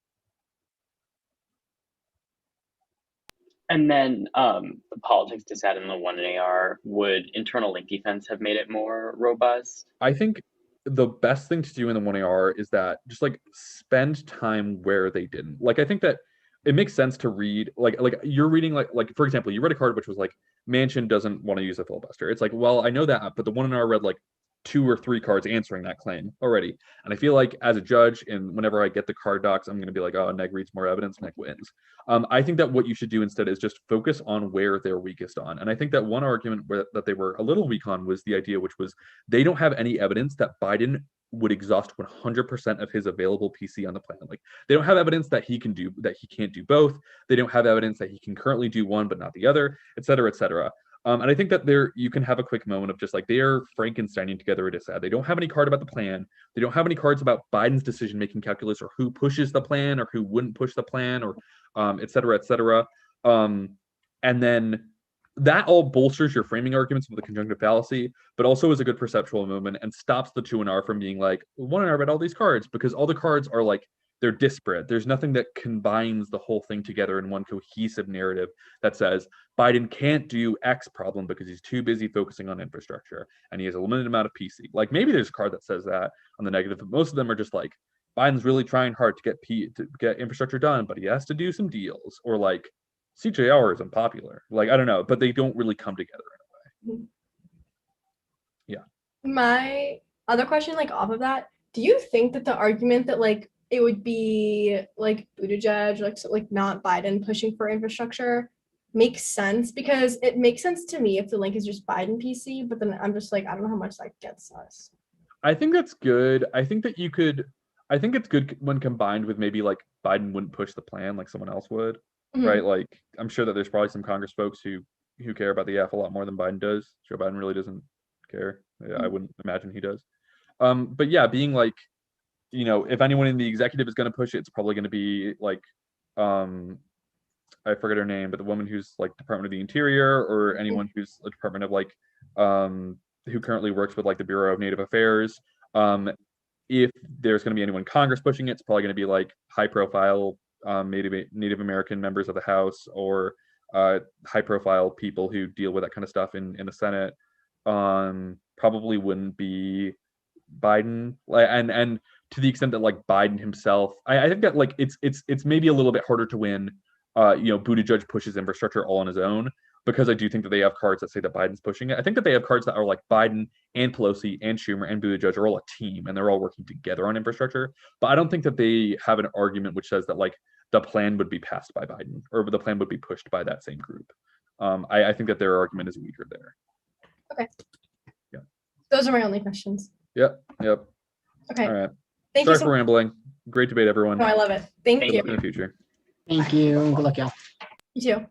And then the politics disad in the 1AR, would internal link defense have made it more robust? I think the best thing to do in the 1AR is that just like spend time where they didn't. Like I think that it makes sense to read like you're reading like for example, you read a card which was like Manchin doesn't want to use a filibuster. It's like, well, I know that, but the 1AR read like 2 or 3 cards answering that claim already. And I feel like as a judge, and whenever I get the card docs, I'm going to be like, oh, Neg reads more evidence, Neg wins. I think that what you should do instead is just focus on where they're weakest on. And I think that one argument that they were a little weak on was the idea, which was they don't have any evidence that Biden would exhaust 100% of his available PC on the plan. Like they don't have evidence that he can't do both. They don't have evidence that he can currently do one but not the other, et cetera, et cetera. And I think that you can have a quick moment of just like they are Frankensteining together a disad. They don't have any card about the plan. They don't have any cards about Biden's decision-making calculus or who pushes the plan or who wouldn't push the plan or et cetera, et cetera. And then that all bolsters your framing arguments with the conjunctive fallacy, but also is a good perceptual moment and stops the 2NR from being like, 1NR read all these cards, because all the cards are like, they're disparate. There's nothing that combines the whole thing together in one cohesive narrative that says Biden can't do X problem because he's too busy focusing on infrastructure and he has a limited amount of PC. Like maybe there's a card that says that on the negative, but most of them are just like Biden's really trying hard to get infrastructure done, but he has to do some deals, or like CJR is unpopular. Like I don't know, but they don't really come together in a way. Yeah. My other question, like off of that, do you think that the argument that like it would be like Buttigieg, like not Biden pushing for infrastructure makes sense? Because it makes sense to me if the link is just Biden PC, but then I'm just like, I don't know how much that gets us. I think that's good. I think it's good when combined with maybe like Biden wouldn't push the plan like someone else would, right? Like I'm sure that there's probably some Congress folks who care about the F a lot more than Biden does. Joe Biden really doesn't care. I wouldn't imagine he does. But yeah, being like, if anyone in the executive is going to push it, it's probably going to be like, I forget her name, but the woman who's like Department of the Interior, or anyone who's a Department of like, who currently works with like the Bureau of Native Affairs. If there's going to be anyone in Congress pushing it, it's probably going to be like high profile Native American members of the House, or high profile people who deal with that kind of stuff in the Senate. Probably wouldn't be Biden, and to the extent that like Biden himself, I think that like it's maybe a little bit harder to win. Buttigieg pushes infrastructure all on his own, because I do think that they have cards that say that Biden's pushing it. I think that they have cards that are like Biden and Pelosi and Schumer and Buttigieg are all a team, and they're all working together on infrastructure. But I don't think that they have an argument which says that like the plan would be passed by Biden, or the plan would be pushed by that same group. I think that their argument is weaker there. Okay. Yeah. Those are my only questions. Yep. Okay. All right. Thank Sorry you for rambling. Great debate, everyone. No, I love it. Thank Thank you. In the future. Thank you. Good luck, y'all. You too.